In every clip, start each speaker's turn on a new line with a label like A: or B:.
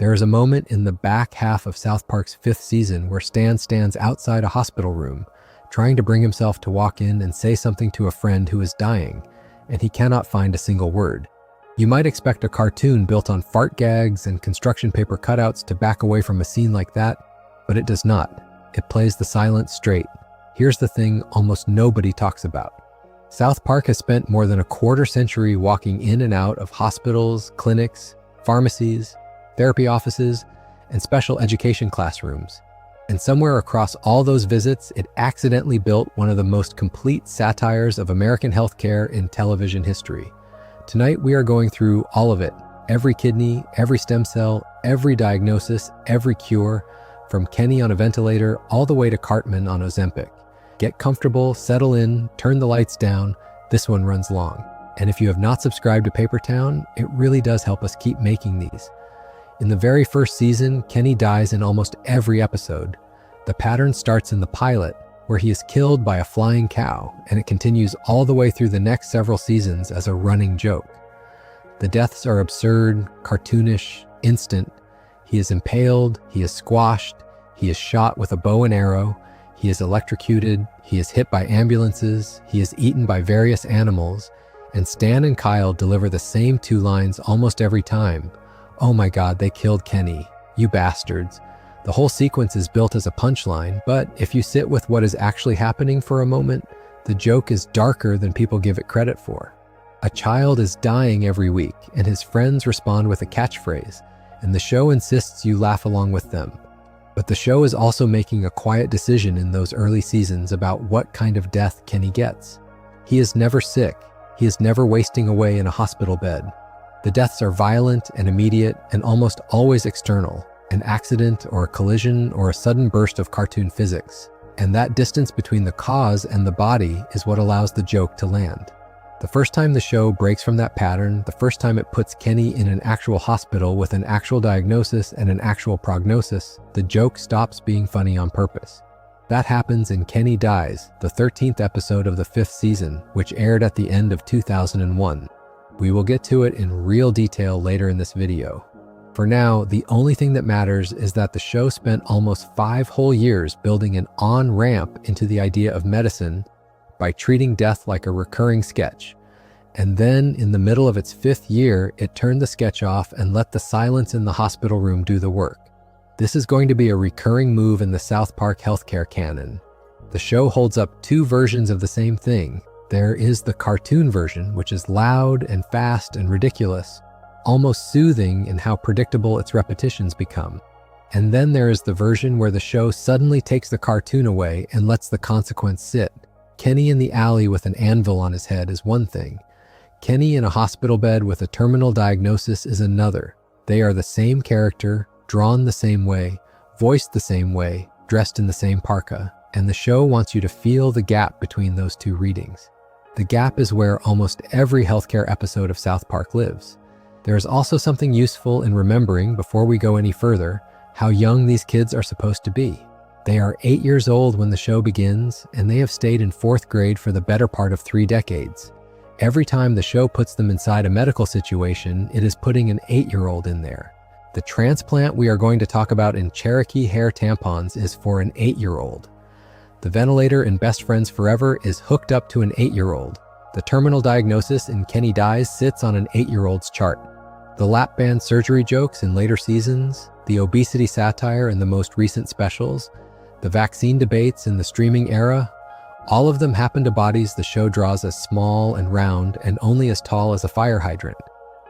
A: There is a moment in the back half of South Park's 5th season where Stan stands outside a hospital room, trying to bring himself to walk in and say something to a friend who is dying, and he cannot find a single word. You might expect a cartoon built on fart gags and construction paper cutouts to back away from a scene like that, but it does not. It plays the silence straight. Here's the thing almost nobody talks about. South Park has spent more than a quarter century walking in and out of hospitals, clinics, pharmacies, therapy offices, and special education classrooms. And somewhere across all those visits, it accidentally built one of the most complete satires of American healthcare in television history. Tonight, we are going through all of it. Every kidney, every stem cell, every diagnosis, every cure, from Kenny on a ventilator all the way to Cartman on Ozempic. Get comfortable, settle in, turn the lights down. This one runs long. And if you have not subscribed to Paper Town, it really does help us keep making these. In the very first season, Kenny dies in almost every episode. The pattern starts in the pilot, where he is killed by a flying cow, and it continues all the way through the next several seasons as a running joke. The deaths are absurd, cartoonish, instant. He is impaled, he is squashed, he is shot with a bow and arrow, he is electrocuted, he is hit by ambulances, he is eaten by various animals, and Stan and Kyle deliver the same 2 lines almost every time. "Oh my God, they killed Kenny. You bastards." The whole sequence is built as a punchline, but if you sit with what is actually happening for a moment, the joke is darker than people give it credit for. A child is dying every week, and his friends respond with a catchphrase, and the show insists you laugh along with them. But the show is also making a quiet decision in those early seasons about what kind of death Kenny gets. He is never sick. He is never wasting away in a hospital bed. The deaths are violent and immediate and almost always external, an accident or a collision or a sudden burst of cartoon physics. And that distance between the cause and the body is what allows the joke to land. The first time the show breaks from that pattern, the first time it puts Kenny in an actual hospital with an actual diagnosis and an actual prognosis, the joke stops being funny on purpose. That happens in Kenny Dies, the 13th episode of the 5th season, which aired at the end of 2001. We will get to it in real detail later in this video. For now, the only thing that matters is that the show spent almost 5 whole years building an on-ramp into the idea of medicine by treating death like a recurring sketch. And then, in the middle of its 5th year, it turned the sketch off and let the silence in the hospital room do the work. This is going to be a recurring move in the South Park healthcare canon. The show holds up 2 versions of the same thing. There is the cartoon version, which is loud and fast and ridiculous, almost soothing in how predictable its repetitions become. And then there is the version where the show suddenly takes the cartoon away and lets the consequence sit. Kenny in the alley with an anvil on his head is one thing. Kenny in a hospital bed with a terminal diagnosis is another. They are the same character, drawn the same way, voiced the same way, dressed in the same parka, and the show wants you to feel the gap between those 2 readings. The gap is where almost every healthcare episode of South Park lives. There is also something useful in remembering, before we go any further, how young these kids are supposed to be. They are 8 years old when the show begins, and they have stayed in 4th grade for the better part of 3 decades. Every time the show puts them inside a medical situation, it is putting an 8-year-old in there. The transplant we are going to talk about in Cherokee hair tampons is for an 8-year-old. The ventilator in Best Friends Forever is hooked up to an 8-year-old. The terminal diagnosis in Kenny Dies sits on an 8-year-old's chart. The lap band surgery jokes in later seasons, the obesity satire in the most recent specials, the vaccine debates in the streaming era, all of them happen to bodies the show draws as small and round and only as tall as a fire hydrant.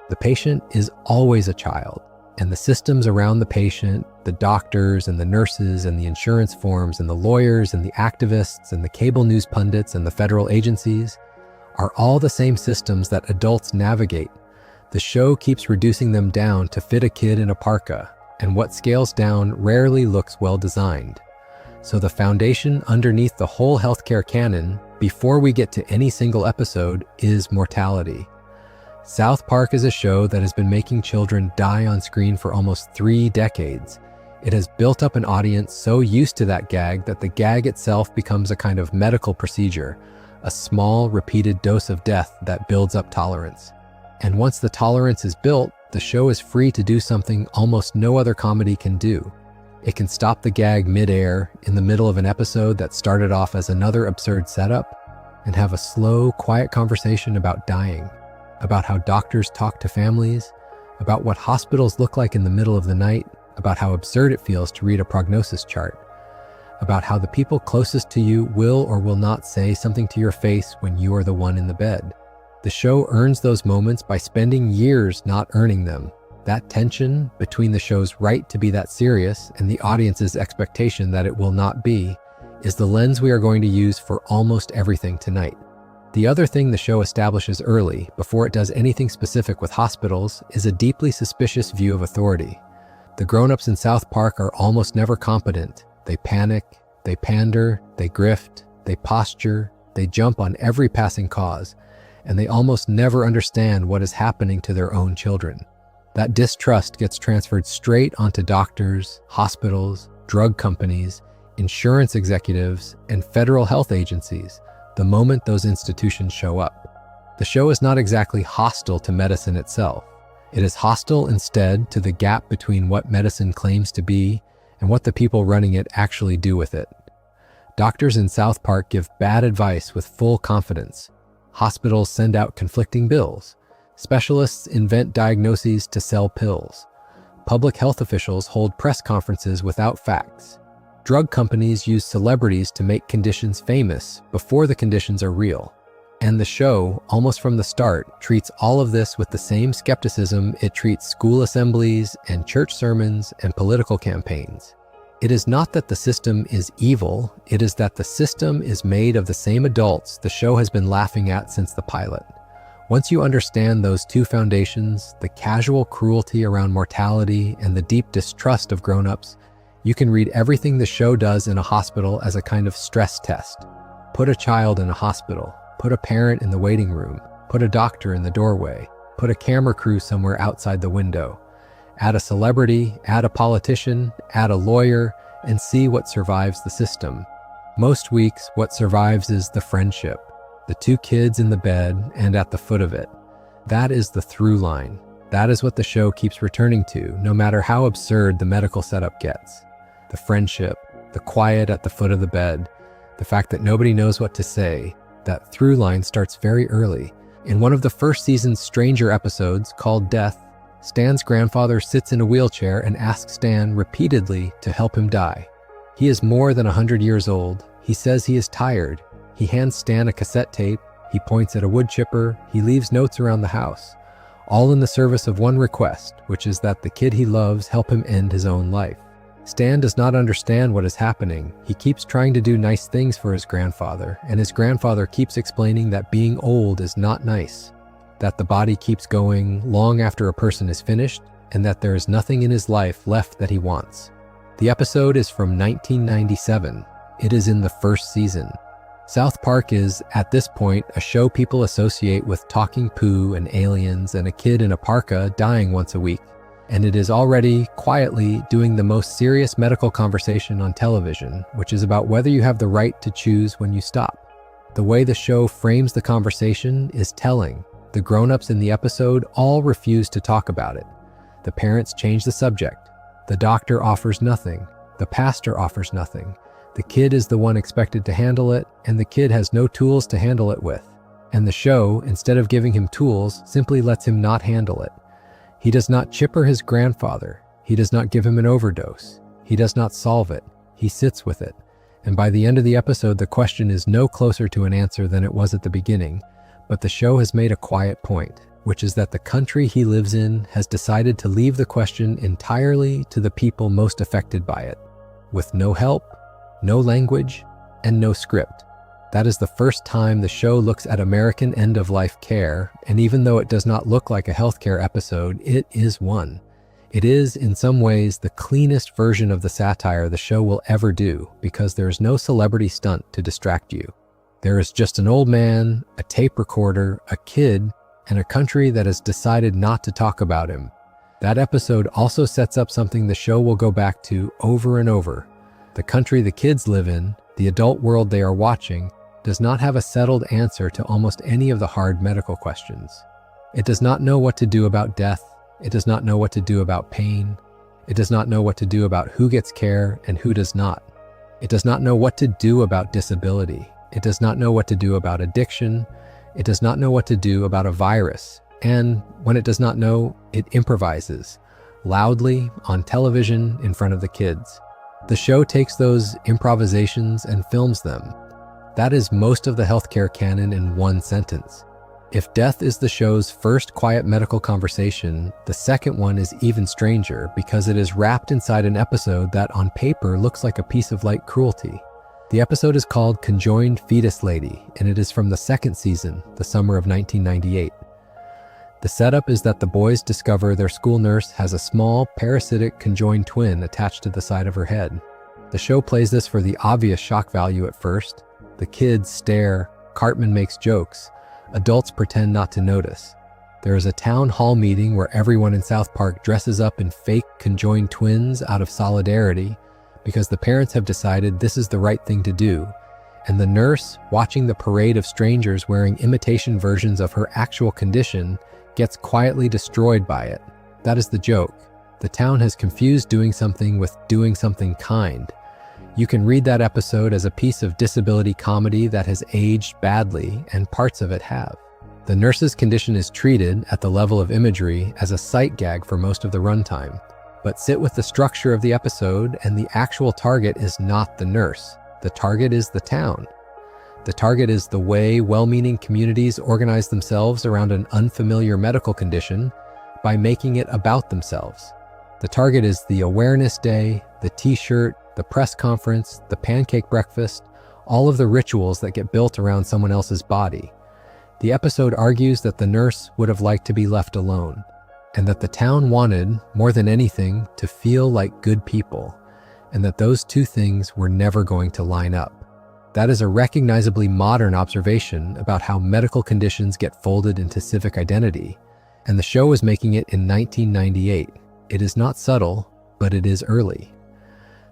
A: The patient is always a child, and the systems around the patient, the doctors and the nurses and the insurance forms and the lawyers and the activists and the cable news pundits and the federal agencies, are all the same systems that adults navigate. The show keeps reducing them down to fit a kid in a parka, and what scales down rarely looks well designed. So the foundation underneath the whole healthcare canon, before we get to any single episode, is mortality. South Park is a show that has been making children die on screen for almost 3 decades. It has built up an audience so used to that gag that the gag itself becomes a kind of medical procedure, a small, repeated dose of death that builds up tolerance. And once the tolerance is built, The show is free to do something almost no other comedy can do. It can stop the gag mid-air in the middle of an episode that started off as another absurd setup and have a slow, quiet conversation about dying, about how doctors talk to families, about what hospitals look like in the middle of the night, about how absurd it feels to read a prognosis chart, about how the people closest to you will or will not say something to your face when you are the one in the bed. The show earns those moments by spending years not earning them. That tension between the show's right to be that serious and the audience's expectation that it will not be is the lens we are going to use for almost everything tonight. The other thing the show establishes early, before it does anything specific with hospitals, is a deeply suspicious view of authority. The grown-ups in South Park are almost never competent. They panic, they pander, they grift, they posture, they jump on every passing cause, and they almost never understand what is happening to their own children. That distrust gets transferred straight onto doctors, hospitals, drug companies, insurance executives, and federal health agencies the moment those institutions show up. The show is not exactly hostile to medicine itself. It is hostile instead to the gap between what medicine claims to be and what the people running it actually do with it. Doctors in South Park give bad advice with full confidence. Hospitals send out conflicting bills. Specialists invent diagnoses to sell pills. Public health officials hold press conferences without facts. Drug companies use celebrities to make conditions famous before the conditions are real. And the show, almost from the start, treats all of this with the same skepticism it treats school assemblies and church sermons and political campaigns. It is not that the system is evil, it is that the system is made of the same adults the show has been laughing at since the pilot. Once you understand those two foundations, the casual cruelty around mortality and the deep distrust of grown-ups, you can read everything the show does in a hospital as a kind of stress test. Put a child in a hospital, put a parent in the waiting room, put a doctor in the doorway, put a camera crew somewhere outside the window. Add a celebrity, add a politician, add a lawyer, and see what survives the system. Most weeks, what survives is the friendship, the two kids in the bed and at the foot of it. That is the through line. That is what the show keeps returning to, no matter how absurd the medical setup gets. The friendship, the quiet at the foot of the bed, the fact that nobody knows what to say. That through line starts very early. In one of the first season's Stranger episodes, called Death, Stan's grandfather sits in a wheelchair and asks Stan repeatedly to help him die. He is more than 100 years old. He says he is tired. He hands Stan a cassette tape. He points at a wood chipper. He leaves notes around the house, all in the service of one request, which is that the kid he loves help him end his own life. Stan does not understand what is happening. He keeps trying to do nice things for his grandfather, and his grandfather keeps explaining that being old is not nice, that the body keeps going long after a person is finished, and that there is nothing in his life left that he wants. The episode is from 1997. It is in the first season. South Park is, at this point, a show people associate with talking poo and aliens and a kid in a parka dying once a week, and it is already, quietly, doing the most serious medical conversation on television, which is about whether you have the right to choose when you stop. The way the show frames the conversation is telling. The grown-ups in the episode all refuse to talk about it. The parents change the subject. The doctor offers nothing. The pastor offers nothing. The kid is the one expected to handle it, and the kid has no tools to handle it with. And the show, instead of giving him tools, simply lets him not handle it. He does not chipper his grandfather. He does not give him an overdose. He does not solve it. He sits with it. And by the end of the episode, the question is no closer to an answer than it was at the beginning. But the show has made a quiet point, which is that the country he lives in has decided to leave the question entirely to the people most affected by it, with no help, no language, and no script. That is the first time the show looks at American end-of-life care, and even though it does not look like a healthcare episode, it is one. It is, in some ways, the cleanest version of the satire the show will ever do, because there is no celebrity stunt to distract you. There is just an old man, a tape recorder, a kid, and a country that has decided not to talk about him. That episode also sets up something the show will go back to over and over. The country the kids live in, the adult world they are watching, does not have a settled answer to almost any of the hard medical questions. It does not know what to do about death, It does not know what to do about pain. It does not know what to do about who gets care and who does not. It does not know what to do about disability. It does not know what to do about addiction. It does not know what to do about a virus. And when it does not know, it improvises, loudly, on television, in front of the kids. The show takes those improvisations and films them. That is most of the healthcare canon in one sentence. If death is the show's first quiet medical conversation, the second one is even stranger because it is wrapped inside an episode that on paper looks like a piece of light cruelty. The episode is called Conjoined Fetus Lady, and it is from the second season, the summer of 1998. The setup is that the boys discover their school nurse has a small, parasitic conjoined twin attached to the side of her head. The show plays this for the obvious shock value at first. The kids stare, Cartman makes jokes, adults pretend not to notice. There is a town hall meeting where everyone in South Park dresses up in fake conjoined twins out of solidarity because the parents have decided this is the right thing to do. And the nurse, watching the parade of strangers wearing imitation versions of her actual condition, gets quietly destroyed by it. That is the joke. The town has confused doing something with doing something kind. You can read that episode as a piece of disability comedy that has aged badly, and parts of it have. The nurse's condition is treated, at the level of imagery, as a sight gag for most of the runtime. But sit with the structure of the episode, and the actual target is not the nurse. The target is the town. The target is the way well-meaning communities organize themselves around an unfamiliar medical condition by making it about themselves. The target is the awareness day, the t-shirt, the press conference, the pancake breakfast, all of the rituals that get built around someone else's body. The episode argues that the nurse would have liked to be left alone, and that the town wanted, more than anything, to feel like good people, and that those two things were never going to line up. That is a recognizably modern observation about how medical conditions get folded into civic identity, and the show was making it in 1998. It is not subtle, but it is early.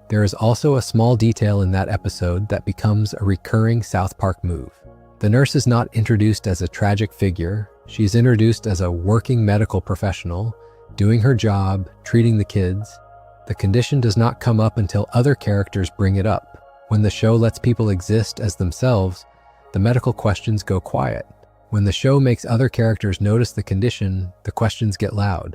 A: There is also a small detail in that episode that becomes a recurring South Park move. The nurse is not introduced as a tragic figure. She is introduced as a working medical professional, doing her job, treating the kids. The condition does not come up until other characters bring it up. When the show lets people exist as themselves, the medical questions go quiet. When the show makes other characters notice the condition, the questions get loud.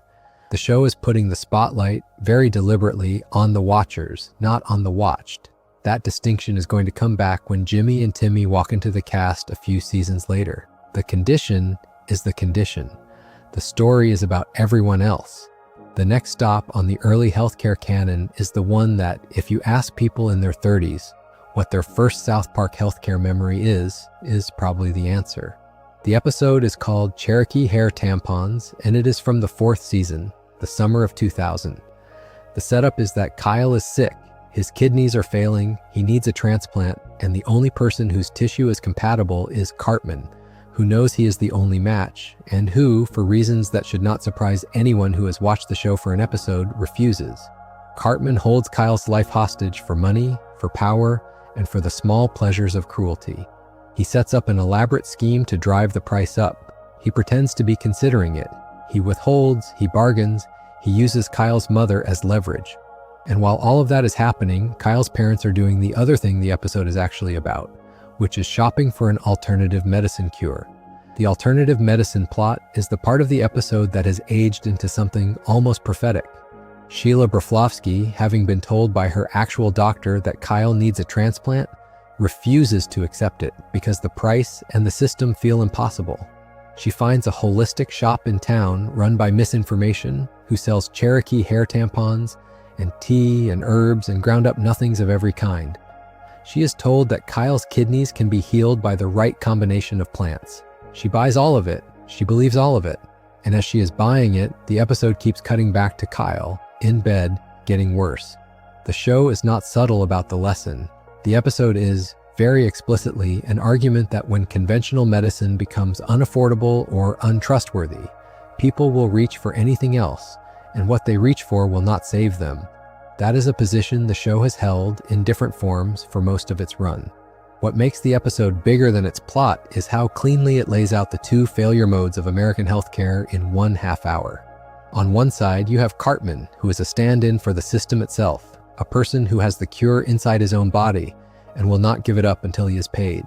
A: The show is putting the spotlight, very deliberately, on the watchers, not on the watched. That distinction is going to come back when Jimmy and Timmy walk into the cast a few seasons later. The condition is the condition. The story is about everyone else. The next stop on the early healthcare canon is the one that, if you ask people in their 30s what their first South Park healthcare memory is probably the answer. The episode is called Cherokee Hair Tampons, and it is from the 4th season, the summer of 2000. The setup is that Kyle is sick, his kidneys are failing, he needs a transplant, and the only person whose tissue is compatible is Cartman, who knows he is the only match, and who, for reasons that should not surprise anyone who has watched the show for an episode, refuses. Cartman holds Kyle's life hostage for money, for power, and for the small pleasures of cruelty. He sets up an elaborate scheme to drive the price up. He pretends to be considering it. He withholds, he bargains, he uses Kyle's mother as leverage. And while all of that is happening, Kyle's parents are doing the other thing the episode is actually about, which is shopping for an alternative medicine cure. The alternative medicine plot is the part of the episode that has aged into something almost prophetic. Sheila Broflovsky, having been told by her actual doctor that Kyle needs a transplant, refuses to accept it because the price and the system feel impossible. She finds a holistic shop in town run by misinformation who sells Cherokee hair tampons and tea and herbs and ground up nothings of every kind. She is told that Kyle's kidneys can be healed by the right combination of plants. She buys all of it. She believes all of it. And as she is buying it, the episode keeps cutting back to Kyle, in bed, getting worse. The show is not subtle about the lesson. The episode is, very explicitly, an argument that when conventional medicine becomes unaffordable or untrustworthy, people will reach for anything else, and what they reach for will not save them. That is a position the show has held, in different forms, for most of its run. What makes the episode bigger than its plot is how cleanly it lays out the two failure modes of American healthcare in 1/2 hour. On one side, you have Cartman, who is a stand-in for the system itself, a person who has the cure inside his own body and will not give it up until he is paid.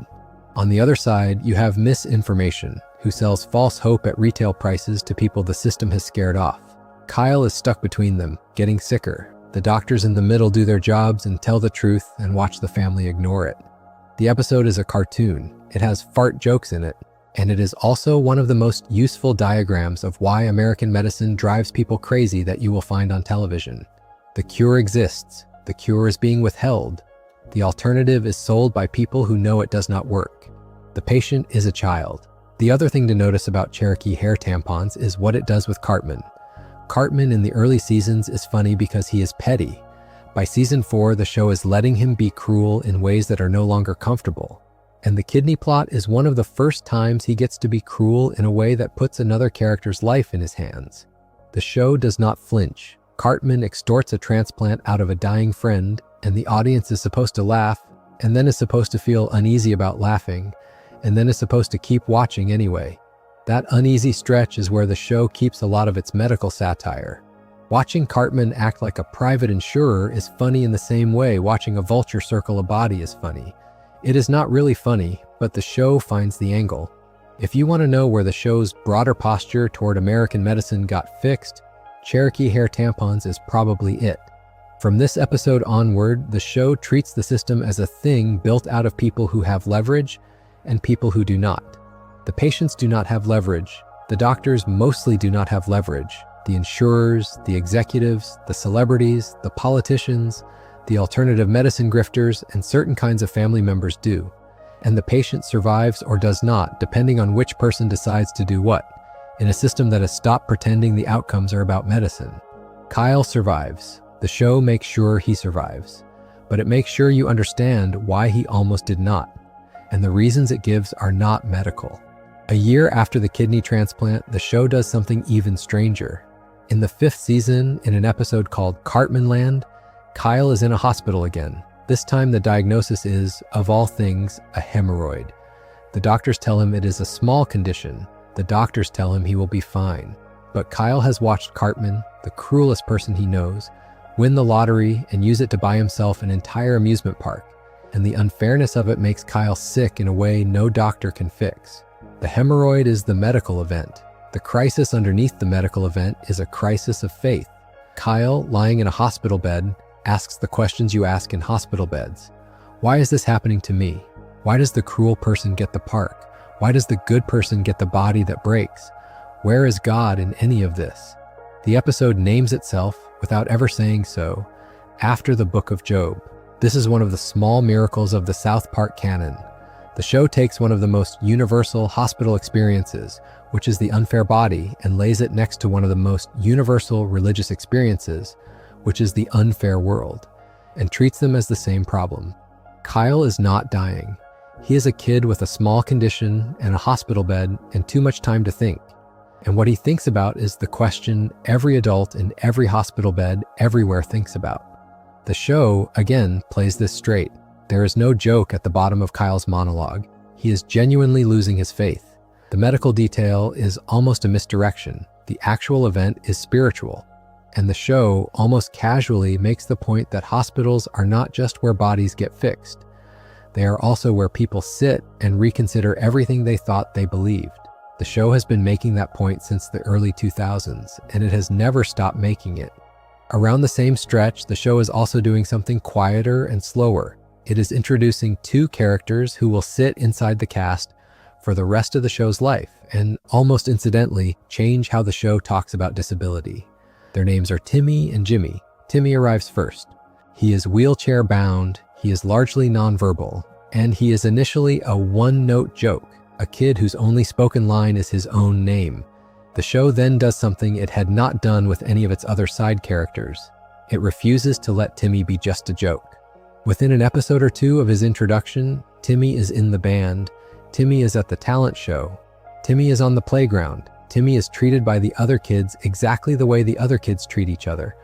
A: On the other side, you have misinformation, who sells false hope at retail prices to people the system has scared off. Kyle is stuck between them, getting sicker. The doctors in the middle do their jobs and tell the truth and watch the family ignore it. The episode is a cartoon. It has fart jokes in it, and it is also one of the most useful diagrams of why American medicine drives people crazy that you will find on television. The cure exists. The cure is being withheld. The alternative is sold by people who know it does not work. The patient is a child. The other thing to notice about Cherokee hair tampons is what it does with Cartman. Cartman in the early seasons is funny because he is petty. By season 4, the show is letting him be cruel in ways that are no longer comfortable. And the kidney plot is one of the first times he gets to be cruel in a way that puts another character's life in his hands. The show does not flinch. Cartman extorts a transplant out of a dying friend, and the audience is supposed to laugh, and then is supposed to feel uneasy about laughing, and then is supposed to keep watching anyway. That uneasy stretch is where the show keeps a lot of its medical satire. Watching Cartman act like a private insurer is funny in the same way watching a vulture circle a body is funny. It is not really funny, but the show finds the angle. If you want to know where the show's broader posture toward American medicine got fixed, Cherokee hair tampons is probably it. From this episode onward, the show treats the system as a thing built out of people who have leverage and people who do not. The patients do not have leverage. The doctors mostly do not have leverage. The insurers, the executives, the celebrities, the politicians, the alternative medicine grifters, and certain kinds of family members do. And the patient survives or does not, depending on which person decides to do what, in a system that has stopped pretending the outcomes are about medicine. Kyle survives. The show makes sure he survives. But it makes sure you understand why he almost did not. And the reasons it gives are not medical. A year after the kidney transplant, the show does something even stranger. In the 5th season, in an episode called Cartman Land, Kyle is in a hospital again. This time the diagnosis is, of all things, a hemorrhoid. The doctors tell him it is a small condition. The doctors tell him he will be fine. But Kyle has watched Cartman, the cruelest person he knows, win the lottery and use it to buy himself an entire amusement park. And the unfairness of it makes Kyle sick in a way no doctor can fix. The hemorrhoid is the medical event. The crisis underneath the medical event is a crisis of faith. Kyle, lying in a hospital bed, asks the questions you ask in hospital beds. Why is this happening to me? Why does the cruel person get the park? Why does the good person get the body that breaks? Where is God in any of this? The episode names itself, without ever saying so, after the Book of Job. This is one of the small miracles of the South Park canon. The show takes one of the most universal hospital experiences, which is the unfair body, and lays it next to one of the most universal religious experiences, which is the unfair world, and treats them as the same problem. Kyle is not dying. He is a kid with a small condition and a hospital bed and too much time to think. And what he thinks about is the question every adult in every hospital bed everywhere thinks about. The show, again, plays this straight. There is no joke at the bottom of Kyle's monologue. He is genuinely losing his faith. The medical detail is almost a misdirection. The actual event is spiritual. And the show almost casually makes the point that hospitals are not just where bodies get fixed. They are also where people sit and reconsider everything they thought they believed. The show has been making that point since the early 2000s, and it has never stopped making it. Around the same stretch, the show is also doing something quieter and slower. It is introducing 2 characters who will sit inside the cast for the rest of the show's life, and almost incidentally, change how the show talks about disability. Their names are Timmy and Jimmy. Timmy arrives first. He is wheelchair bound, he is largely nonverbal, and he is initially a one-note joke, a kid whose only spoken line is his own name. The show then does something it had not done with any of its other side characters. It refuses to let Timmy be just a joke. Within an episode or 2 of his introduction, Timmy is in the band, Timmy is at the talent show, Timmy is on the playground, Timmy is treated by the other kids exactly the way the other kids treat each other,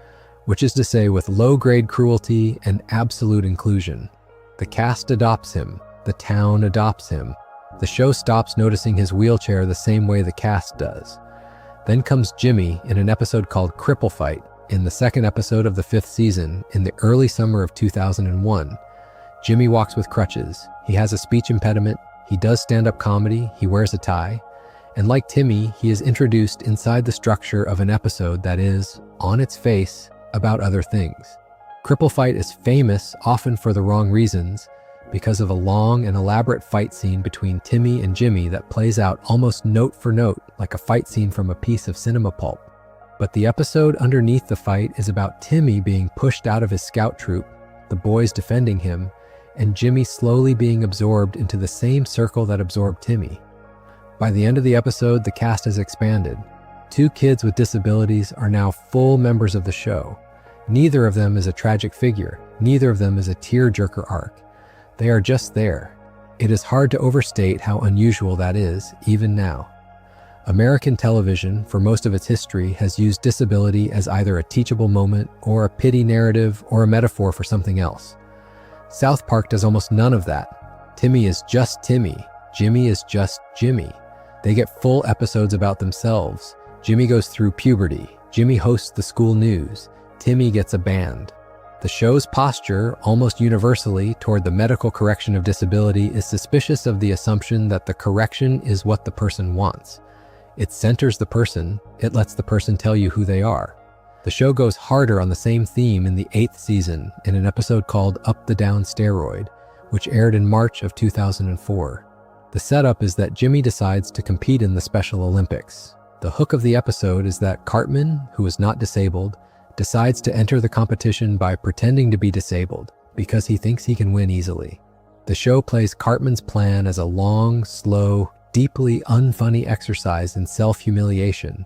A: which is to say with low-grade cruelty and absolute inclusion. The cast adopts him, the town adopts him. The show stops noticing his wheelchair the same way the cast does. Then comes Jimmy in an episode called Cripple Fight in the second episode of the 5th season in the early summer of 2001. Jimmy walks with crutches. He has a speech impediment. He does stand-up comedy. He wears a tie. And like Timmy, he is introduced inside the structure of an episode that is, on its face, about other things. Cripple Fight is famous, often for the wrong reasons, because of a long and elaborate fight scene between Timmy and Jimmy that plays out almost note for note, like a fight scene from a piece of cinema pulp. But the episode underneath the fight is about Timmy being pushed out of his scout troop, the boys defending him, and Jimmy slowly being absorbed into the same circle that absorbed Timmy. By the end of the episode, the cast has expanded. 2 kids with disabilities are now full members of the show. Neither of them is a tragic figure. Neither of them is a tear-jerker arc. They are just there. It is hard to overstate how unusual that is, even now. American television, for most of its history, has used disability as either a teachable moment or a pity narrative or a metaphor for something else. South Park does almost none of that. Timmy is just Timmy. Jimmy is just Jimmy. They get full episodes about themselves. Jimmy goes through puberty. Jimmy hosts the school news. Timmy gets a band. The show's posture, almost universally, toward the medical correction of disability is suspicious of the assumption that the correction is what the person wants. It centers the person. It lets the person tell you who they are. The show goes harder on the same theme in the 8th season in an episode called Up the Down Steroid, which aired in March of 2004. The setup is that Jimmy decides to compete in the Special Olympics. The hook of the episode is that Cartman, who is not disabled, decides to enter the competition by pretending to be disabled because he thinks he can win easily. The show plays Cartman's plan as a long, slow, deeply unfunny exercise in self-humiliation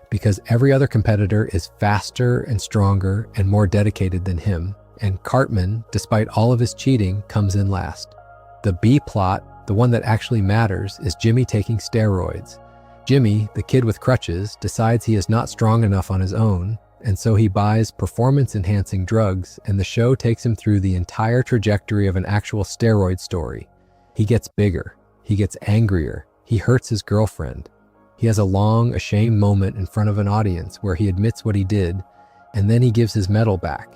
A: because every other competitor is faster and stronger and more dedicated than him, and Cartman, despite all of his cheating, comes in last. The B plot, the one that actually matters, is Jimmy taking steroids. Jimmy, the kid with crutches, decides he is not strong enough on his own, and so he buys performance-enhancing drugs, and the show takes him through the entire trajectory of an actual steroid story. He gets bigger. He gets angrier. He hurts his girlfriend. He has a long, ashamed moment in front of an audience where he admits what he did, and then he gives his medal back.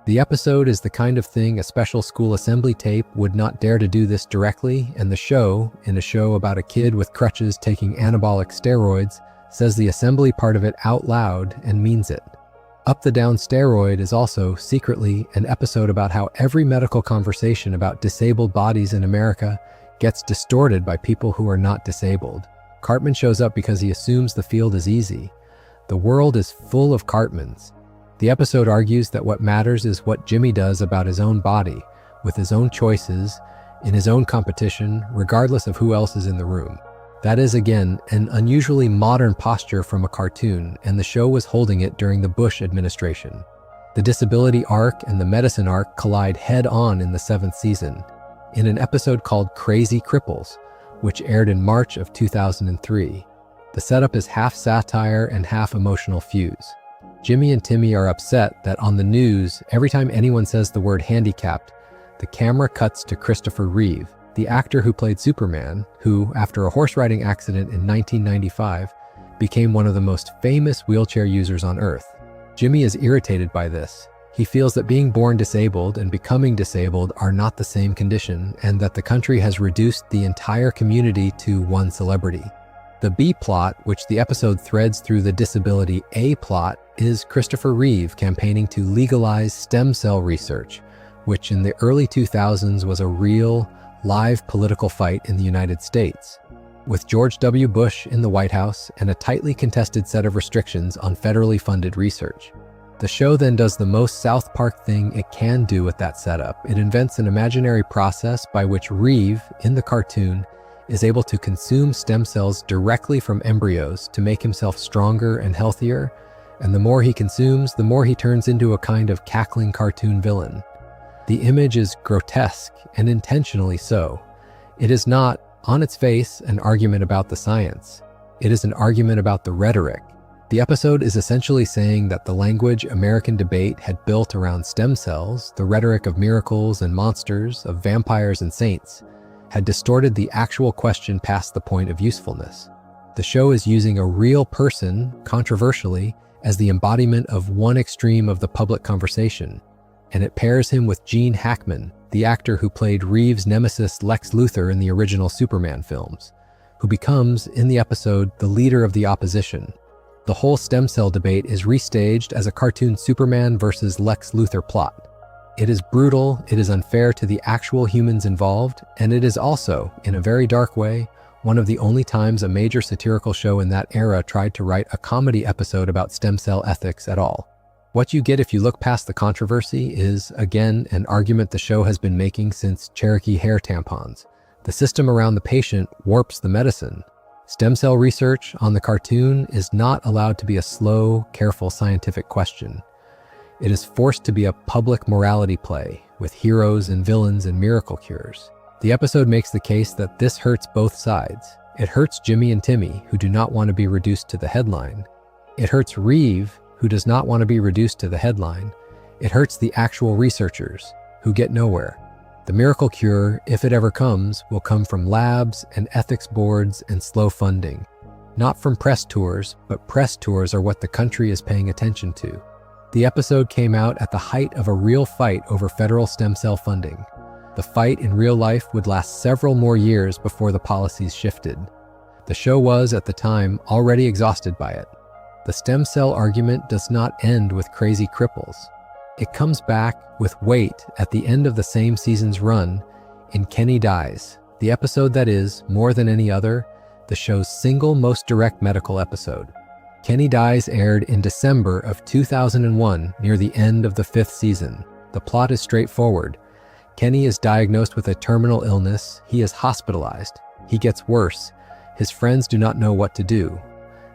A: The episode is the kind of thing a special school assembly tape would not dare to do this directly, and the show, in a show about a kid with crutches taking anabolic steroids, says the assembly part of it out loud and means it. Up the Down Steroid is also, secretly, an episode about how every medical conversation about disabled bodies in America gets distorted by people who are not disabled. Cartman shows up because he assumes the field is easy. The world is full of Cartmans. The episode argues that what matters is what Jimmy does about his own body, with his own choices, in his own competition, regardless of who else is in the room. That is, again, an unusually modern posture from a cartoon, and the show was holding it during the Bush administration. The disability arc and the medicine arc collide head-on in the 7th season, in an episode called Crazy Cripples, which aired in March of 2003. The setup is half satire and half emotional fuse. Jimmy and Timmy are upset that on the news, every time anyone says the word handicapped, the camera cuts to Christopher Reeve, the actor who played Superman, who, after a horse riding accident in 1995, became one of the most famous wheelchair users on Earth. Jimmy is irritated by this. He feels that being born disabled and becoming disabled are not the same condition, and that the country has reduced the entire community to one celebrity. The B plot, which the episode threads through the disability A plot, is Christopher Reeve campaigning to legalize stem cell research, which in the early 2000s was a real, live political fight in the United States, with George W. Bush in the White House and a tightly contested set of restrictions on federally funded research. The show then does the most South Park thing it can do with that setup. It invents an imaginary process by which Reeve, in the cartoon, is able to consume stem cells directly from embryos to make himself stronger and healthier, and the more he consumes, the more he turns into a kind of cackling cartoon villain. The image is grotesque, and intentionally so. It is not, on its face, an argument about the science. It is an argument about the rhetoric. The episode is essentially saying that the language American debate had built around stem cells, the rhetoric of miracles and monsters, of vampires and saints, had distorted the actual question past the point of usefulness. The show is using a real person, controversially, as the embodiment of one extreme of the public conversation, and it pairs him with Gene Hackman, the actor who played Reeves' nemesis Lex Luthor in the original Superman films, who becomes, in the episode, the leader of the opposition. The whole stem cell debate is restaged as a cartoon Superman versus Lex Luthor plot. It is brutal, it is unfair to the actual humans involved, and it is also, in a very dark way, one of the only times a major satirical show in that era tried to write a comedy episode about stem cell ethics at all. What you get if you look past the controversy is, again, an argument the show has been making since Cherokee hair tampons. The system around the patient warps the medicine. Stem cell research on the cartoon is not allowed to be a slow, careful scientific question. It is forced to be a public morality play, with heroes and villains and miracle cures. The episode makes the case that this hurts both sides. It hurts Jimmy and Timmy, who do not want to be reduced to the headline. It hurts Reeve, who does not want to be reduced to the headline. It hurts the actual researchers, who get nowhere. The miracle cure, if it ever comes, will come from labs and ethics boards and slow funding. Not from press tours, but press tours are what the country is paying attention to. The episode came out at the height of a real fight over federal stem cell funding. The fight in real life would last several more years before the policies shifted. The show was, at the time, already exhausted by it. The stem cell argument does not end with crazy cripples. It comes back with weight at the end of the same season's run in Kenny Dies, the episode that is, more than any other, the show's single most direct medical episode. Kenny Dies aired in December of 2001, near the end of the 5th season. The plot is straightforward. Kenny is diagnosed with a terminal illness. He is hospitalized. He gets worse. His friends do not know what to do.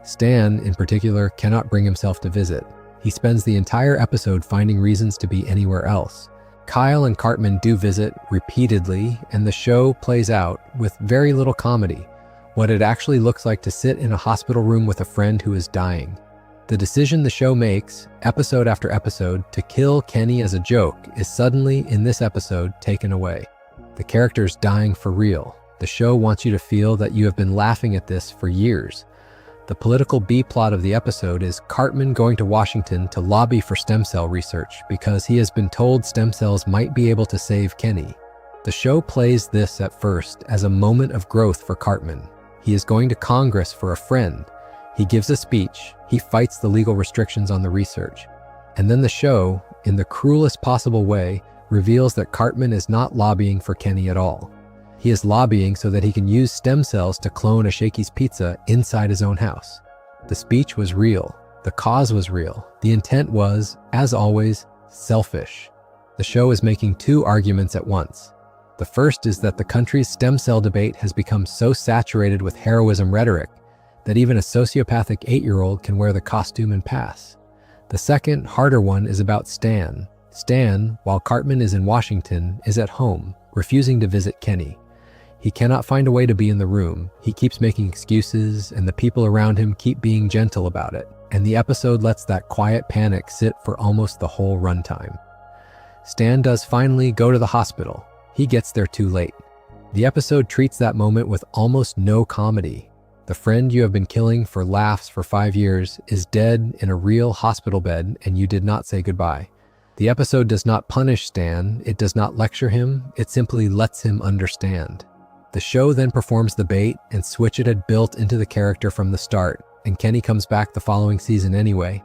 A: Stan, in particular, cannot bring himself to visit. He spends the entire episode finding reasons to be anywhere else. Kyle and Cartman do visit repeatedly, and the show plays out, with very little comedy, what it actually looks like to sit in a hospital room with a friend who is dying. The decision the show makes, episode after episode, to kill Kenny as a joke is suddenly, in this episode, taken away. The character's dying for real. The show wants you to feel that you have been laughing at this for years. The political B-plot of the episode is Cartman going to Washington to lobby for stem cell research because he has been told stem cells might be able to save Kenny. The show plays this at first as a moment of growth for Cartman. He is going to Congress for a friend. He gives a speech, he fights the legal restrictions on the research. And then the show, in the cruelest possible way, reveals that Cartman is not lobbying for Kenny at all. He is lobbying so that he can use stem cells to clone a Shakey's Pizza inside his own house. The speech was real. The cause was real. The intent was, as always, selfish. The show is making two arguments at once. The first is that the country's stem cell debate has become so saturated with heroism rhetoric that even a sociopathic 8-year-old can wear the costume and pass. The second, harder one is about Stan. Stan, while Cartman is in Washington, is at home, refusing to visit Kenny. He cannot find a way to be in the room. He keeps making excuses, and the people around him keep being gentle about it. And the episode lets that quiet panic sit for almost the whole runtime. Stan does finally go to the hospital. He gets there too late. The episode treats that moment with almost no comedy. The friend you have been killing for laughs for 5 years is dead in a real hospital bed, and you did not say goodbye. The episode does not punish Stan, it does not lecture him, it simply lets him understand. The show then performs the bait and switch it had built into the character from the start, and Kenny comes back the following season anyway,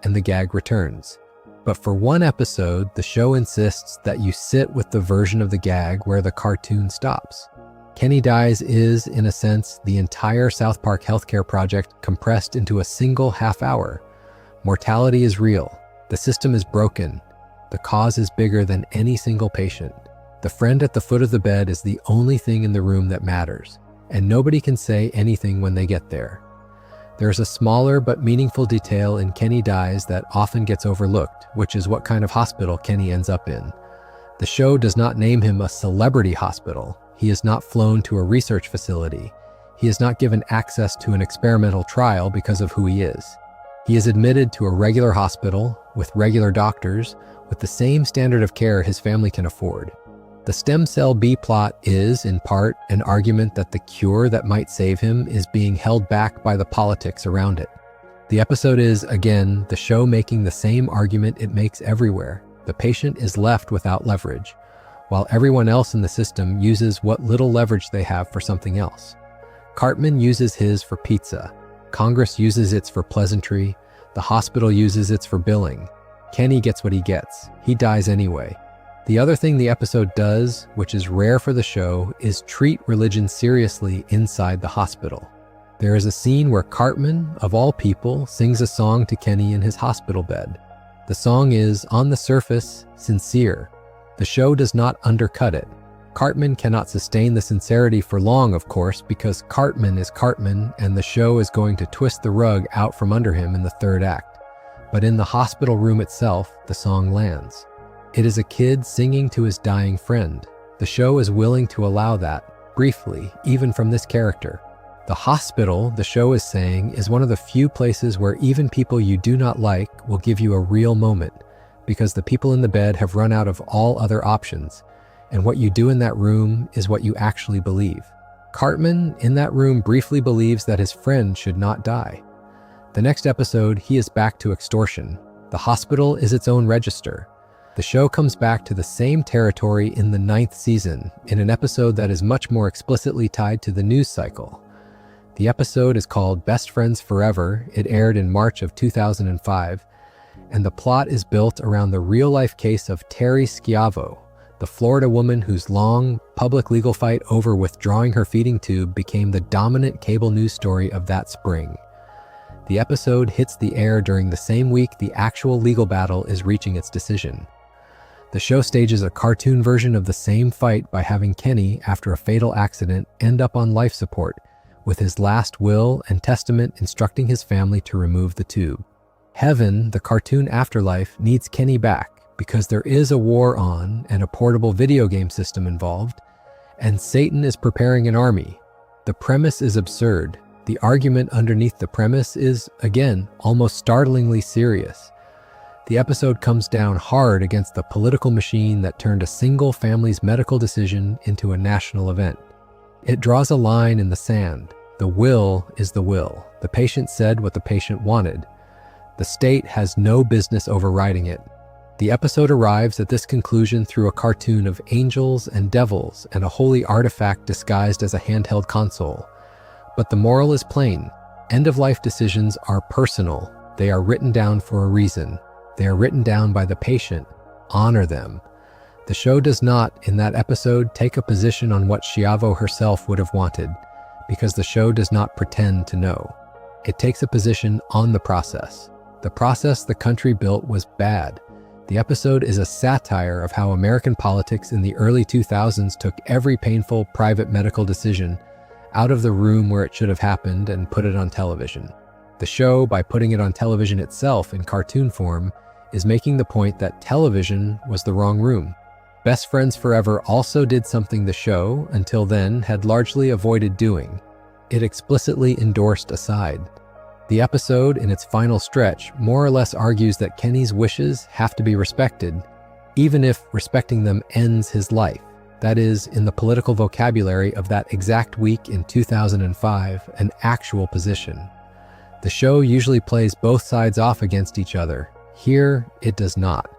A: and the gag returns. But for one episode, the show insists that you sit with the version of the gag where the cartoon stops. Kenny Dies is, in a sense, the entire South Park healthcare project compressed into a single half hour. Mortality is real. The system is broken. The cause is bigger than any single patient. The friend at the foot of the bed is the only thing in the room that matters, and nobody can say anything when they get there. There's a smaller but meaningful detail in Kenny Dies that often gets overlooked, which is what kind of hospital Kenny ends up in. The show does not name him a celebrity hospital. He is not flown to a research facility. He is not given access to an experimental trial because of who he is. He is admitted to a regular hospital with regular doctors with the same standard of care his family can afford. The stem cell B plot is, in part, an argument that the cure that might save him is being held back by the politics around it. The episode is, again, the show making the same argument it makes everywhere. The patient is left without leverage, while everyone else in the system uses what little leverage they have for something else. Cartman uses his for pizza. Congress uses its for pleasantry. The hospital uses its for billing. Kenny gets what he gets. He dies anyway. The other thing the episode does, which is rare for the show, is treat religion seriously inside the hospital. There is a scene where Cartman, of all people, sings a song to Kenny in his hospital bed. The song is, on the surface, sincere. The show does not undercut it. Cartman cannot sustain the sincerity for long, of course, because Cartman is Cartman, and the show is going to twist the rug out from under him in the third act. But in the hospital room itself, the song lands. It is a kid singing to his dying friend. The show is willing to allow that, briefly, even from this character. The hospital, the show is saying, is one of the few places where even people you do not like will give you a real moment, because the people in the bed have run out of all other options, and what you do in that room is what you actually believe. Cartman, in that room, briefly believes that his friend should not die. The next episode, he is back to extortion. The hospital is its own register. The show comes back to the same territory in the 9th season, in an episode that is much more explicitly tied to the news cycle. The episode is called Best Friends Forever. It aired in March of 2005, and the plot is built around the real-life case of Terry Schiavo, the Florida woman whose long, public legal fight over withdrawing her feeding tube became the dominant cable news story of that spring. The episode hits the air during the same week the actual legal battle is reaching its decision. The show stages a cartoon version of the same fight by having Kenny, after a fatal accident, end up on life support, with his last will and testament instructing his family to remove the tube. Heaven, the cartoon afterlife, needs Kenny back because there is a war on and a portable video game system involved, and Satan is preparing an army. The premise is absurd. The argument underneath the premise is, again, almost startlingly serious. The episode comes down hard against the political machine that turned a single family's medical decision into a national event. It draws a line in the sand. The will is the will. The patient said what the patient wanted. The state has no business overriding it. The episode arrives at this conclusion through a cartoon of angels and devils and a holy artifact disguised as a handheld console. But the moral is plain. End-of-life decisions are personal. They are written down for a reason. They are written down by the patient. Honor them. The show does not, in that episode, take a position on what Schiavo herself would have wanted, because the show does not pretend to know. It takes a position on the process. The process the country built was bad. The episode is a satire of how American politics in the early 2000s took every painful private medical decision out of the room where it should have happened and put it on television. The show, by putting it on television itself in cartoon form, is making the point that television was the wrong room. Best Friends Forever also did something the show, until then, had largely avoided doing. It explicitly endorsed a side. The episode, in its final stretch, more or less argues that Kenny's wishes have to be respected, even if respecting them ends his life. That is, in the political vocabulary of that exact week in 2005, an actual position. The show usually plays both sides off against each other. Here, it does not.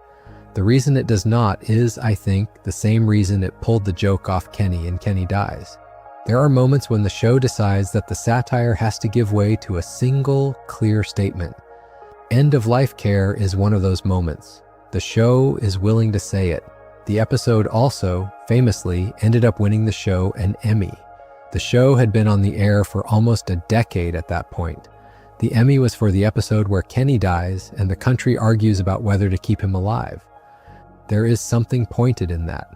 A: The reason it does not is, I think, the same reason it pulled the joke off Kenny in Kenny Dies. There are moments when the show decides that the satire has to give way to a single, clear statement. End-of-life care is one of those moments. The show is willing to say it. The episode also, famously, ended up winning the show an Emmy. The show had been on the air for almost a decade at that point. The Emmy was for the episode where Kenny dies and the country argues about whether to keep him alive. There is something pointed in that.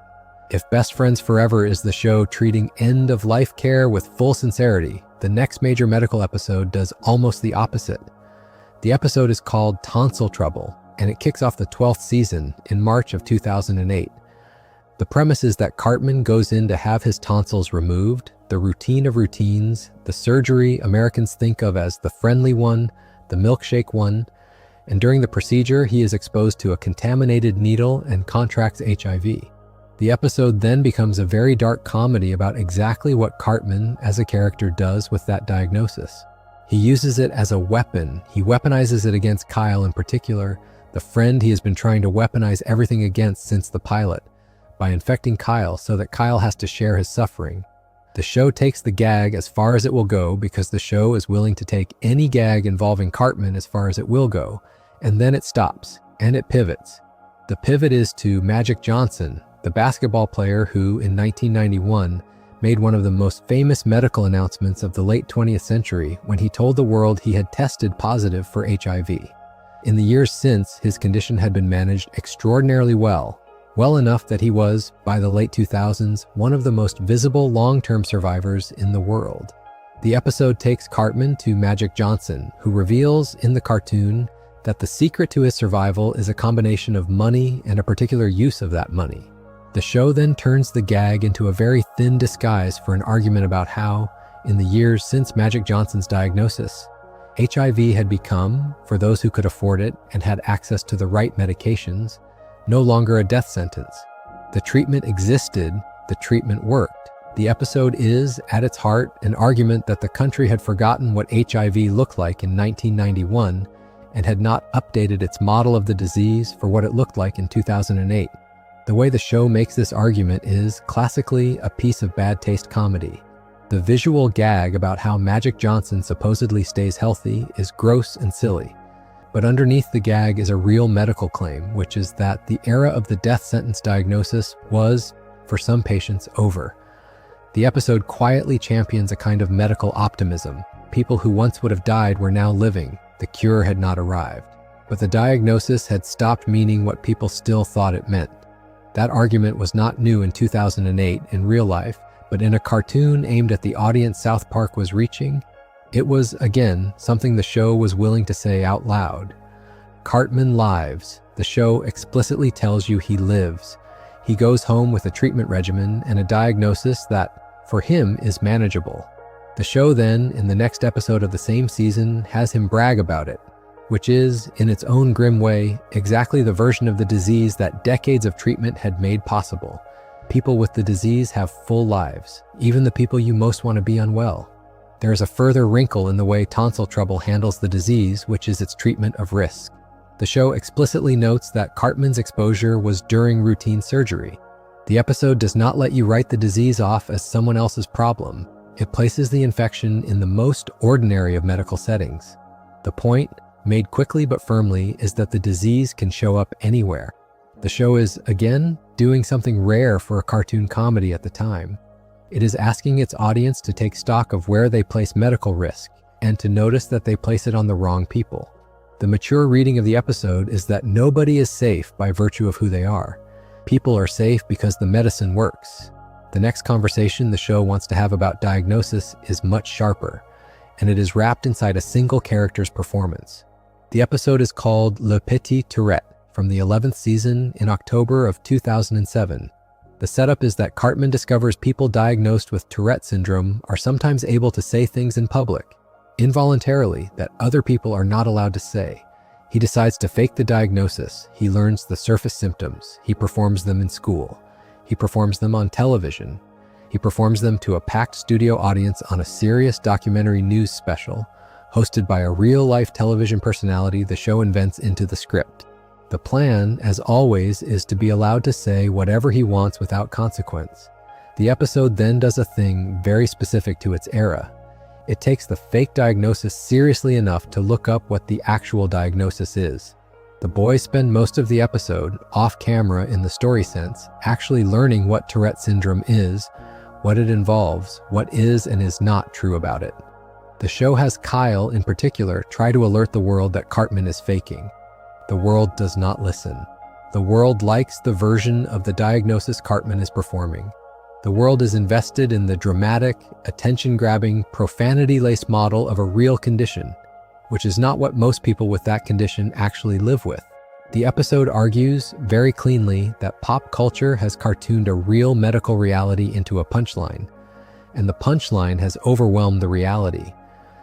A: If Best Friends Forever is the show treating end-of-life care with full sincerity, the next major medical episode does almost the opposite. The episode is called Tonsil Trouble, and it kicks off the 12th season in March of 2008. The premise is that Cartman goes in to have his tonsils removed, the routine of routines, the surgery Americans think of as the friendly one, the milkshake one, and during the procedure he is exposed to a contaminated needle and contracts HIV. The episode then becomes a very dark comedy about exactly what Cartman as a character does with that diagnosis. He uses it as a weapon. He weaponizes it against Kyle in particular, the friend he has been trying to weaponize everything against since the pilot, by infecting Kyle so that Kyle has to share his suffering. The show takes the gag as far as it will go because the show is willing to take any gag involving Cartman as far as it will go, and then it stops, and it pivots. The pivot is to Magic Johnson, the basketball player who, in 1991, made one of the most famous medical announcements of the late 20th century when he told the world he had tested positive for HIV. In the years since, his condition had been managed extraordinarily well enough that he was, by the late 2000s, one of the most visible long-term survivors in the world. The episode takes Cartman to Magic Johnson, who reveals in the cartoon that the secret to his survival is a combination of money and a particular use of that money. The show then turns the gag into a very thin disguise for an argument about how, in the years since Magic Johnson's diagnosis, HIV had become, for those who could afford it and had access to the right medications, no longer a death sentence. The treatment existed, the treatment worked. The episode is, at its heart, an argument that the country had forgotten what HIV looked like in 1991 and had not updated its model of the disease for what it looked like in 2008. The way the show makes this argument is, classically, a piece of bad taste comedy. The visual gag about how Magic Johnson supposedly stays healthy is gross and silly. But underneath the gag is a real medical claim, which is that the era of the death sentence diagnosis was, for some patients, over. The episode quietly champions a kind of medical optimism. People who once would have died were now living. The cure had not arrived. But the diagnosis had stopped meaning what people still thought it meant. That argument was not new in 2008 in real life, but in a cartoon aimed at the audience South Park was reaching, it was, again, something the show was willing to say out loud. Cartman lives. The show explicitly tells you he lives. He goes home with a treatment regimen and a diagnosis that, for him, is manageable. The show then, in the next episode of the same season, has him brag about it, which is, in its own grim way, exactly the version of the disease that decades of treatment had made possible. People with the disease have full lives, even the people you most want to be unwell. There is a further wrinkle in the way tonsil trouble handles the disease, which is its treatment of risk. The show explicitly notes that Cartman's exposure was during routine surgery. The episode does not let you write the disease off as someone else's problem. It places the infection in the most ordinary of medical settings. The point, made quickly but firmly, is that the disease can show up anywhere. The show is, again, doing something rare for a cartoon comedy at the time. It is asking its audience to take stock of where they place medical risk and to notice that they place it on the wrong people. The mature reading of the episode is that nobody is safe by virtue of who they are. People are safe because the medicine works. The next conversation the show wants to have about diagnosis is much sharper, and it is wrapped inside a single character's performance. The episode is called Le Petit Tourette, from the 11th season in October of 2007. The setup is that Cartman discovers people diagnosed with Tourette syndrome are sometimes able to say things in public, involuntarily, that other people are not allowed to say. He decides to fake the diagnosis. He learns the surface symptoms. He performs them in school. He performs them on television. He performs them to a packed studio audience on a serious documentary news special, hosted by a real-life television personality the show invents into the script. The plan, as always, is to be allowed to say whatever he wants without consequence. The episode then does a thing very specific to its era. It takes the fake diagnosis seriously enough to look up what the actual diagnosis is. The boys spend most of the episode, off camera in the story sense, actually learning what Tourette syndrome is, what it involves, what is and is not true about it. The show has Kyle, in particular, try to alert the world that Cartman is faking. The world does not listen. The world likes the version of the diagnosis Cartman is performing. The world is invested in the dramatic, attention-grabbing, profanity-laced model of a real condition, which is not what most people with that condition actually live with. The episode argues, very cleanly, that pop culture has cartooned a real medical reality into a punchline, and the punchline has overwhelmed the reality.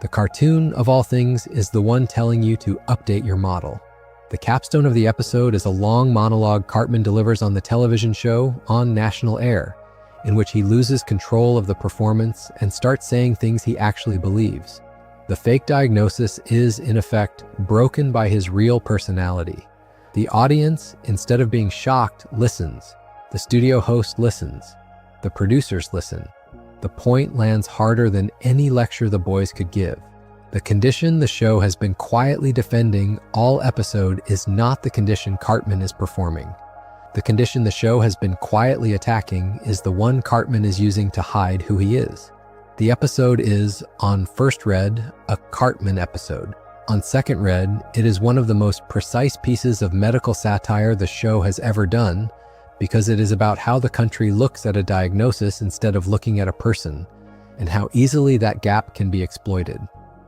A: The cartoon, of all things, is the one telling you to update your model. The capstone of the episode is a long monologue Cartman delivers on the television show On National Air, in which he loses control of the performance and starts saying things he actually believes. The fake diagnosis is, in effect, broken by his real personality. The audience, instead of being shocked, listens. The studio host listens. The producers listen. The point lands harder than any lecture the boys could give. The condition the show has been quietly defending all episode is not the condition Cartman is performing. The condition the show has been quietly attacking is the one Cartman is using to hide who he is. The episode is, on first read, a Cartman episode. On second read, it is one of the most precise pieces of medical satire the show has ever done, because it is about how the country looks at a diagnosis instead of looking at a person, and how easily that gap can be exploited.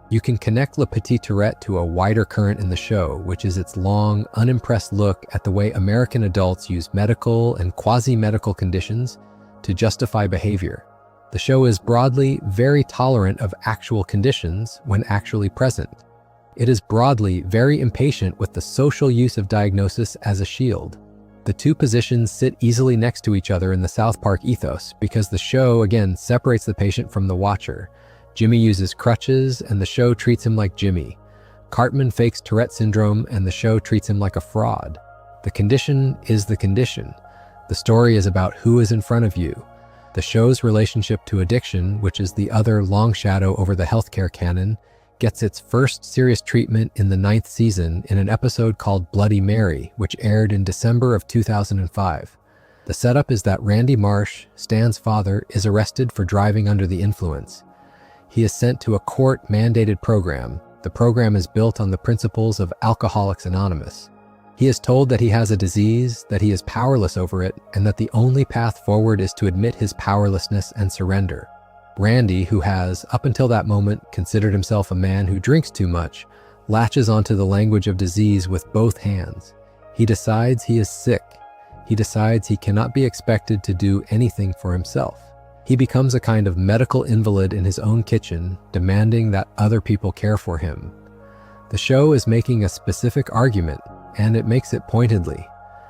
A: You can connect Le Petit Tourette to a wider current in the show, which is its long, unimpressed look at the way American adults use medical and quasi-medical conditions to justify behavior. The show is broadly very tolerant of actual conditions when actually present. It is broadly very impatient with the social use of diagnosis as a shield. The two positions sit easily next to each other in the South Park ethos because the show, again, separates the patient from the watcher. Jimmy uses crutches, and the show treats him like Jimmy. Cartman fakes Tourette syndrome, and the show treats him like a fraud. The condition is the condition. The story is about who is in front of you. The show's relationship to addiction, which is the other long shadow over the healthcare canon, gets its first serious treatment in the 9th season in an episode called Bloody Mary, which aired in December of 2005. The setup is that Randy Marsh, Stan's father, is arrested for driving under the influence. He is sent to a court-mandated program. The program is built on the principles of Alcoholics Anonymous. He is told that he has a disease, that he is powerless over it, and that the only path forward is to admit his powerlessness and surrender. Randy, who has, up until that moment, considered himself a man who drinks too much, latches onto the language of disease with both hands. He decides he is sick. He decides he cannot be expected to do anything for himself. He becomes a kind of medical invalid in his own kitchen, demanding that other people care for him. The show is making a specific argument, and it makes it pointedly.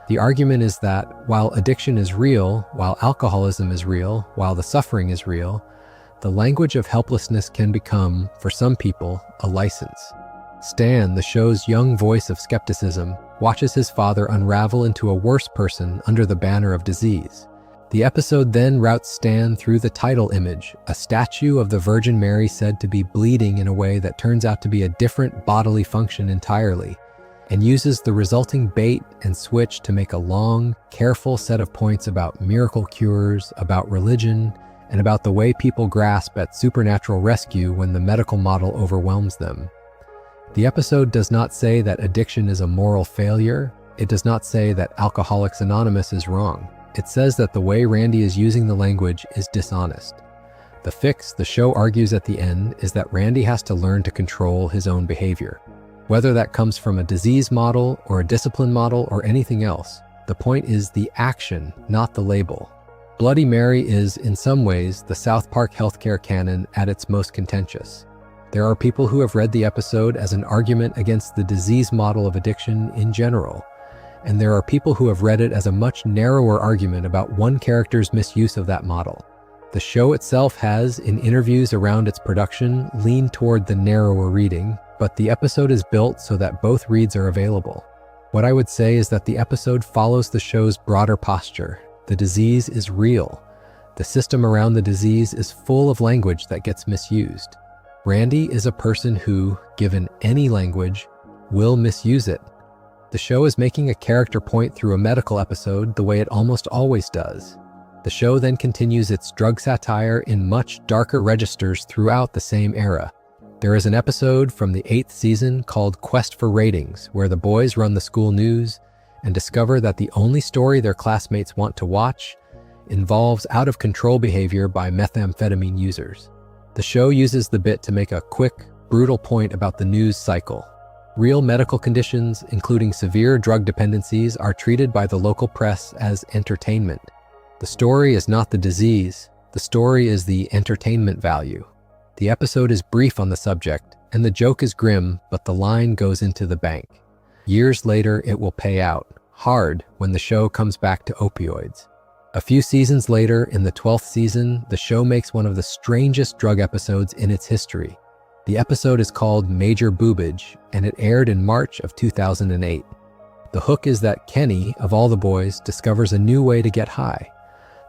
A: The argument is that while addiction is real, while alcoholism is real, while the suffering is real, the language of helplessness can become, for some people, a license. Stan, the show's young voice of skepticism, watches his father unravel into a worse person under the banner of disease. The episode then routes Stan through the title image, a statue of the Virgin Mary said to be bleeding in a way that turns out to be a different bodily function entirely, and uses the resulting bait and switch to make a long, careful set of points about miracle cures, about religion, and about the way people grasp at supernatural rescue when the medical model overwhelms them. The episode does not say that addiction is a moral failure. It does not say that Alcoholics Anonymous is wrong. It says that the way Randy is using the language is dishonest. The fix, the show argues at the end, is that Randy has to learn to control his own behavior. Whether that comes from a disease model or a discipline model or anything else, the point is the action, not the label. Bloody Mary is, in some ways, the South Park healthcare canon at its most contentious. There are people who have read the episode as an argument against the disease model of addiction in general, and there are people who have read it as a much narrower argument about one character's misuse of that model. The show itself has, in interviews around its production, leaned toward the narrower reading, but the episode is built so that both reads are available. What I would say is that the episode follows the show's broader posture. The disease is real. The system around the disease is full of language that gets misused. Randy is a person who, given any language, will misuse it. The show is making a character point through a medical episode the way it almost always does. The show then continues its drug satire in much darker registers throughout the same era. There is an episode from the 8th season called Quest for Ratings, where the boys run the school news and discover that the only story their classmates want to watch involves out-of-control behavior by methamphetamine users. The show uses the bit to make a quick, brutal point about the news cycle. Real medical conditions, including severe drug dependencies, are treated by the local press as entertainment. The story is not the disease. The story is the entertainment value. The episode is brief on the subject, and the joke is grim, but the line goes into the bank. Years later, it will pay out hard when the show comes back to opioids. A few seasons later, in the 12th season, the show makes one of the strangest drug episodes in its history. The episode is called Major Boobage, and it aired in March of 2008. The hook is that Kenny, of all the boys, discovers a new way to get high.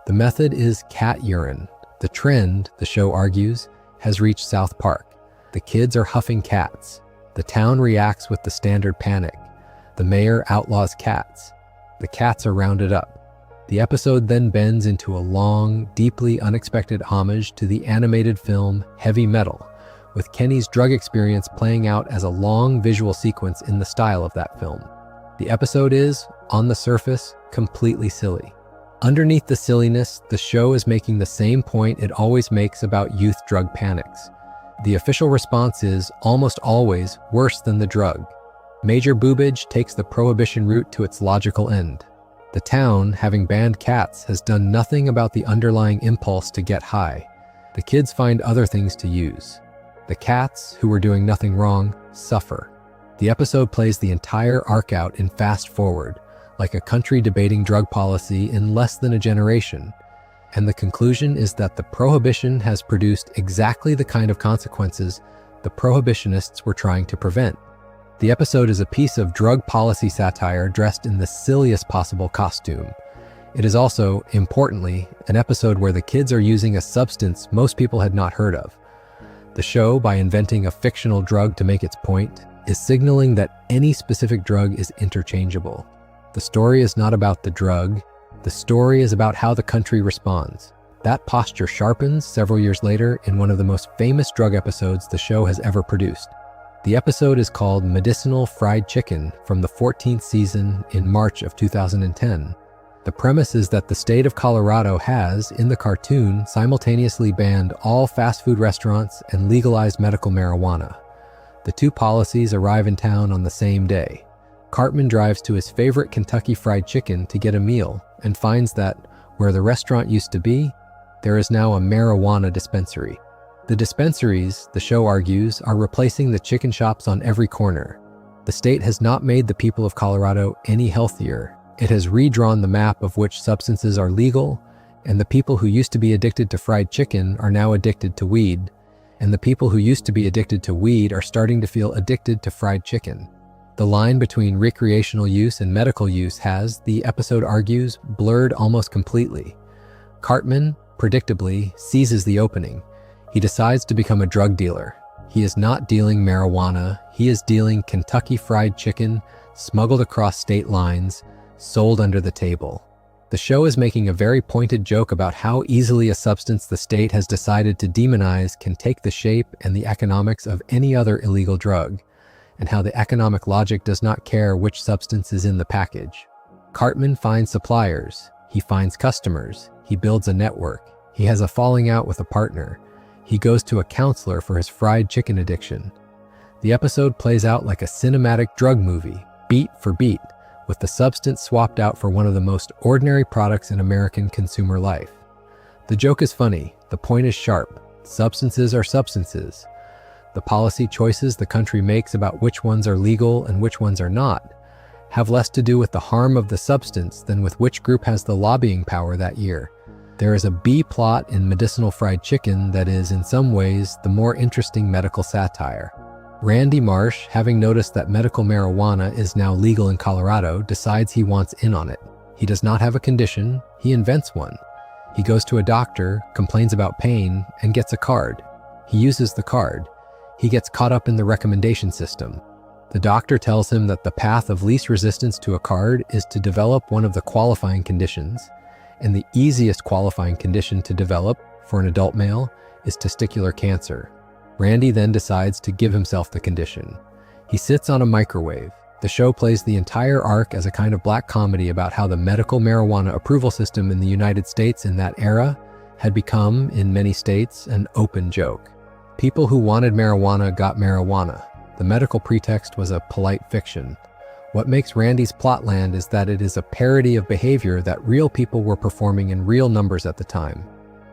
A: The method is cat urine. The trend, the show argues, has reached South Park. The kids are huffing cats. The town reacts with the standard panic. The mayor outlaws cats. The cats are rounded up. The episode then bends into a long, deeply unexpected homage to the animated film Heavy Metal, with Kenny's drug experience playing out as a long visual sequence in the style of that film. The episode is, on the surface, completely silly. Underneath the silliness, the show is making the same point it always makes about youth drug panics. The official response is, almost always, worse than the drug. Major Boobage takes the prohibition route to its logical end. The town, having banned cats, has done nothing about the underlying impulse to get high. The kids find other things to use. The cats, who were doing nothing wrong, suffer. The episode plays the entire arc out in fast forward, like a country debating drug policy in less than a generation. And the conclusion is that the prohibition has produced exactly the kind of consequences the prohibitionists were trying to prevent. The episode is a piece of drug policy satire dressed in the silliest possible costume. It is also, importantly, an episode where the kids are using a substance most people had not heard of. The show, by inventing a fictional drug to make its point, is signaling that any specific drug is interchangeable. The story is not about the drug. The story is about how the country responds. That posture sharpens several years later in one of the most famous drug episodes the show has ever produced. The episode is called Medicinal Fried Chicken from the 14th season in March of 2010. The premise is that the state of Colorado has, in the cartoon, simultaneously banned all fast food restaurants and legalized medical marijuana. The two policies arrive in town on the same day. Cartman drives to his favorite Kentucky Fried Chicken to get a meal and finds that, where the restaurant used to be, there is now a marijuana dispensary. The dispensaries, the show argues, are replacing the chicken shops on every corner. The state has not made the people of Colorado any healthier. It has redrawn the map of which substances are legal, and the people who used to be addicted to fried chicken are now addicted to weed, and the people who used to be addicted to weed are starting to feel addicted to fried chicken. The line between recreational use and medical use has, the episode argues, blurred almost completely. Cartman, predictably, seizes the opening. He decides to become a drug dealer. He is not dealing marijuana, he is dealing Kentucky Fried Chicken, smuggled across state lines, sold under the table. The show is making a very pointed joke about how easily a substance the state has decided to demonize can take the shape and the economics of any other illegal drug, and how the economic logic does not care which substance is in the package. Cartman finds suppliers, he finds customers, he builds a network, he has a falling out with a partner, he goes to a counselor for his fried chicken addiction. The episode plays out like a cinematic drug movie, beat for beat, with the substance swapped out for one of the most ordinary products in American consumer life. The joke is funny, the point is sharp, substances are substances. The policy choices the country makes about which ones are legal and which ones are not have less to do with the harm of the substance than with which group has the lobbying power that year. There is a B plot in Medicinal Fried Chicken that is, in some ways, the more interesting medical satire. Randy Marsh, having noticed that medical marijuana is now legal in Colorado, decides he wants in on it. He does not have a condition, he invents one. He goes to a doctor, complains about pain, and gets a card. He uses the card. He gets caught up in the recommendation system. The doctor tells him that the path of least resistance to a card is to develop one of the qualifying conditions, and the easiest qualifying condition to develop, for an adult male, is testicular cancer. Randy then decides to give himself the condition. He sits on a microwave. The show plays the entire arc as a kind of black comedy about how the medical marijuana approval system in the United States in that era had become, in many states, an open joke. People who wanted marijuana got marijuana. The medical pretext was a polite fiction. What makes Randy's plot land is that it is a parody of behavior that real people were performing in real numbers at the time.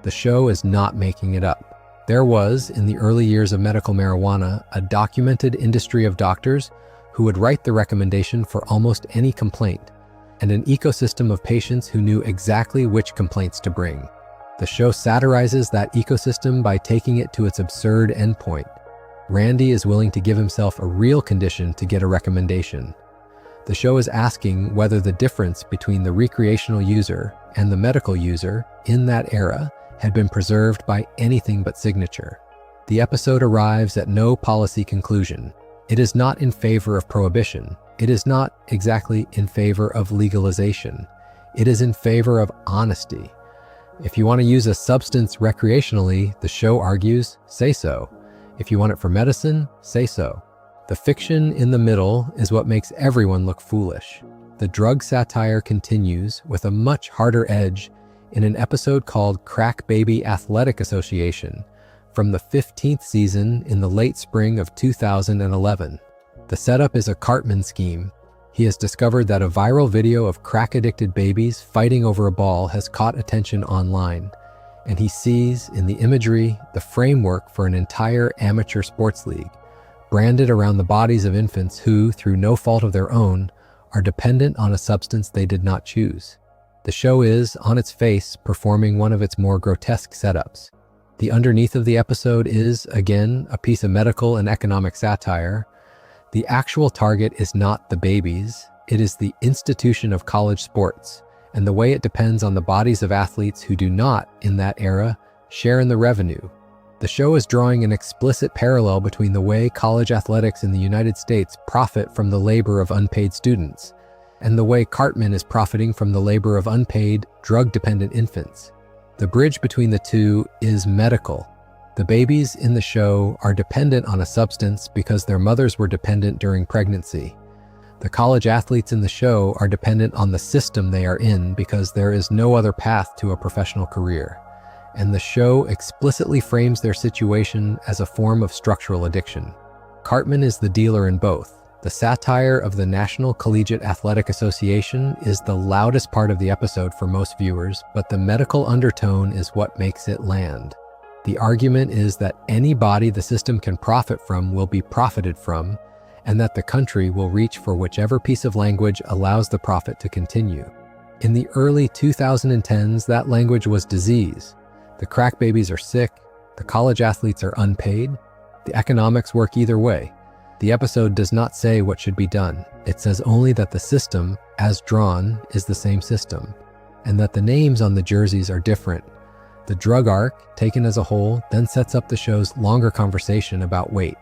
A: The show is not making it up. There was, in the early years of medical marijuana, a documented industry of doctors who who would write the recommendation for almost any complaint, and an ecosystem of patients who knew exactly which complaints to bring. The show satirizes that ecosystem by taking it to its absurd endpoint. Randy is willing to give himself a real condition to get a recommendation. The show is asking whether the difference between the recreational user and the medical user in that era had been preserved by anything but signature. The episode arrives at no policy conclusion. It is not in favor of prohibition. It is not exactly in favor of legalization. It is in favor of honesty. If you want to use a substance recreationally, the show argues, say so. If you want it for medicine, say so. The fiction in the middle is what makes everyone look foolish. The drug satire continues with a much harder edge in an episode called Crack Baby Athletic Association from the 15th season in the late spring of 2011. The setup is a Cartman scheme. He has discovered that a viral video of crack-addicted babies fighting over a ball has caught attention online, and he sees in the imagery the framework for an entire amateur sports league, branded around the bodies of infants who, through no fault of their own, are dependent on a substance they did not choose. The show is, on its face, performing one of its more grotesque setups. The underneath of the episode is, again, a piece of medical and economic satire. The actual target is not the babies, it is the institution of college sports, and the way it depends on the bodies of athletes who do not, in that era, share in the revenue. The show is drawing an explicit parallel between the way college athletics in the United States profit from the labor of unpaid students, and the way Cartman is profiting from the labor of unpaid, drug-dependent infants. The bridge between the two is medical. The babies in the show are dependent on a substance because their mothers were dependent during pregnancy. The college athletes in the show are dependent on the system they are in because there is no other path to a professional career. And the show explicitly frames their situation as a form of structural addiction. Cartman is the dealer in both. The satire of the National Collegiate Athletic Association is the loudest part of the episode for most viewers, but the medical undertone is what makes it land. The argument is that any body the system can profit from will be profited from, and that the country will reach for whichever piece of language allows the profit to continue. In the early 2010s, that language was disease. The crack babies are sick, the college athletes are unpaid. The economics work either way. The episode does not say what should be done. It says only that the system, as drawn, is the same system, and that the names on the jerseys are different. The drug arc, taken as a whole, then sets up the show's longer conversation about weight.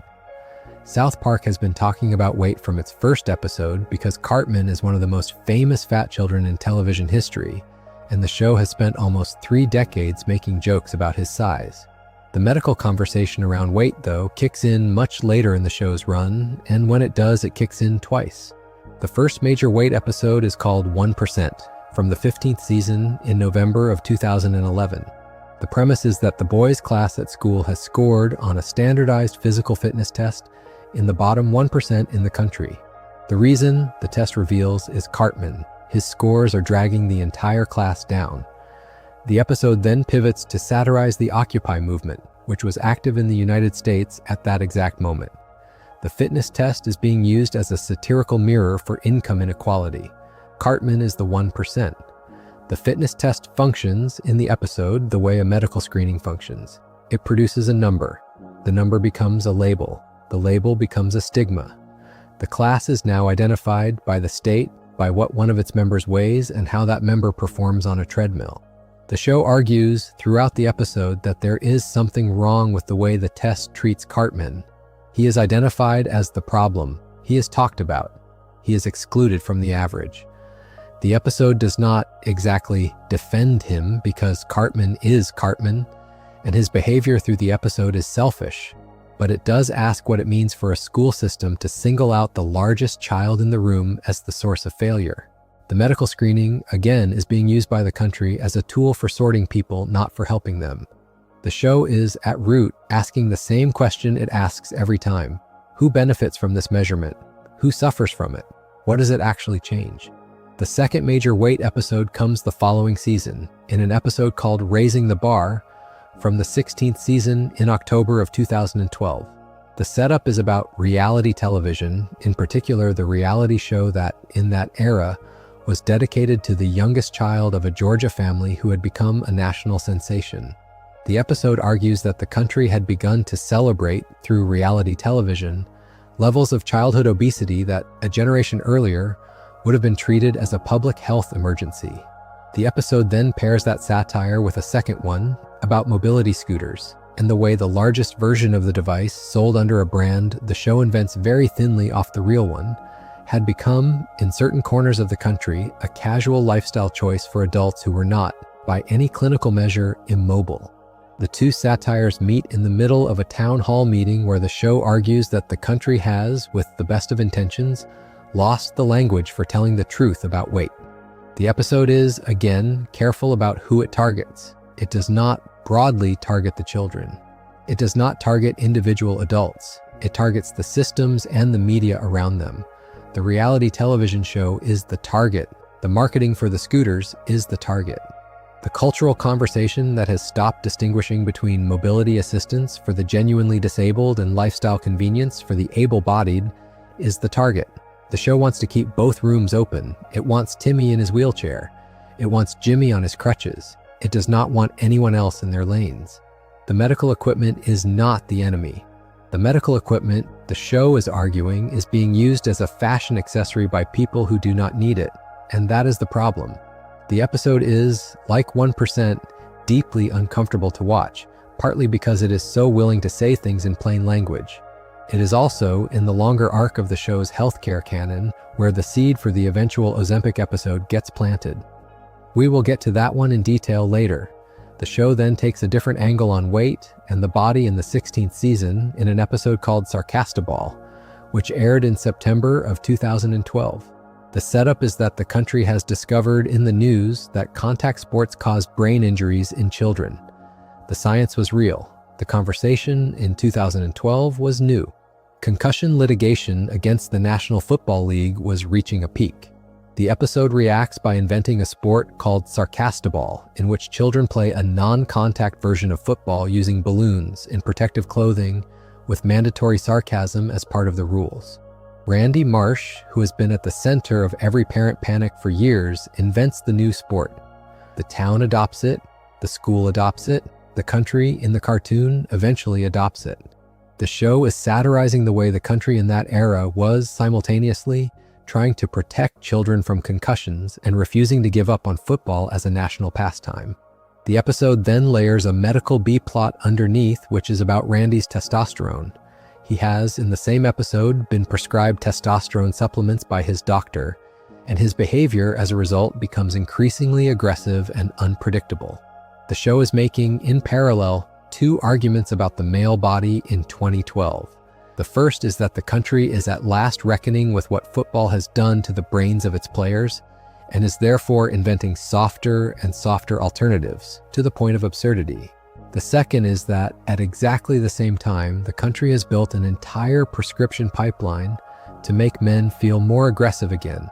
A: South Park has been talking about weight from its first episode because Cartman is one of the most famous fat children in television history, and the show has spent almost 3 decades making jokes about his size. The medical conversation around weight, though, kicks in much later in the show's run, and when it does, it kicks in twice. The first major weight episode is called 1%, from the 15th season in November of 2011. The premise is that the boys' class at school has scored on a standardized physical fitness test in the bottom 1% in the country. The reason, the test reveals, is Cartman. His scores are dragging the entire class down. The episode then pivots to satirize the Occupy movement, which was active in the United States at that exact moment. The fitness test is being used as a satirical mirror for income inequality. Cartman is the 1%. The fitness test functions in the episode the way a medical screening functions. It produces a number. The number becomes a label. The label becomes a stigma. The class is now identified by the state, by what one of its members weighs, and how that member performs on a treadmill. The show argues throughout the episode that there is something wrong with the way the test treats Cartman. He is identified as the problem. He is talked about. He is excluded from the average. The episode does not exactly defend him because Cartman is Cartman, and his behavior through the episode is selfish, but it does ask what it means for a school system to single out the largest child in the room as the source of failure. The medical screening, again, is being used by the country as a tool for sorting people, not for helping them. The show is, at root, asking the same question it asks every time. Who benefits from this measurement? Who suffers from it? What does it actually change? The second major weight episode comes the following season, in an episode called Raising the Bar, from the 16th season in October of 2012. The setup is about reality television, in particular the reality show that, in that era, was dedicated to the youngest child of a Georgia family who had become a national sensation. The episode argues that the country had begun to celebrate, through reality television, levels of childhood obesity that, a generation earlier, would have been treated as a public health emergency. The episode then pairs that satire with a second one about mobility scooters, and the way the largest version of the device, sold under a brand the show invents very thinly off the real one, had become, in certain corners of the country, a casual lifestyle choice for adults who were not, by any clinical measure, immobile. The two satires meet in the middle of a town hall meeting where the show argues that the country has, with the best of intentions, lost the language for telling the truth about weight. The episode is, again, careful about who it targets. It does not broadly target the children. It does not target individual adults. It targets the systems and the media around them. The reality television show is the target. The marketing for the scooters is the target. The cultural conversation that has stopped distinguishing between mobility assistance for the genuinely disabled and lifestyle convenience for the able-bodied is the target. The show wants to keep both rooms open. It wants Timmy in his wheelchair. It wants Jimmy on his crutches. It does not want anyone else in their lanes. The medical equipment is not the enemy. The medical equipment, the show is arguing, is being used as a fashion accessory by people who do not need it, and that is the problem. The episode is, like 1%, deeply uncomfortable to watch, partly because it is so willing to say things in plain language. It is also, in the longer arc of the show's healthcare canon, where the seed for the eventual Ozempic episode gets planted. We will get to that one in detail later. The show then takes a different angle on weight and the body in the 16th season in an episode called Sarcastaball, which aired in September of 2012. The setup is that the country has discovered in the news that contact sports cause brain injuries in children. The science was real. The conversation in 2012 was new. Concussion litigation against the National Football League was reaching a peak. The episode reacts by inventing a sport called Sarcastaball, in which children play a non-contact version of football using balloons in protective clothing with mandatory sarcasm as part of the rules. Randy Marsh, who has been at the center of every parent panic for years, invents the new sport. The town adopts it, the school adopts it, the country in the cartoon eventually adopts it. The show is satirizing the way the country in that era was simultaneously trying to protect children from concussions and refusing to give up on football as a national pastime. The episode then layers a medical B-plot underneath, which is about Randy's testosterone. He has, in the same episode, been prescribed testosterone supplements by his doctor, and his behavior as a result becomes increasingly aggressive and unpredictable. The show is making, in parallel, two arguments about the male body in 2012. The first is that the country is at last reckoning with what football has done to the brains of its players, and is therefore inventing softer and softer alternatives, to the point of absurdity. The second is that, at exactly the same time, the country has built an entire prescription pipeline to make men feel more aggressive again,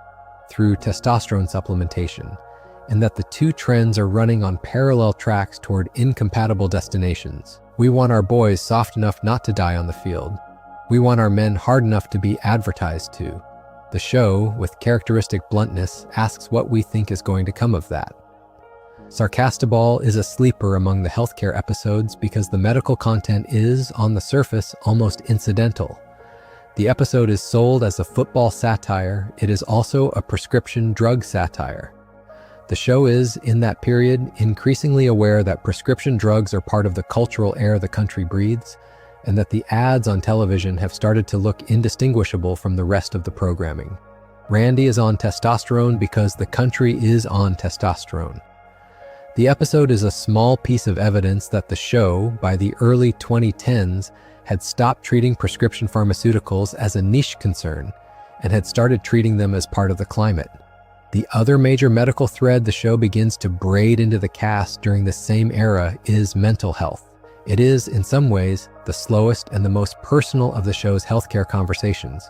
A: through testosterone supplementation, and that the two trends are running on parallel tracks toward incompatible destinations. We want our boys soft enough not to die on the field. We want our men hard enough to be advertised to. The show, with characteristic bluntness, asks what we think is going to come of that. Sarcastaball is a sleeper among the healthcare episodes because the medical content is, on the surface, almost incidental. The episode is sold as a football satire. It is also a prescription drug satire. The show is, in that period, increasingly aware that prescription drugs are part of the cultural air the country breathes, and that the ads on television have started to look indistinguishable from the rest of the programming. Randy is on testosterone because the country is on testosterone. The episode is a small piece of evidence that the show, by the early 2010s, had stopped treating prescription pharmaceuticals as a niche concern and had started treating them as part of the climate. The other major medical thread the show begins to braid into the cast during the same era is mental health. It is, in some ways, the slowest and the most personal of the show's healthcare conversations,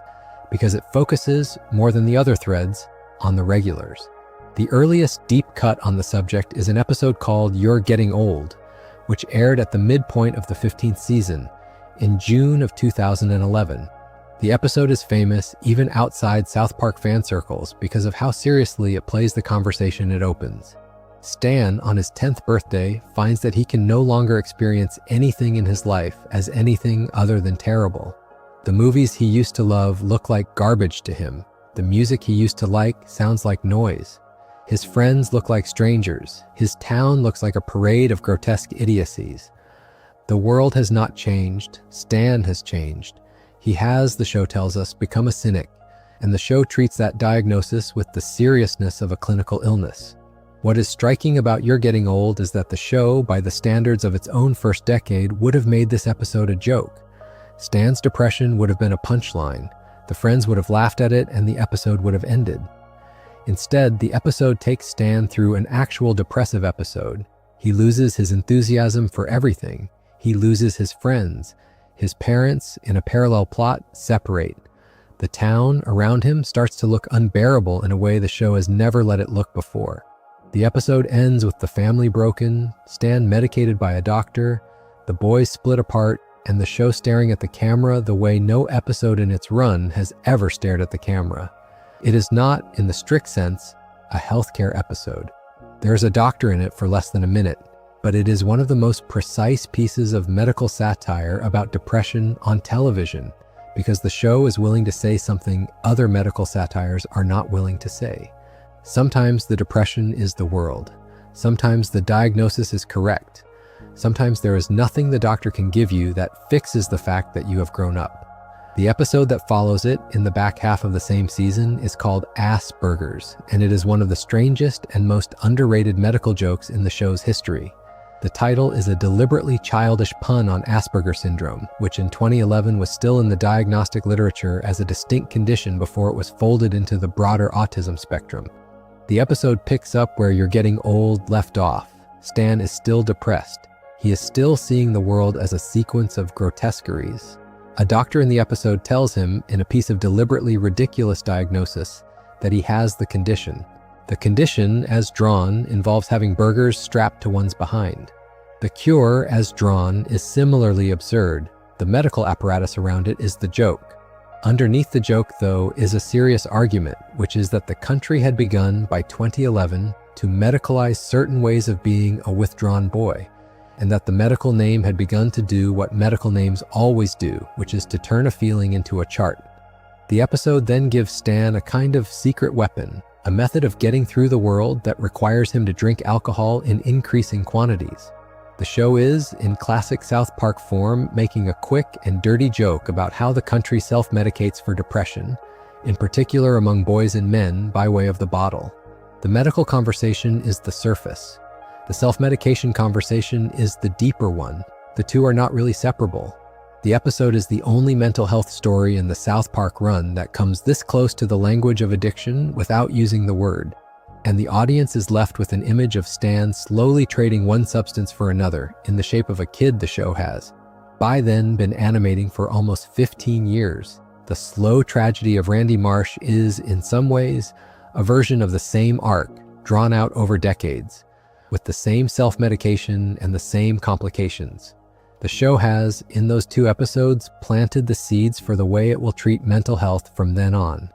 A: because it focuses, more than the other threads, on the regulars. The earliest deep cut on the subject is an episode called You're Getting Old, which aired at the midpoint of the 15th season, in June of 2011. The episode is famous even outside South Park fan circles because of how seriously it plays the conversation it opens. Stan, on his 10th birthday, finds that he can no longer experience anything in his life as anything other than terrible. The movies he used to love look like garbage to him. The music he used to like sounds like noise. His friends look like strangers. His town looks like a parade of grotesque idiocies. The world has not changed. Stan has changed. He has, the show tells us, become a cynic, and the show treats that diagnosis with the seriousness of a clinical illness. What is striking about You're Getting Old is that the show, by the standards of its own first decade, would have made this episode a joke. Stan's depression would have been a punchline. The friends would have laughed at it, and the episode would have ended. Instead, the episode takes Stan through an actual depressive episode. He loses his enthusiasm for everything. He loses his friends. His parents, in a parallel plot, separate. The town around him starts to look unbearable in a way the show has never let it look before. The episode ends with the family broken, Stan medicated by a doctor, the boys split apart, and the show staring at the camera the way no episode in its run has ever stared at the camera. It is not, in the strict sense, a healthcare episode. There's a doctor in it for less than a minute, but it is one of the most precise pieces of medical satire about depression on television, because the show is willing to say something other medical satires are not willing to say. Sometimes the depression is the world. Sometimes the diagnosis is correct. Sometimes there is nothing the doctor can give you that fixes the fact that you have grown up. The episode that follows it, in the back half of the same season, is called Ass Burgers, and it is one of the strangest and most underrated medical jokes in the show's history. The title is a deliberately childish pun on Asperger syndrome, which in 2011 was still in the diagnostic literature as a distinct condition before it was folded into the broader autism spectrum. The episode picks up where You're Getting Old left off. Stan is still depressed. He is still seeing the world as a sequence of grotesqueries. A doctor in the episode tells him, in a piece of deliberately ridiculous diagnosis, that he has the condition. The condition, as drawn, involves having burgers strapped to one's behind. The cure, as drawn, is similarly absurd. The medical apparatus around it is the joke. Underneath the joke, though, is a serious argument, which is that the country had begun by 2011 to medicalize certain ways of being a withdrawn boy, and that the medical name had begun to do what medical names always do, which is to turn a feeling into a chart. The episode then gives Stan a kind of secret weapon, a method of getting through the world that requires him to drink alcohol in increasing quantities. The show is, in classic South Park form, making a quick and dirty joke about how the country self-medicates for depression, in particular among boys and men, by way of the bottle. The medical conversation is the surface. The self-medication conversation is the deeper one. The two are not really separable. The episode is the only mental health story in the South Park run that comes this close to the language of addiction without using the word, and the audience is left with an image of Stan slowly trading one substance for another in the shape of a kid the show has, by then been animating for almost 15 years. The slow tragedy of Randy Marsh is, in some ways, a version of the same arc, drawn out over decades, with the same self-medication and the same complications. The show has, in those two episodes, planted the seeds for the way it will treat mental health from then on.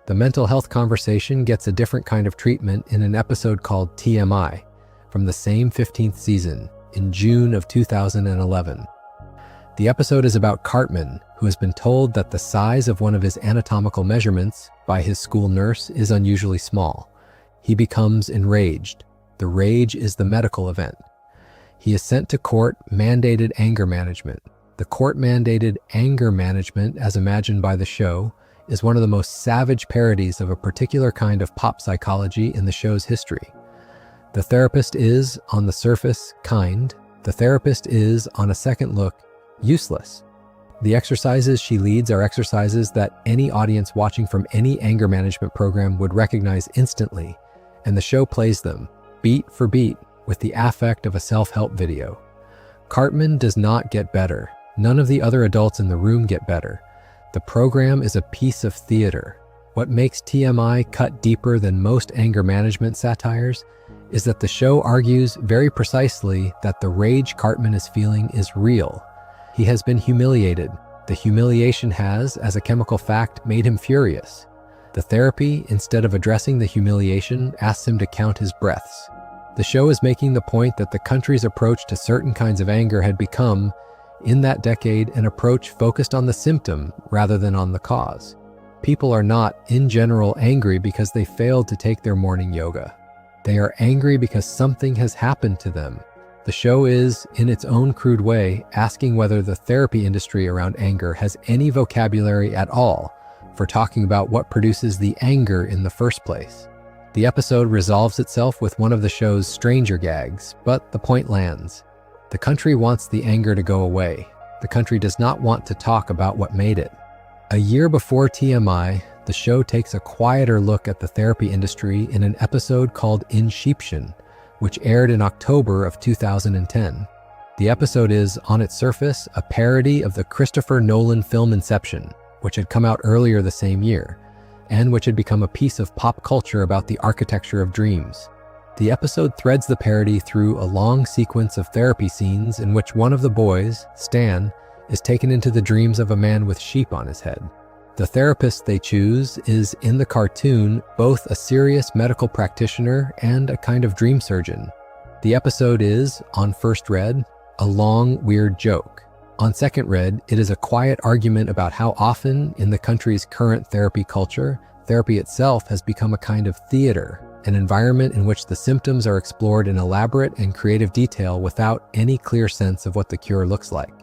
A: The mental health conversation gets a different kind of treatment in an episode called TMI, from the same 15th season, in June of 2011. The episode is about Cartman, who has been told that the size of one of his anatomical measurements by his school nurse is unusually small. He becomes enraged. The rage is the medical event. He is sent to court-mandated anger management. The court-mandated anger management, as imagined by the show, is one of the most savage parodies of a particular kind of pop psychology in the show's history. The therapist is, on the surface, kind. The therapist is, on a second look, useless. The exercises she leads are exercises that any audience watching from any anger management program would recognize instantly, and the show plays them, beat for beat, with the affect of a self-help video. Cartman does not get better. None of the other adults in the room get better. The program is a piece of theater. What makes TMI cut deeper than most anger management satires is that the show argues very precisely that the rage Cartman is feeling is real. He has been humiliated. The humiliation has, as a chemical fact, made him furious. The therapy, instead of addressing the humiliation, asks him to count his breaths. The show is making the point that the country's approach to certain kinds of anger had become, in that decade, an approach focused on the symptom rather than on the cause. People are not, in general, angry because they failed to take their morning yoga. They are angry because something has happened to them. The show is, in its own crude way, asking whether the therapy industry around anger has any vocabulary at all for talking about what produces the anger in the first place. The episode resolves itself with one of the show's stranger gags, but the point lands. The country wants the anger to go away. The country does not want to talk about what made it. A year before TMI, the show takes a quieter look at the therapy industry in an episode called Inception, which aired in October of 2010. The episode is, on its surface, a parody of the Christopher Nolan film Inception, which had come out earlier the same year, and which had become a piece of pop culture about the architecture of dreams. The episode threads the parody through a long sequence of therapy scenes in which one of the boys, Stan, is taken into the dreams of a man with sheep on his head. The therapist they choose is, in the cartoon, both a serious medical practitioner and a kind of dream surgeon. The episode is, on first read, a long, weird joke. On second read, it is a quiet argument about how often, in the country's current therapy culture, therapy itself has become a kind of theater, an environment in which the symptoms are explored in elaborate and creative detail without any clear sense of what the cure looks like.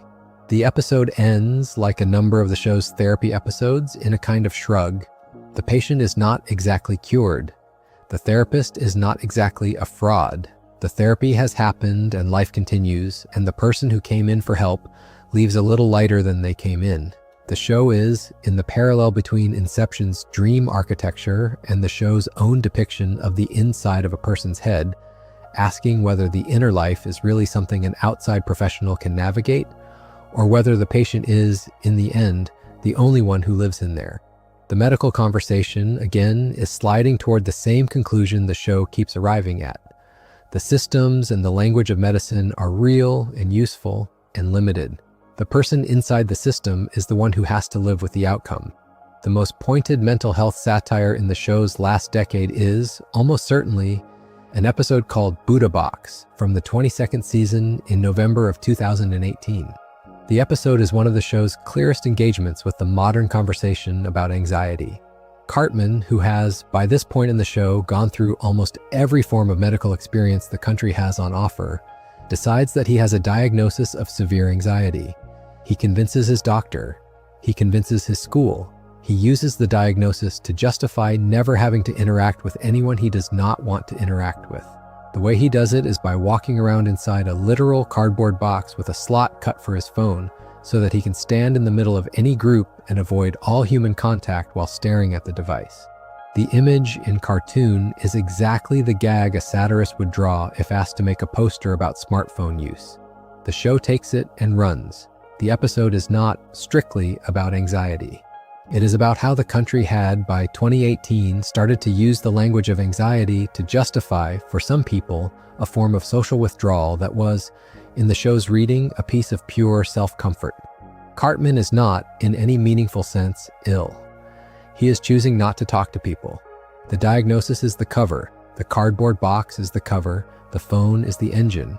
A: The episode ends, like a number of the show's therapy episodes, in a kind of shrug. The patient is not exactly cured. The therapist is not exactly a fraud. The therapy has happened and life continues, and the person who came in for help leaves a little lighter than they came in. The show is, in the parallel between Inception's dream architecture and the show's own depiction of the inside of a person's head, asking whether the inner life is really something an outside professional can navigate, or whether the patient is, in the end, the only one who lives in there. The medical conversation, again, is sliding toward the same conclusion the show keeps arriving at. The systems and the language of medicine are real and useful and limited. The person inside the system is the one who has to live with the outcome. The most pointed mental health satire in the show's last decade is, almost certainly, an episode called Buddha Box from the 22nd season in November of 2018. The episode is one of the show's clearest engagements with the modern conversation about anxiety. Cartman, who has, by this point in the show, gone through almost every form of medical experience the country has on offer, decides that he has a diagnosis of severe anxiety. He convinces his doctor. He convinces his school. He uses the diagnosis to justify never having to interact with anyone he does not want to interact with. The way he does it is by walking around inside a literal cardboard box with a slot cut for his phone so that he can stand in the middle of any group and avoid all human contact while staring at the device. The image in cartoon is exactly the gag a satirist would draw if asked to make a poster about smartphone use. The show takes it and runs. The episode is not strictly about anxiety. It is about how the country had, by 2018, started to use the language of anxiety to justify, for some people, a form of social withdrawal that was, in the show's reading, a piece of pure self-comfort. Cartman is not, in any meaningful sense, ill. He is choosing not to talk to people. The diagnosis is the cover. The cardboard box is the cover. The phone is the engine.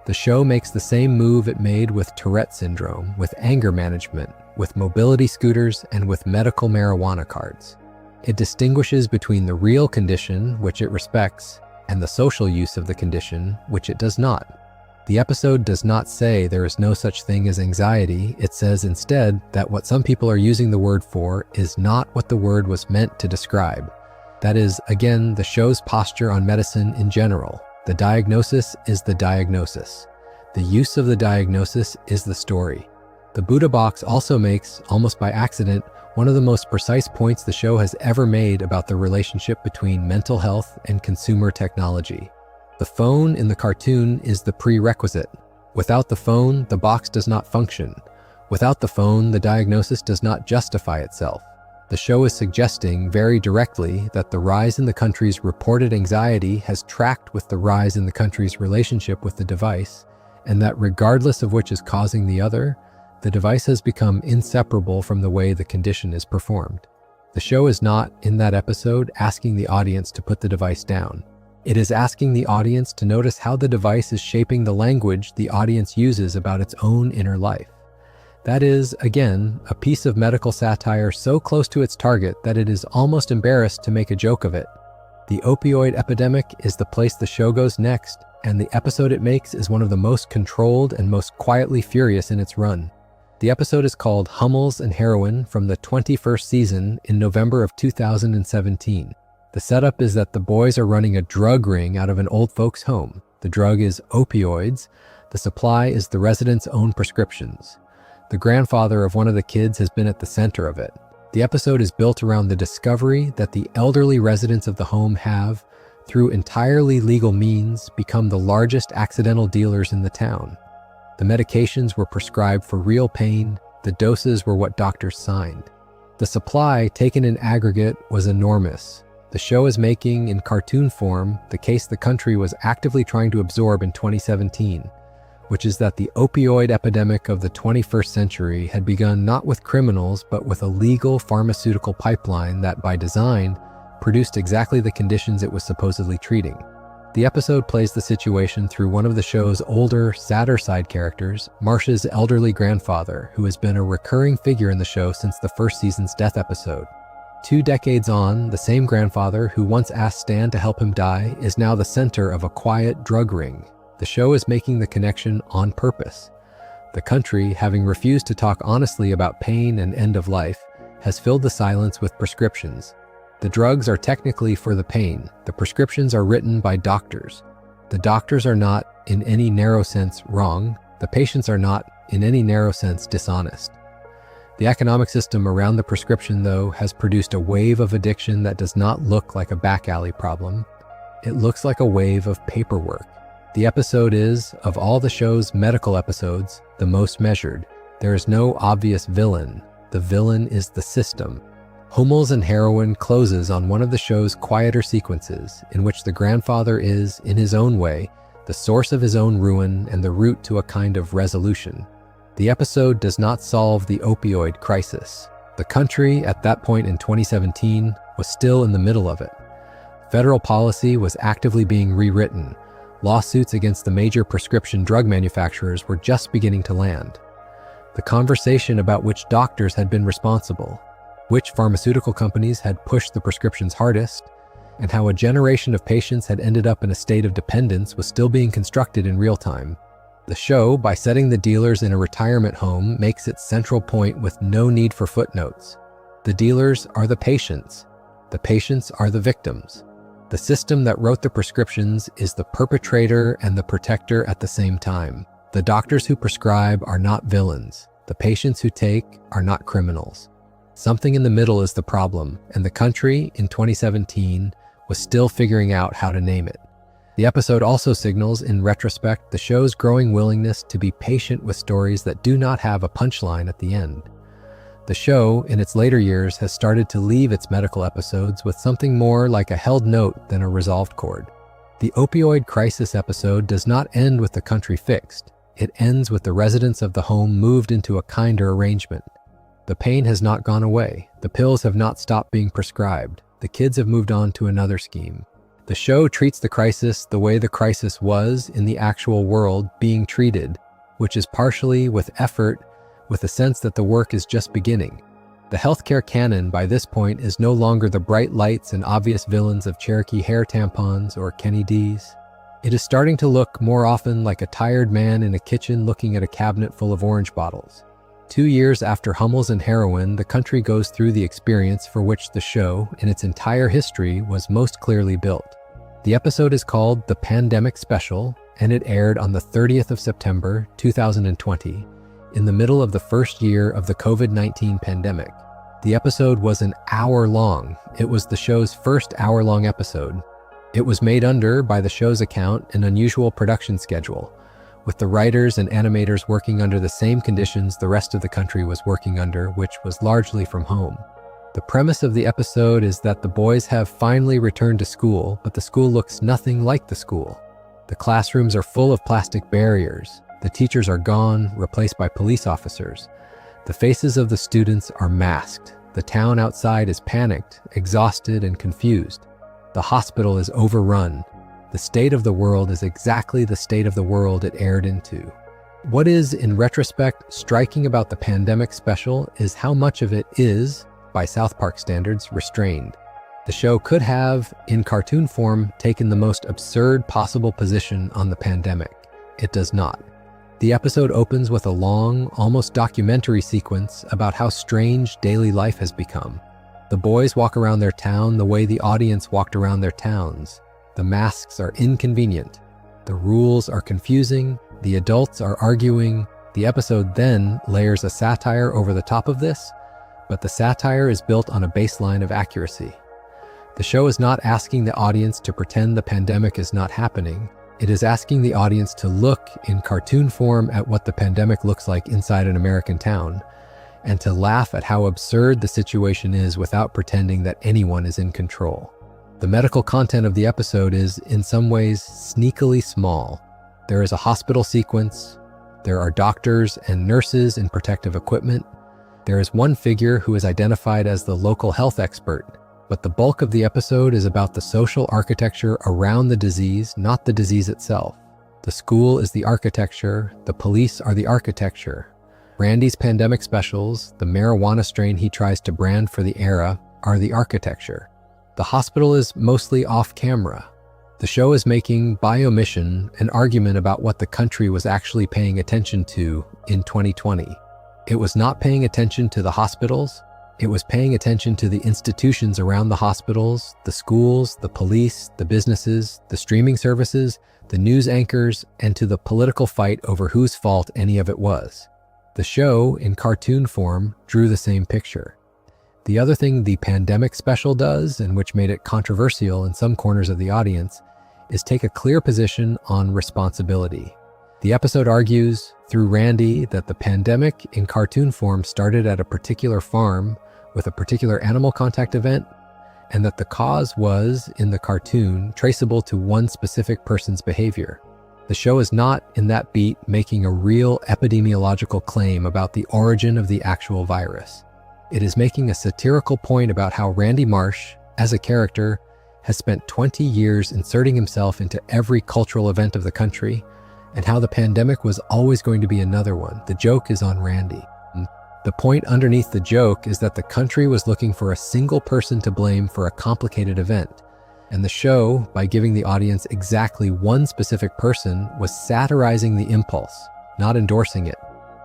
A: The show makes the same move it made with Tourette syndrome, with anger management, with mobility scooters, and with medical marijuana cards. It distinguishes between the real condition, which it respects, and the social use of the condition, which it does not. The episode does not say there is no such thing as anxiety. It says instead that what some people are using the word for is not what the word was meant to describe. That is, again, the show's posture on medicine in general. The diagnosis is the diagnosis. The use of the diagnosis is the story. The Buddha Box also makes, almost by accident, one of the most precise points the show has ever made about the relationship between mental health and consumer technology. The phone in the cartoon is the prerequisite. Without the phone, the box does not function. Without the phone, the diagnosis does not justify itself. The show is suggesting very directly that the rise in the country's reported anxiety has tracked with the rise in the country's relationship with the device, and that regardless of which is causing the other, the device has become inseparable from the way the condition is performed. The show is not, in that episode, asking the audience to put the device down. It is asking the audience to notice how the device is shaping the language the audience uses about its own inner life. That is, again, a piece of medical satire so close to its target that it is almost embarrassed to make a joke of it. The opioid epidemic is the place the show goes next, and the episode it makes is one of the most controlled and most quietly furious in its run. The episode is called Hummels and Heroin from the 21st season in November of 2017. The setup is that the boys are running a drug ring out of an old folks' home. The drug is opioids. The supply is the residents' own prescriptions. The grandfather of one of the kids has been at the center of it. The episode is built around the discovery that the elderly residents of the home have, through entirely legal means, become the largest accidental dealers in the town. The medications were prescribed for real pain. The doses were what doctors signed. The supply, taken in aggregate, was enormous. The show is making, in cartoon form, the case the country was actively trying to absorb in 2017, which is that the opioid epidemic of the 21st century had begun not with criminals, but with a legal pharmaceutical pipeline that, by design, produced exactly the conditions it was supposedly treating. The episode plays the situation through one of the show's older, sadder side characters, Marcia's elderly grandfather, who has been a recurring figure in the show since the first season's death episode. 2 decades on, the same grandfather who once asked Stan to help him die is now the center of a quiet drug ring. The show is making the connection on purpose. The country, having refused to talk honestly about pain and end of life, has filled the silence with prescriptions. The drugs are technically for the pain. The prescriptions are written by doctors. The doctors are not, in any narrow sense, wrong. The patients are not, in any narrow sense, dishonest. The economic system around the prescription, though, has produced a wave of addiction that does not look like a back alley problem. It looks like a wave of paperwork. The episode is, of all the show's medical episodes, the most measured. There is no obvious villain. The villain is the system. Hummels and Heroin closes on one of the show's quieter sequences, in which the grandfather is, in his own way, the source of his own ruin and the route to a kind of resolution. The episode does not solve the opioid crisis. The country, at that point in 2017, was still in the middle of it. Federal policy was actively being rewritten. Lawsuits against the major prescription drug manufacturers were just beginning to land. The conversation about which doctors had been responsible, which pharmaceutical companies had pushed the prescriptions hardest, and how a generation of patients had ended up in a state of dependence was still being constructed in real time. The show, by setting the dealers in a retirement home, makes its central point with no need for footnotes. The dealers are the patients. The patients are the victims. The system that wrote the prescriptions is the perpetrator and the protector at the same time. The doctors who prescribe are not villains. The patients who take are not criminals. Something in the middle is the problem, and the country, in 2017, was still figuring out how to name it. The episode also signals, in retrospect, the show's growing willingness to be patient with stories that do not have a punchline at the end. The show, in its later years, has started to leave its medical episodes with something more like a held note than a resolved chord. The opioid crisis episode does not end with the country fixed. It ends with the residents of the home moved into a kinder arrangement. The pain has not gone away. The pills have not stopped being prescribed. The kids have moved on to another scheme. The show treats the crisis the way the crisis was in the actual world being treated, which is partially with effort, with a sense that the work is just beginning. The healthcare canon by this point is no longer the bright lights and obvious villains of Cherokee hair tampons or Kenny D's. It is starting to look more often like a tired man in a kitchen looking at a cabinet full of orange bottles. 2 years after Hummels and Heroin, the country goes through the experience for which the show, in its entire history, was most clearly built. The episode is called The Pandemic Special, and it aired on the 30th of September, 2020, in the middle of the first year of the COVID-19 pandemic. The episode was an hour long. It was the show's first hour-long episode. It was made under, by the show's account, an unusual production schedule, with the writers and animators working under the same conditions the rest of the country was working under, which was largely from home. The premise of the episode is that the boys have finally returned to school, but the school looks nothing like the school. The classrooms are full of plastic barriers. The teachers are gone, replaced by police officers. The faces of the students are masked. The town outside is panicked, exhausted, and confused. The hospital is overrun. The state of the world is exactly the state of the world it aired into. What is, in retrospect, striking about the pandemic special is how much of it is, by South Park standards, restrained. The show could have, in cartoon form, taken the most absurd possible position on the pandemic. It does not. The episode opens with a long, almost documentary sequence about how strange daily life has become. The boys walk around their town the way the audience walked around their towns. The masks are inconvenient. The rules are confusing. The adults are arguing. The episode then layers a satire over the top of this, but the satire is built on a baseline of accuracy. The show is not asking the audience to pretend the pandemic is not happening. It is asking the audience to look in cartoon form at what the pandemic looks like inside an American town, and to laugh at how absurd the situation is without pretending that anyone is in control. The medical content of the episode is, in some ways, sneakily small. There is a hospital sequence. There are doctors and nurses in protective equipment. There is one figure who is identified as the local health expert. But the bulk of the episode is about the social architecture around the disease, not the disease itself. The school is the architecture, the police are the architecture. Randy's pandemic specials, the marijuana strain he tries to brand for the era, are the architecture. The hospital is mostly off camera. The show is making, by omission, an argument about what the country was actually paying attention to in 2020. It was not paying attention to the hospitals. It was paying attention to the institutions around the hospitals, the schools, the police, the businesses, the streaming services, the news anchors, and to the political fight over whose fault any of it was. The show, in cartoon form, drew the same picture. The other thing the pandemic special does, and which made it controversial in some corners of the audience, is take a clear position on responsibility. The episode argues, through Randy, that the pandemic in cartoon form started at a particular farm with a particular animal contact event, and that the cause was, in the cartoon, traceable to one specific person's behavior. The show is not, in that beat, making a real epidemiological claim about the origin of the actual virus. It is making a satirical point about how Randy Marsh, as a character, has spent 20 years inserting himself into every cultural event of the country, and how the pandemic was always going to be another one. The joke is on Randy. The point underneath the joke is that the country was looking for a single person to blame for a complicated event, and the show, by giving the audience exactly one specific person, was satirizing the impulse, not endorsing it.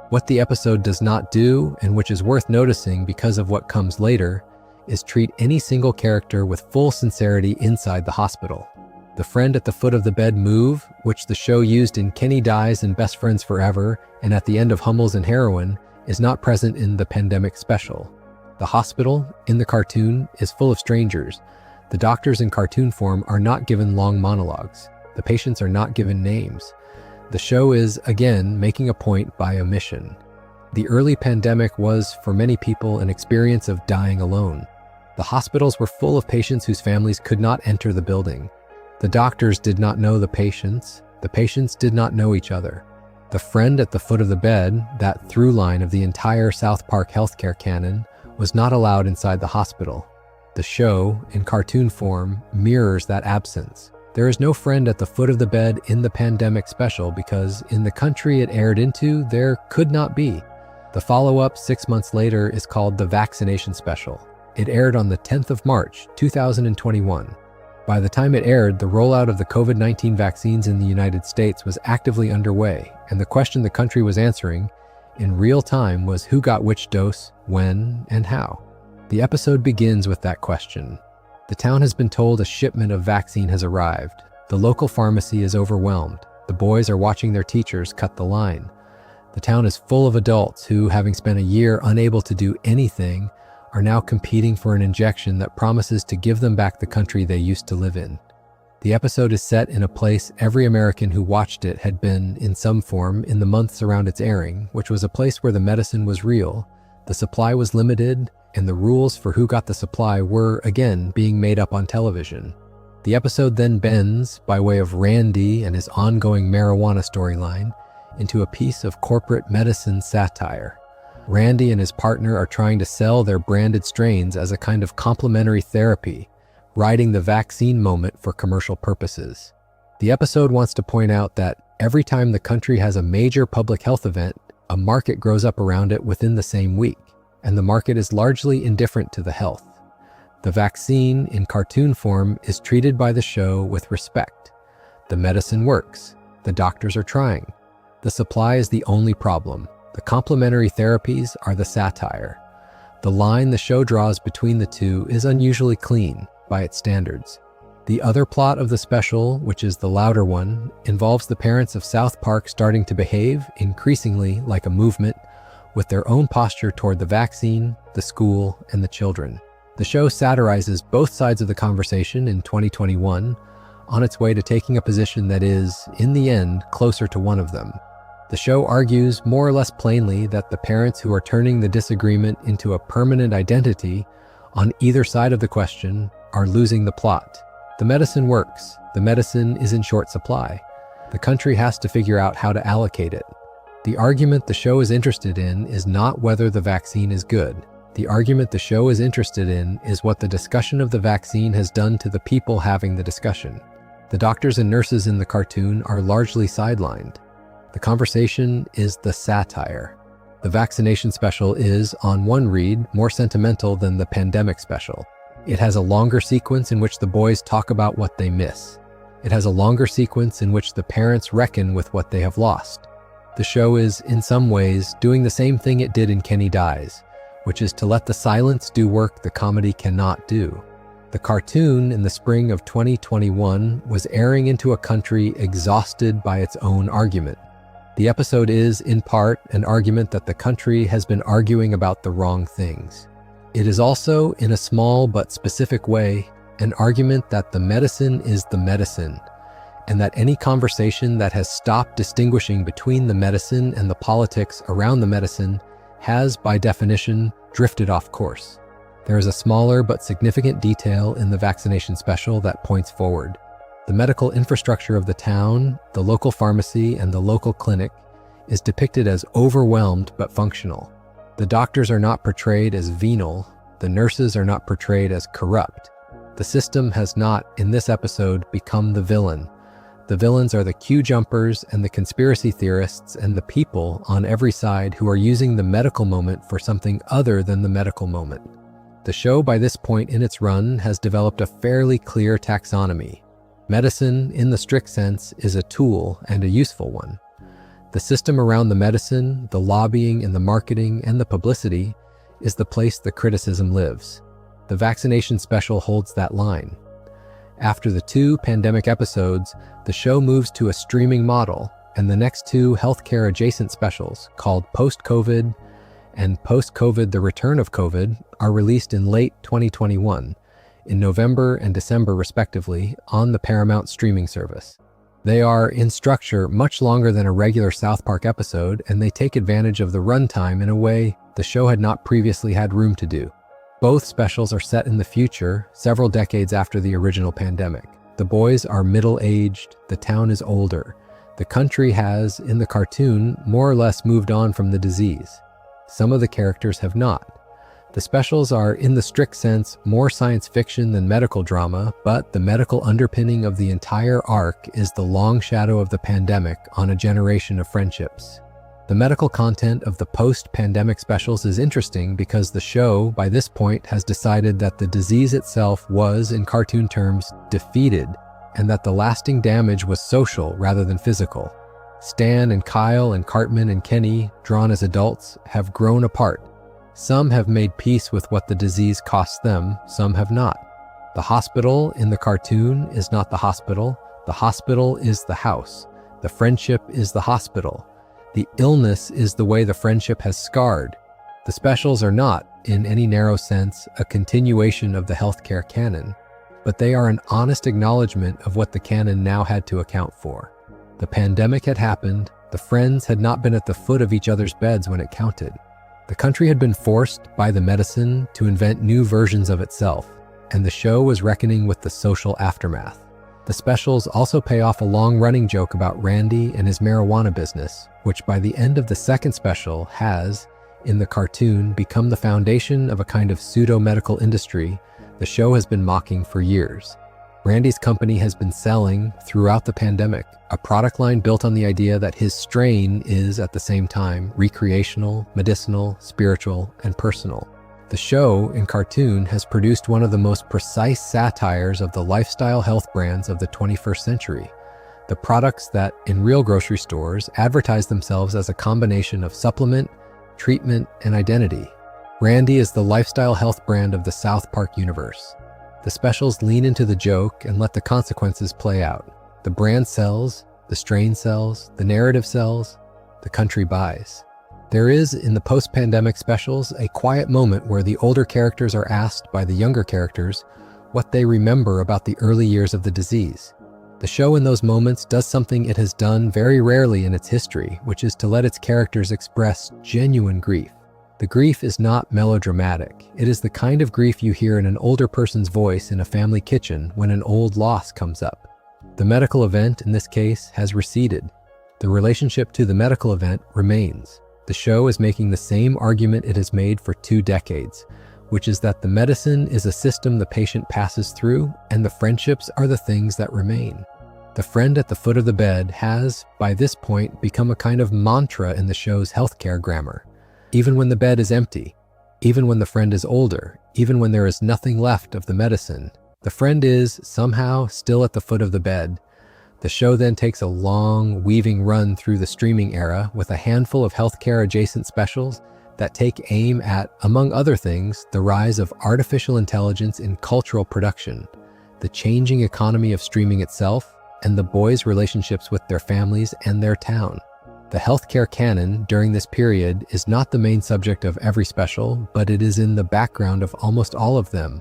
A: What the episode does not do, and which is worth noticing because of what comes later, is treat any single character with full sincerity inside the hospital. The friend at the foot of the bed move, which the show used in Kenny Dies and Best Friends Forever, and at the end of Hummels and Heroin, is not present in the pandemic special. The hospital, in the cartoon, is full of strangers. The doctors in cartoon form are not given long monologues. The patients are not given names. The show is, again, making a point by omission. The early pandemic was, for many people, an experience of dying alone. The hospitals were full of patients whose families could not enter the building. The doctors did not know the patients. The patients did not know each other. The friend at the foot of the bed, that through line of the entire South Park healthcare canon, was not allowed inside the hospital. The show, in cartoon form, mirrors that absence. There is no friend at the foot of the bed in the pandemic special because, in the country it aired into, there could not be. The follow-up 6 months later is called the vaccination special. It aired on the 10th of March, 2021. By the time it aired, the rollout of the COVID-19 vaccines in the United States was actively underway, and the question the country was answering in real time was who got which dose, when, and how. The episode begins with that question. The town has been told a shipment of vaccine has arrived. The local pharmacy is overwhelmed. The boys are watching their teachers cut the line. The town is full of adults who, having spent a year unable to do anything, are now competing for an injection that promises to give them back the country they used to live in. The episode is set in a place every American who watched it had been, in some form, in the months around its airing, which was a place where the medicine was real, the supply was limited, and the rules for who got the supply were, again, being made up on television. The episode then bends, by way of Randy and his ongoing marijuana storyline, into a piece of corporate medicine satire. Randy and his partner are trying to sell their branded strains as a kind of complementary therapy, riding the vaccine moment for commercial purposes. The episode wants to point out that every time the country has a major public health event, a market grows up around it within the same week, and the market is largely indifferent to the health. The vaccine, in cartoon form, is treated by the show with respect. The medicine works. The doctors are trying. The supply is the only problem. The complementary therapies are the satire. The line the show draws between the two is unusually clean by its standards. The other plot of the special, which is the louder one, involves the parents of South Park starting to behave increasingly like a movement with their own posture toward the vaccine, the school, and the children. The show satirizes both sides of the conversation in 2021 on its way to taking a position that is, in the end, closer to one of them. The show argues more or less plainly that the parents who are turning the disagreement into a permanent identity on either side of the question are losing the plot. The medicine works. The medicine is in short supply. The country has to figure out how to allocate it. The argument the show is interested in is not whether the vaccine is good. The argument the show is interested in is what the discussion of the vaccine has done to the people having the discussion. The doctors and nurses in the cartoon are largely sidelined. The conversation is the satire. The vaccination special is, on one read, more sentimental than the pandemic special. It has a longer sequence in which the boys talk about what they miss. It has a longer sequence in which the parents reckon with what they have lost. The show is, in some ways, doing the same thing it did in Kenny Dies, which is to let the silence do work the comedy cannot do. The cartoon, in the spring of 2021, was airing into a country exhausted by its own argument. The episode is, in part, an argument that the country has been arguing about the wrong things. It is also, in a small but specific way, an argument that the medicine is the medicine, and that any conversation that has stopped distinguishing between the medicine and the politics around the medicine has, by definition, drifted off course. There is a smaller but significant detail in the vaccination special that points forward. The medical infrastructure of the town, the local pharmacy, and the local clinic is depicted as overwhelmed but functional. The doctors are not portrayed as venal. The nurses are not portrayed as corrupt. The system has not, in this episode, become the villain. The villains are the queue jumpers and the conspiracy theorists and the people on every side who are using the medical moment for something other than the medical moment. The show, by this point in its run, has developed a fairly clear taxonomy. Medicine, in the strict sense, is a tool and a useful one. The system around the medicine, the lobbying and the marketing and the publicity is the place the criticism lives. The vaccination special holds that line. After the 2 pandemic episodes, the show moves to a streaming model, and the next 2 healthcare adjacent specials, called Post-COVID and Post-COVID: The Return of COVID, are released in late 2021, in November and December respectively, on the Paramount streaming service. They are, in structure, much longer than a regular South Park episode, and they take advantage of the runtime in a way the show had not previously had room to do. Both specials are set in the future, several decades after the original pandemic. The boys are middle-aged, the town is older. The country has, in the cartoon, more or less moved on from the disease. Some of the characters have not. The specials are, in the strict sense, more science fiction than medical drama, but the medical underpinning of the entire arc is the long shadow of the pandemic on a generation of friendships. The medical content of the post-pandemic specials is interesting because the show, by this point, has decided that the disease itself was, in cartoon terms, defeated, and that the lasting damage was social rather than physical. Stan and Kyle and Cartman and Kenny, drawn as adults, have grown apart. Some have made peace with what the disease costs them, some have not. The hospital in the cartoon is not the hospital is the house. The friendship is the hospital. The illness is the way the friendship has scarred. The specials are not, in any narrow sense, a continuation of the healthcare canon, but they are an honest acknowledgement of what the canon now had to account for. The pandemic had happened, the friends had not been at the foot of each other's beds when it counted. The country had been forced, by the medicine, to invent new versions of itself, and the show was reckoning with the social aftermath. The specials also pay off a long-running joke about Randy and his marijuana business, which by the end of the second special has, in the cartoon become the foundation of a kind of pseudo-medical industry the show has been mocking for years. Randy's company has been selling, throughout the pandemic, a product line built on the idea that his strain is, at the same time, recreational, medicinal, spiritual, and personal. The show, in cartoon, has produced one of the most precise satires of the lifestyle health brands of the 21st century. The products that, in real grocery stores, advertise themselves as a combination of supplement, treatment, and identity. Randy is the lifestyle health brand of the South Park universe. The specials lean into the joke and let the consequences play out. The brand sells, the strain sells, the narrative sells, the country buys. There is, in the post-pandemic specials, a quiet moment where the older characters are asked by the younger characters what they remember about the early years of the disease. The show in those moments does something it has done very rarely in its history, which is to let its characters express genuine grief. The grief is not melodramatic. It is the kind of grief you hear in an older person's voice in a family kitchen when an old loss comes up. The medical event, in this case, has receded. The relationship to the medical event remains. The show is making the same argument it has made for 2 decades, which is that the medicine is a system the patient passes through, and the friendships are the things that remain. The friend at the foot of the bed has, by this point, become a kind of mantra in the show's healthcare grammar. Even when the bed is empty, even when the friend is older, even when there is nothing left of the medicine, the friend is, somehow, still at the foot of the bed. The show then takes a long, weaving run through the streaming era with a handful of healthcare-adjacent specials that take aim at, among other things, the rise of artificial intelligence in cultural production, the changing economy of streaming itself, and the boys' relationships with their families and their town. The healthcare canon during this period is not the main subject of every special, but it is in the background of almost all of them.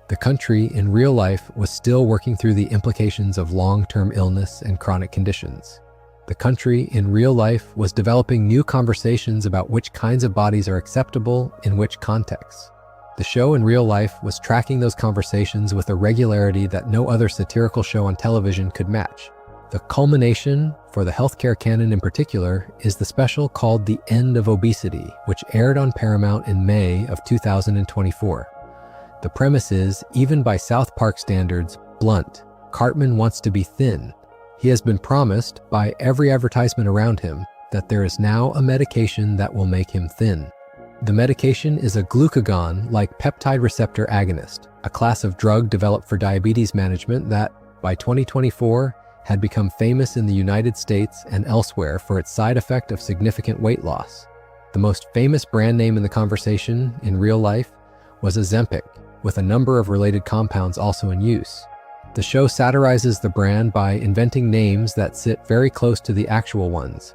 A: The country, in real life, was still working through the implications of long-term illness and chronic conditions. The country, in real life, was developing new conversations about which kinds of bodies are acceptable in which contexts. The show in real life was tracking those conversations with a regularity that no other satirical show on television could match. The culmination, for the healthcare canon in particular, is the special called The End of Obesity, which aired on Paramount in May of 2024. The premise is, even by South Park standards, blunt. Cartman wants to be thin. He has been promised, by every advertisement around him, that there is now a medication that will make him thin. The medication is a glucagon-like peptide receptor agonist, a class of drug developed for diabetes management that, by 2024, had become famous in the United States and elsewhere for its side effect of significant weight loss. The most famous brand name in the conversation, in real life, was Ozempic, with a number of related compounds also in use. The show satirizes the brand by inventing names that sit very close to the actual ones,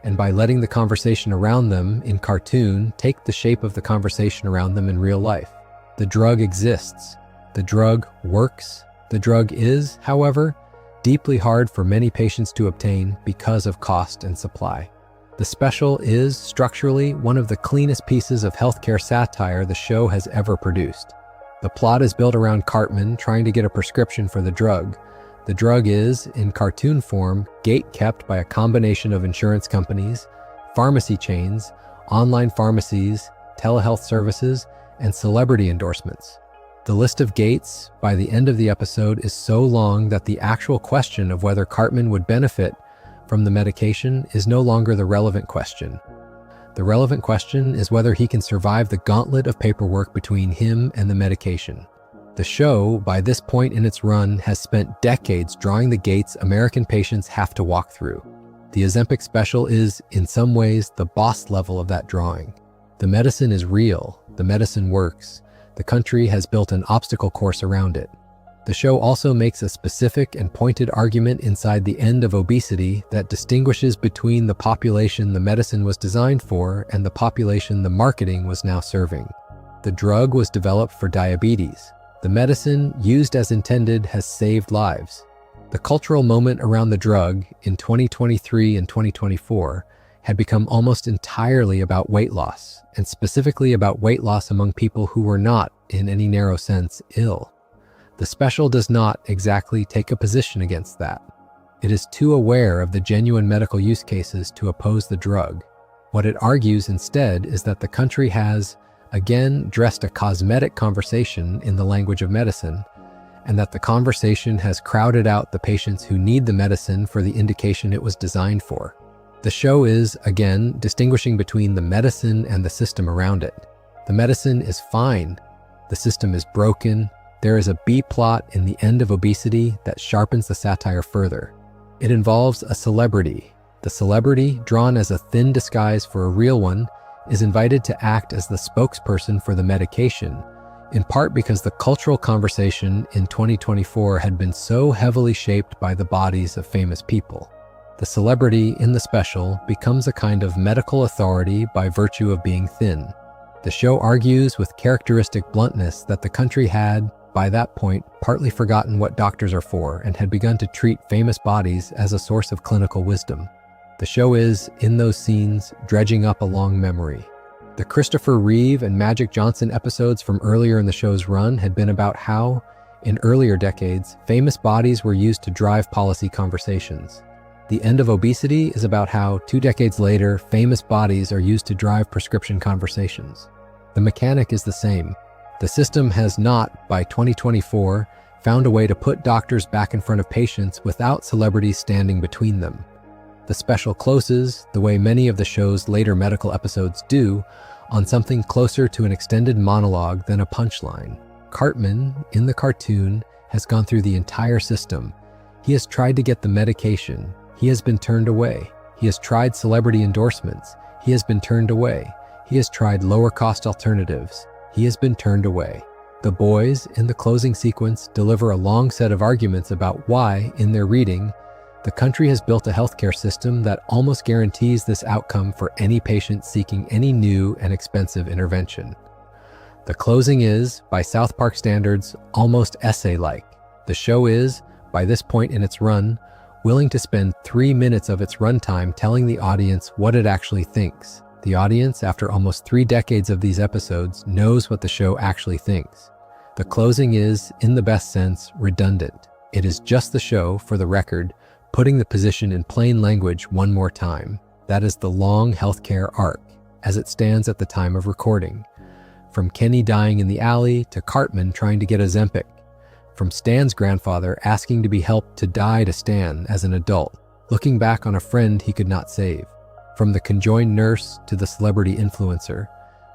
A: and by letting the conversation around them, in cartoon, take the shape of the conversation around them in real life. The drug exists. The drug works. The drug is, however, deeply hard for many patients to obtain because of cost and supply. The special is, structurally, one of the cleanest pieces of healthcare satire the show has ever produced. The plot is built around Cartman trying to get a prescription for the drug. The drug is, in cartoon form, gate-kept by a combination of insurance companies, pharmacy chains, online pharmacies, telehealth services, and celebrity endorsements. The list of gates, by the end of the episode, is so long that the actual question of whether Cartman would benefit from the medication is no longer the relevant question. The relevant question is whether he can survive the gauntlet of paperwork between him and the medication. The show, by this point in its run, has spent decades drawing the gates American patients have to walk through. The Ozempic special is, in some ways, the boss level of that drawing. The medicine is real. The medicine works. The country has built an obstacle course around it. The show also makes a specific and pointed argument inside The End of Obesity that distinguishes between the population the medicine was designed for and the population the marketing was now serving. The drug was developed for diabetes. The medicine, used as intended, has saved lives. The cultural moment around the drug, in 2023 and 2024, had become almost entirely about weight loss, and specifically about weight loss among people who were not, in any narrow sense, ill. The special does not exactly take a position against that. It is too aware of the genuine medical use cases to oppose the drug. What it argues instead is that the country has, again, dressed a cosmetic conversation in the language of medicine, and that the conversation has crowded out the patients who need the medicine for the indication it was designed for. The show is, again, distinguishing between the medicine and the system around it. The medicine is fine. The system is broken. There is a B-plot in the end of obesity that sharpens the satire further. It involves a celebrity. The celebrity, drawn as a thin disguise for a real one, is invited to act as the spokesperson for the medication, in part because the cultural conversation in 2024 had been so heavily shaped by the bodies of famous people. The celebrity in the special becomes a kind of medical authority by virtue of being thin. The show argues with characteristic bluntness that the country had, by that point, partly forgotten what doctors are for and had begun to treat famous bodies as a source of clinical wisdom. The show is, in those scenes, dredging up a long memory. The Christopher Reeve and Magic Johnson episodes from earlier in the show's run had been about how, in earlier decades, famous bodies were used to drive policy conversations. The end of obesity is about how, 2 decades later, famous bodies are used to drive prescription conversations. The mechanic is the same. The system has not, by 2024, found a way to put doctors back in front of patients without celebrities standing between them. The special closes, the way many of the show's later medical episodes do, on something closer to an extended monologue than a punchline. Cartman, in the cartoon, has gone through the entire system. He has tried to get the medication. He has been turned away. He has tried celebrity endorsements. He has been turned away. He has tried lower-cost alternatives. He has been turned away. The boys, in the closing sequence, deliver a long set of arguments about why, in their reading, the country has built a healthcare system that almost guarantees this outcome for any patient seeking any new and expensive intervention. The closing is, by South Park standards, almost essay-like. The show is, by this point in its run, willing to spend 3 minutes of its runtime telling the audience what it actually thinks. The audience, after almost 3 decades of these episodes, knows what the show actually thinks. The closing is, in the best sense, redundant. It is just the show, for the record, putting the position in plain language one more time. That is the long healthcare arc, as it stands at the time of recording. From Kenny dying in the alley to Cartman trying to get Ozempic. From Stan's grandfather asking to be helped to die to Stan as an adult, looking back on a friend he could not save. From the conjoined nurse to the celebrity influencer.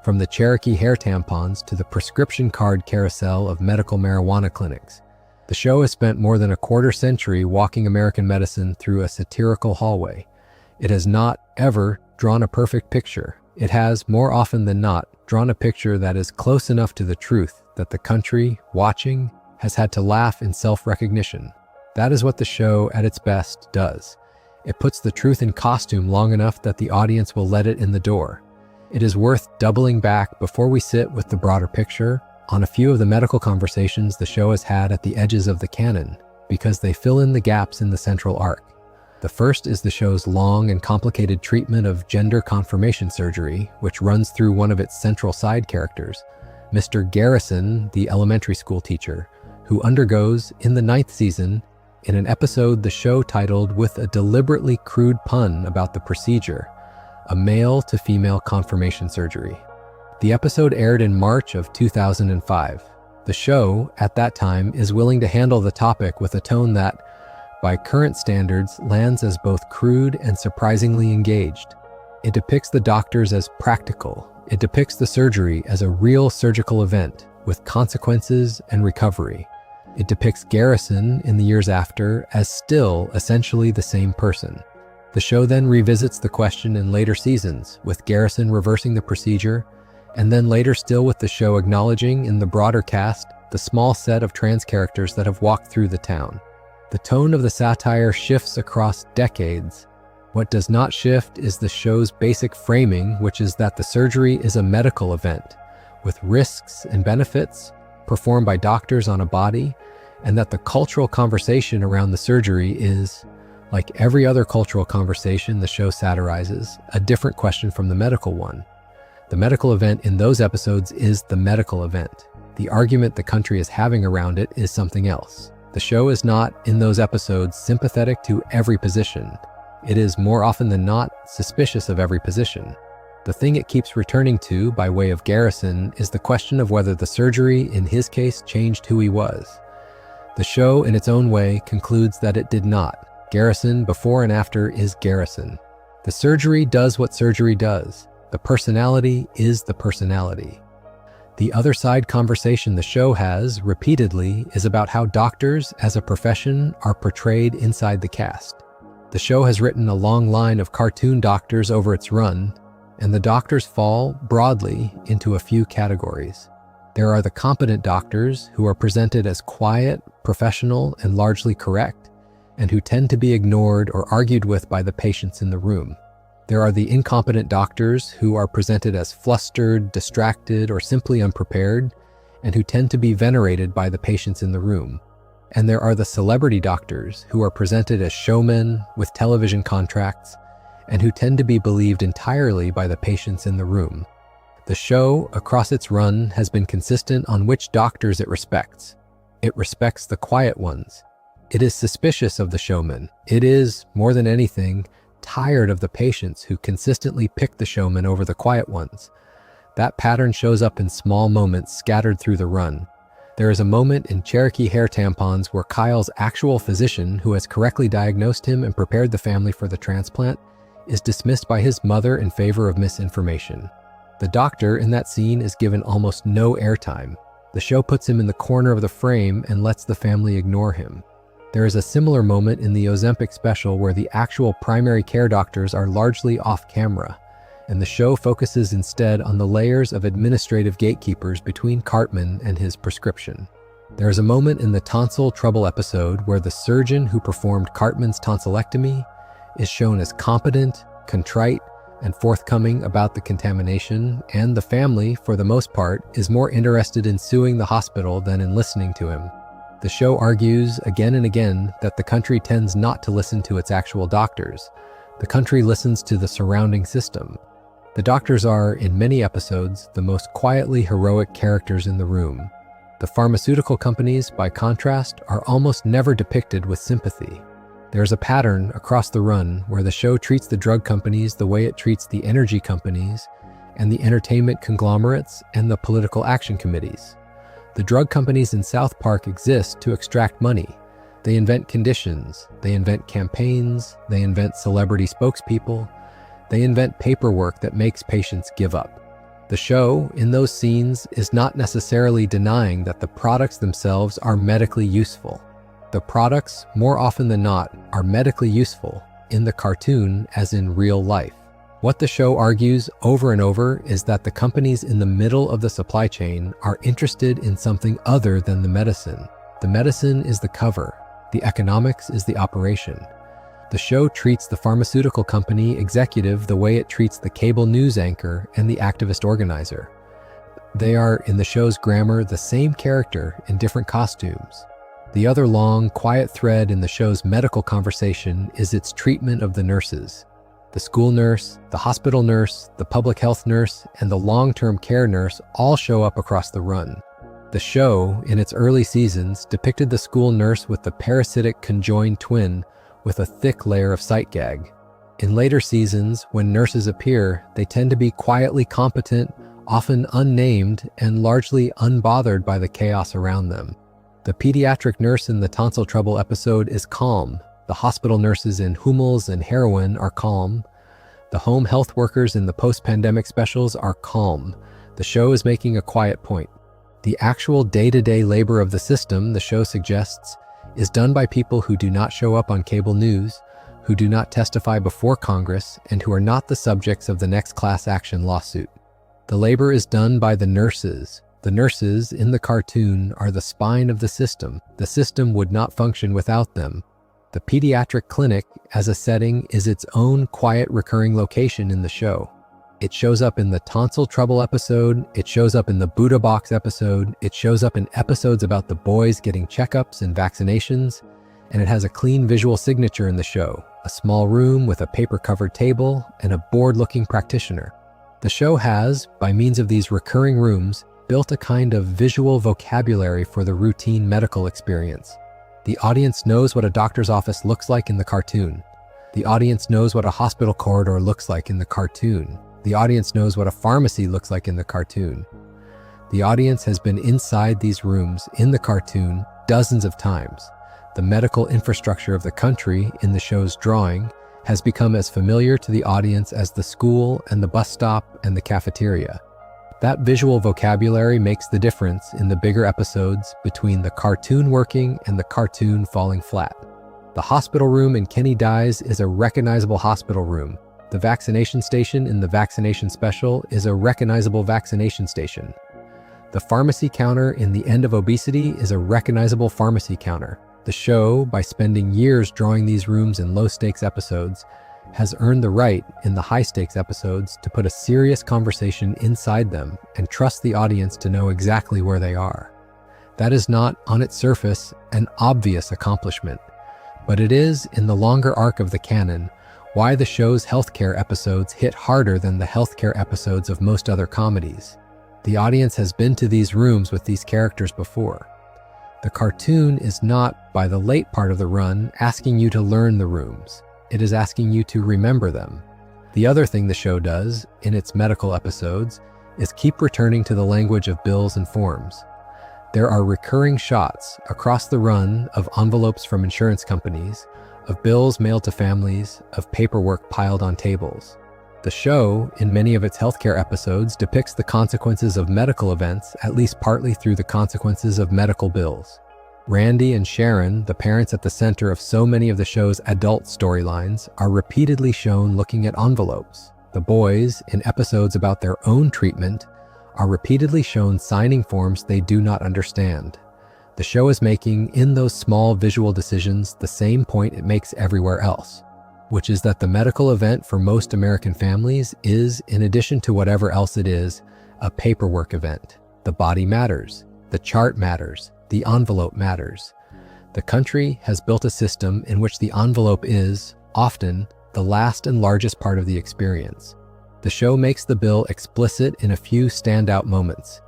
A: From the Cherokee hair tampons to the prescription card carousel of medical marijuana clinics. The show has spent more than a quarter century walking American medicine through a satirical hallway. It has not, ever, drawn a perfect picture. It has, more often than not, drawn a picture that is close enough to the truth that the country, watching, has had to laugh in self-recognition. That is what the show, at its best, does. It puts the truth in costume long enough that the audience will let it in the door. It is worth doubling back before we sit with the broader picture on a few of the medical conversations the show has had at the edges of the canon, because they fill in the gaps in the central arc. The first is the show's long and complicated treatment of gender confirmation surgery, which runs through one of its central side characters, Mr. Garrison, the elementary school teacher, who undergoes, in the 9th season, in an episode the show titled with a deliberately crude pun about the procedure, a male-to-female confirmation surgery. The episode aired in March of 2005. The show, at that time, is willing to handle the topic with a tone that, by current standards, lands as both crude and surprisingly engaged. It depicts the doctors as practical. It depicts the surgery as a real surgical event, with consequences and recovery. It depicts Garrison, in the years after, as still essentially the same person. The show then revisits the question in later seasons, with Garrison reversing the procedure, and then later still with the show acknowledging, in the broader cast, the small set of trans characters that have walked through the town. The tone of the satire shifts across decades. What does not shift is the show's basic framing, which is that the surgery is a medical event, with risks and benefits, performed by doctors on a body, and that the cultural conversation around the surgery is, like every other cultural conversation the show satirizes, a different question from the medical one. The medical event in those episodes is the medical event. The argument the country is having around it is something else. The show is not, in those episodes, sympathetic to every position. It is, more often than not, suspicious of every position. The thing it keeps returning to by way of Garrison is the question of whether the surgery, in his case, changed who he was. The show, in its own way, concludes that it did not. Garrison, before and after, is Garrison. The surgery does what surgery does. The personality is the personality. The other side conversation the show has, repeatedly, is about how doctors, as a profession, are portrayed inside the cast. The show has written a long line of cartoon doctors over its run, and the doctors fall, broadly, into a few categories. There are the competent doctors, who are presented as quiet, professional, and largely correct, and who tend to be ignored or argued with by the patients in the room. There are the incompetent doctors, who are presented as flustered, distracted, or simply unprepared, and who tend to be venerated by the patients in the room. And there are the celebrity doctors, who are presented as showmen with television contracts, and who tend to be believed entirely by the patients in the room. The show, across its run, has been consistent on which doctors it respects. It respects the quiet ones. It is suspicious of the showmen. It is, more than anything, tired of the patients who consistently pick the showmen over the quiet ones. That pattern shows up in small moments scattered through the run. There is a moment in Cherokee hair tampons where Kyle's actual physician, who has correctly diagnosed him and prepared the family for the transplant, is dismissed by his mother in favor of misinformation. The doctor in that scene is given almost no airtime. The show puts him in the corner of the frame and lets the family ignore him. There is a similar moment in the Ozempic special where the actual primary care doctors are largely off camera, and the show focuses instead on the layers of administrative gatekeepers between Cartman and his prescription. There is a moment in the tonsil trouble episode where the surgeon who performed Cartman's tonsillectomy is shown as competent, contrite, and forthcoming about the contamination, and the family, for the most part, is more interested in suing the hospital than in listening to him. The show argues again and again that the country tends not to listen to its actual doctors. The country listens to the surrounding system. The doctors are, in many episodes, the most quietly heroic characters in the room. The pharmaceutical companies, by contrast, are almost never depicted with sympathy. There is a pattern across the run where the show treats the drug companies the way it treats the energy companies and the entertainment conglomerates and the political action committees. The drug companies in South Park exist to extract money. They invent conditions, they invent campaigns, they invent celebrity spokespeople, they invent paperwork that makes patients give up. The show, in those scenes, is not necessarily denying that the products themselves are medically useful. The products, more often than not, are medically useful, in the cartoon as in real life. What the show argues over and over is that the companies in the middle of the supply chain are interested in something other than the medicine. The medicine is the cover. The economics is the operation. The show treats the pharmaceutical company executive the way it treats the cable news anchor and the activist organizer. They are, in the show's grammar, the same character in different costumes. The other long, quiet thread in the show's medical conversation is its treatment of the nurses. The school nurse, the hospital nurse, the public health nurse, and the long-term care nurse all show up across the run. The show, in its early seasons, depicted the school nurse with the parasitic conjoined twin with a thick layer of sight gag. In later seasons, when nurses appear, they tend to be quietly competent, often unnamed, and largely unbothered by the chaos around them. The pediatric nurse in the tonsil trouble episode is calm. The hospital nurses in Hummels and Heroin are calm. The home health workers in the post-pandemic specials are calm. The show is making a quiet point. The actual day-to-day labor of the system, the show suggests, is done by people who do not show up on cable news, who do not testify before Congress, and who are not the subjects of the next class action lawsuit. The labor is done by the nurses. The nurses, in the cartoon, are the spine of the system. The system would not function without them. The pediatric clinic, as a setting, is its own quiet recurring location in the show. It shows up in the tonsil trouble episode, it shows up in the Buddha box episode, it shows up in episodes about the boys getting checkups and vaccinations, and it has a clean visual signature in the show, a small room with a paper-covered table and a bored-looking practitioner. The show has, by means of these recurring rooms, built a kind of visual vocabulary for the routine medical experience. The audience knows what a doctor's office looks like in the cartoon. The audience knows what a hospital corridor looks like in the cartoon. The audience knows what a pharmacy looks like in the cartoon. The audience has been inside these rooms in the cartoon dozens of times. The medical infrastructure of the country in the show's drawing has become as familiar to the audience as the school and the bus stop and the cafeteria. That visual vocabulary makes the difference in the bigger episodes between the cartoon working and the cartoon falling flat. The hospital room in Kenny Dies is a recognizable hospital room. The vaccination station in the vaccination special is a recognizable vaccination station. The pharmacy counter in The End of Obesity is a recognizable pharmacy counter. The show, by spending years drawing these rooms in low-stakes episodes, has earned the right in the high-stakes episodes to put a serious conversation inside them and trust the audience to know exactly where they are. That is not, on its surface, an obvious accomplishment, but it is, in the longer arc of the canon, why the show's healthcare episodes hit harder than the healthcare episodes of most other comedies. The audience has been to these rooms with these characters before. The cartoon is not, by the late part of the run, asking you to learn the rooms. It is asking you to remember them. The other thing the show does, in its medical episodes, is keep returning to the language of bills and forms. There are recurring shots across the run of envelopes from insurance companies, of bills mailed to families, of paperwork piled on tables. The show, in many of its healthcare episodes, depicts the consequences of medical events, at least partly through the consequences of medical bills. Randy and Sharon, the parents at the center of so many of the show's adult storylines, are repeatedly shown looking at envelopes. The boys, in episodes about their own treatment, are repeatedly shown signing forms they do not understand. The show is making, in those small visual decisions, the same point it makes everywhere else, which is that the medical event for most American families is, in addition to whatever else it is, a paperwork event. The body matters, the chart matters, the envelope matters. The country has built a system in which the envelope is, often, the last and largest part of the experience. The show makes the bill explicit in a few standout moments.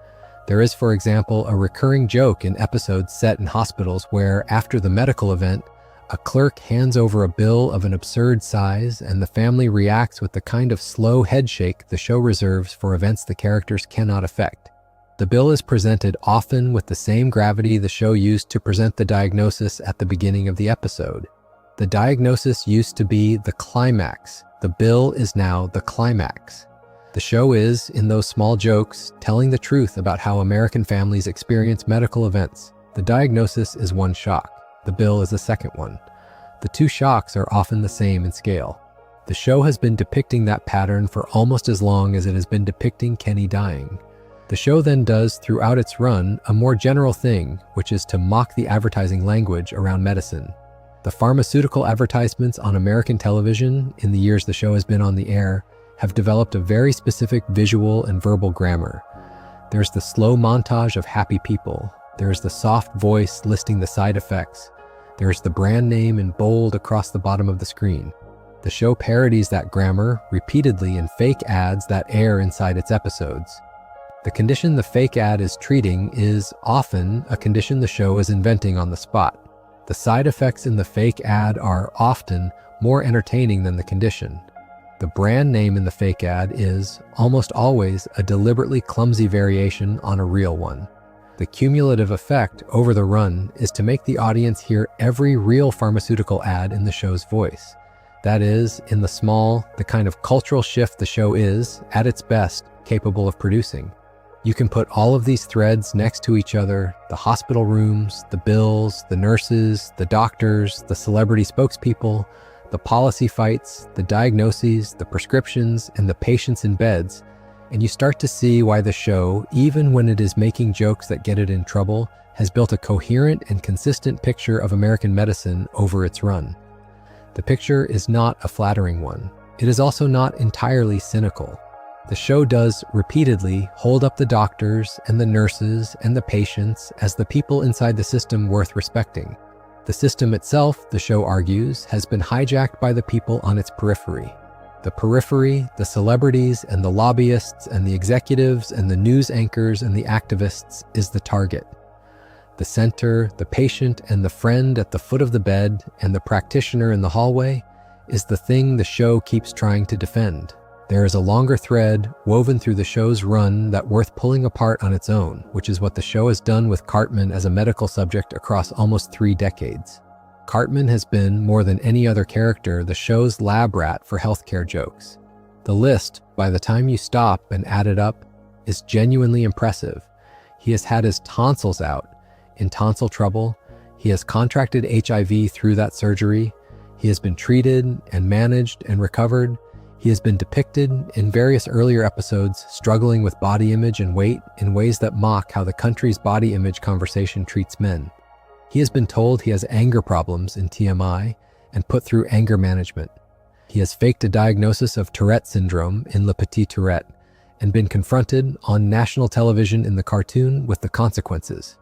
A: There is, for example, a recurring joke in episodes set in hospitals where, after the medical event, a clerk hands over a bill of an absurd size and the family reacts with the kind of slow headshake the show reserves for events the characters cannot affect. The bill is presented often with the same gravity the show used to present the diagnosis at the beginning of the episode. The diagnosis used to be the climax. The bill is now the climax. The show is, in those small jokes, telling the truth about how American families experience medical events. The diagnosis is one shock. The bill is the second one. The two shocks are often the same in scale. The show has been depicting that pattern for almost as long as it has been depicting Kenny dying. The show then does, throughout its run, a more general thing, which is to mock the advertising language around medicine. The pharmaceutical advertisements on American television, in the years the show has been on the air, have developed a very specific visual and verbal grammar. There's the slow montage of happy people. There's the soft voice listing the side effects. There's the brand name in bold across the bottom of the screen. The show parodies that grammar repeatedly in fake ads that air inside its episodes. The condition the fake ad is treating is often a condition the show is inventing on the spot. The side effects in the fake ad are often more entertaining than the condition. The brand name in the fake ad is, almost always, a deliberately clumsy variation on a real one. The cumulative effect over the run is to make the audience hear every real pharmaceutical ad in the show's voice. That is, in the small, the kind of cultural shift the show is, at its best, capable of producing. You can put all of these threads next to each other, the hospital rooms, the bills, the nurses, the doctors, the celebrity spokespeople, the policy fights, the diagnoses, the prescriptions, and the patients in beds, and you start to see why the show, even when it is making jokes that get it in trouble, has built a coherent and consistent picture of American medicine over its run. The picture is not a flattering one. It is also not entirely cynical. The show does repeatedly hold up the doctors and the nurses and the patients as the people inside the system worth respecting. The system itself, the show argues, has been hijacked by the people on its periphery. The periphery, the celebrities and the lobbyists and the executives and the news anchors and the activists is the target. The center, the patient and the friend at the foot of the bed and the practitioner in the hallway is the thing the show keeps trying to defend. There is a longer thread woven through the show's run that worth pulling apart on its own, which is what the show has done with Cartman as a medical subject across almost 3 decades. Cartman has been, more than any other character, the show's lab rat for healthcare jokes. The list, by the time you stop and add it up, is genuinely impressive. He has had his tonsils out, in tonsil trouble. He has contracted HIV through that surgery. He has been treated and managed and recovered. He has been depicted in various earlier episodes struggling with body image and weight in ways that mock how the country's body image conversation treats men. He has been told he has anger problems in TMI and put through anger management. He has faked a diagnosis of Tourette syndrome in Le Petit Tourette and been confronted on national television in the cartoon with the consequences.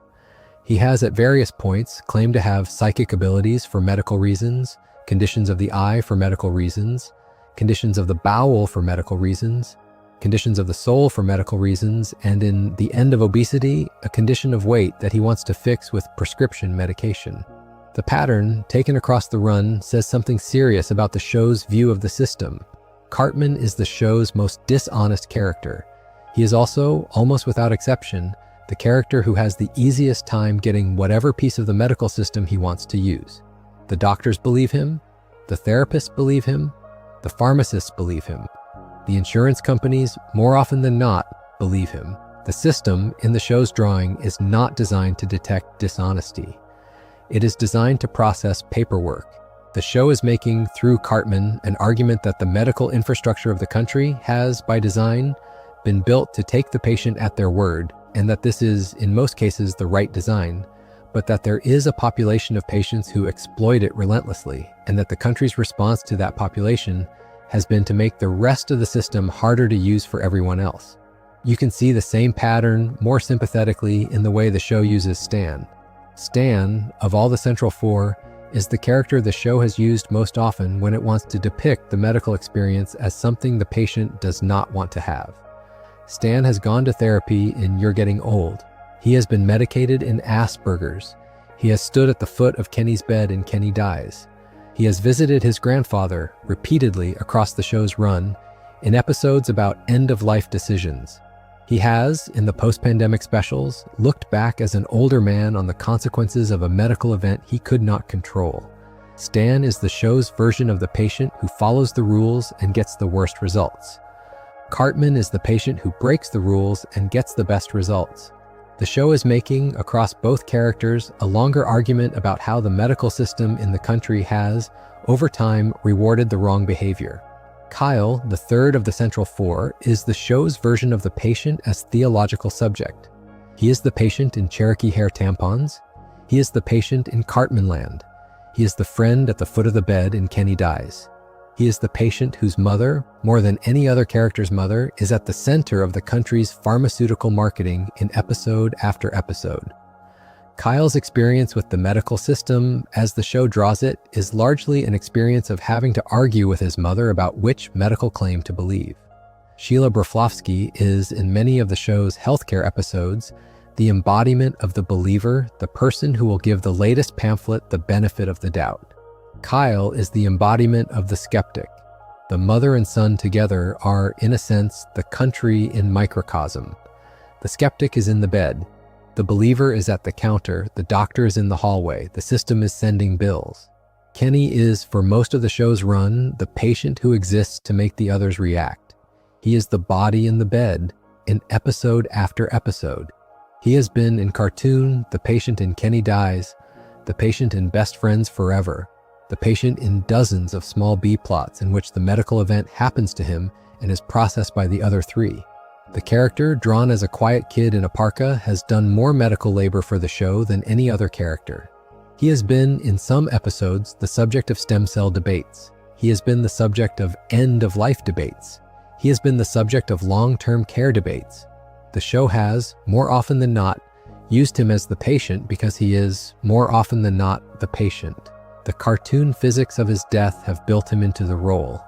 A: He has at various points claimed to have psychic abilities for medical reasons, conditions of the eye for medical reasons, conditions of the bowel for medical reasons, conditions of the soul for medical reasons, and in the end of obesity, a condition of weight that he wants to fix with prescription medication. The pattern, taken across the run, says something serious about the show's view of the system. Cartman is the show's most dishonest character. He is also, almost without exception, the character who has the easiest time getting whatever piece of the medical system he wants to use. The doctors believe him, the therapists believe him, the pharmacists believe him. The insurance companies, more often than not, believe him. The system in the show's drawing is not designed to detect dishonesty. It is designed to process paperwork. The show is making, through Cartman, an argument that the medical infrastructure of the country has, by design, been built to take the patient at their word, and that this is, in most cases, the right design, but that there is a population of patients who exploit it relentlessly, and that the country's response to that population has been to make the rest of the system harder to use for everyone else. You can see the same pattern more sympathetically in the way the show uses Stan. Stan, of all the central 4, is the character the show has used most often when it wants to depict the medical experience as something the patient does not want to have. Stan has gone to therapy in You're Getting Old. He has been medicated in Asperger's. He has stood at the foot of Kenny's bed in Kenny Dies. He has visited his grandfather repeatedly across the show's run in episodes about end-of-life decisions. He has, in the post-pandemic specials, looked back as an older man on the consequences of a medical event he could not control. Stan is the show's version of the patient who follows the rules and gets the worst results. Cartman is the patient who breaks the rules and gets the best results. The show is making, across both characters, a longer argument about how the medical system in the country has, over time, rewarded the wrong behavior. Kyle, the third of the central 4, is the show's version of the patient as theological subject. He is the patient in Cherokee hair tampons. He is the patient in Cartman Land. He is the friend at the foot of the bed in Kenny Dies. He is the patient whose mother, more than any other character's mother, is at the center of the country's pharmaceutical marketing in episode after episode. Kyle's experience with the medical system, as the show draws it, is largely an experience of having to argue with his mother about which medical claim to believe. Sheila Broflovsky is, in many of the show's healthcare episodes, the embodiment of the believer, the person who will give the latest pamphlet the benefit of the doubt. Kyle is the embodiment of the skeptic. The mother and son together are, in a sense, the country in microcosm. The skeptic is in the bed. The believer is at the counter. The doctor is in the hallway. The system is sending bills. Kenny is, for most of the show's run, the patient who exists to make the others react. He is the body in the bed, in episode after episode. He has been in cartoon, the patient in Kenny Dies, the patient in Best Friends Forever, the patient in dozens of small B-plots in which the medical event happens to him and is processed by the other 3. The character, drawn as a quiet kid in a parka, has done more medical labor for the show than any other character. He has been, in some episodes, the subject of stem cell debates. He has been the subject of end-of-life debates. He has been the subject of long-term care debates. The show has, more often than not, used him as the patient because he is, more often than not, the patient. The cartoon physics of his death have built him into the role.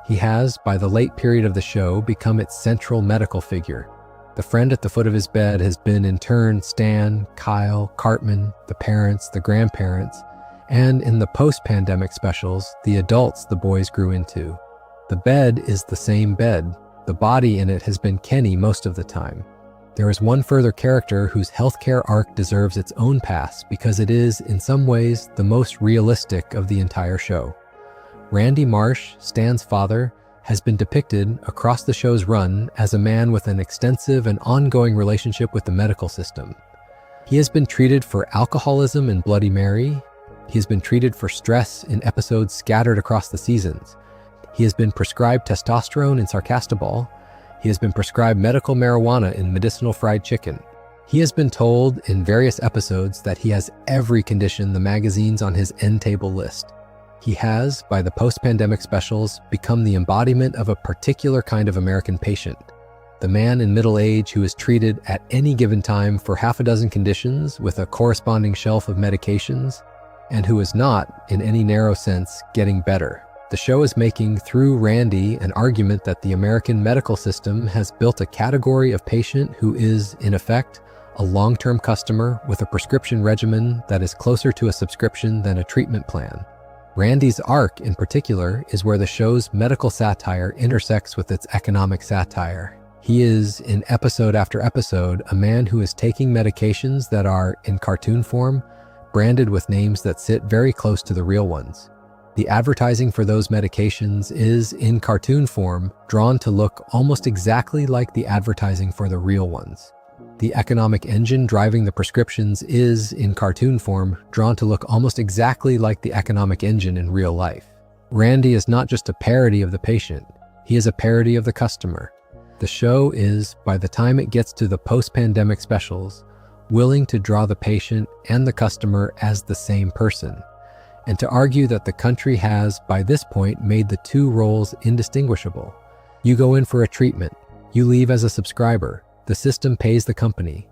A: He has, by the late period of the show, become its central medical figure. The friend at the foot of his bed has been in turn Stan, Kyle, Cartman, the parents, the grandparents, and in the post-pandemic specials, the adults the boys grew into. The bed is the same bed. The body in it has been Kenny most of the time. There is one further character whose healthcare arc deserves its own pass because it is, in some ways, the most realistic of the entire show. Randy Marsh, Stan's father, has been depicted across the show's run as a man with an extensive and ongoing relationship with the medical system. He has been treated for alcoholism in Bloody Mary. He has been treated for stress in episodes scattered across the seasons. He has been prescribed testosterone in Sarcastable. He has been prescribed medical marijuana in Medicinal Fried Chicken. He has been told in various episodes that he has every condition the magazines on his end table list. He has, by the post-pandemic specials, become the embodiment of a particular kind of American patient. The man in middle age who is treated at any given time for half a dozen conditions with a corresponding shelf of medications, and who is not, in any narrow sense, getting better. The show is making, through Randy, an argument that the American medical system has built a category of patient who is, in effect, a long-term customer with a prescription regimen that is closer to a subscription than a treatment plan. Randy's arc, in particular, is where the show's medical satire intersects with its economic satire. He is, in episode after episode, a man who is taking medications that are, in cartoon form, branded with names that sit very close to the real ones. The advertising for those medications is, in cartoon form, drawn to look almost exactly like the advertising for the real ones. The economic engine driving the prescriptions is, in cartoon form, drawn to look almost exactly like the economic engine in real life. Randy is not just a parody of the patient, he is a parody of the customer. The show is, by the time it gets to the post-pandemic specials, willing to draw the patient and the customer as the same person, and to argue that the country has, by this point, made the two roles indistinguishable. You go in for a treatment, you leave as a subscriber. The system pays the company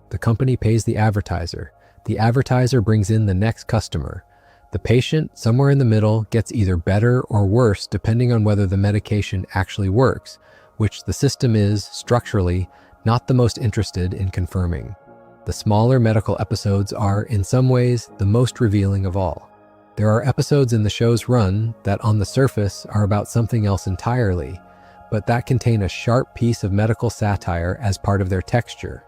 A: pays the advertiser brings in the next customer. The patient, somewhere in the middle, gets either better or worse depending on whether the medication actually works, which the system is, structurally, not the most interested in confirming. The smaller medical episodes are, in some ways, the most revealing of all. There are episodes in the show's run that on the surface are about something else entirely, but that contain a sharp piece of medical satire as part of their texture.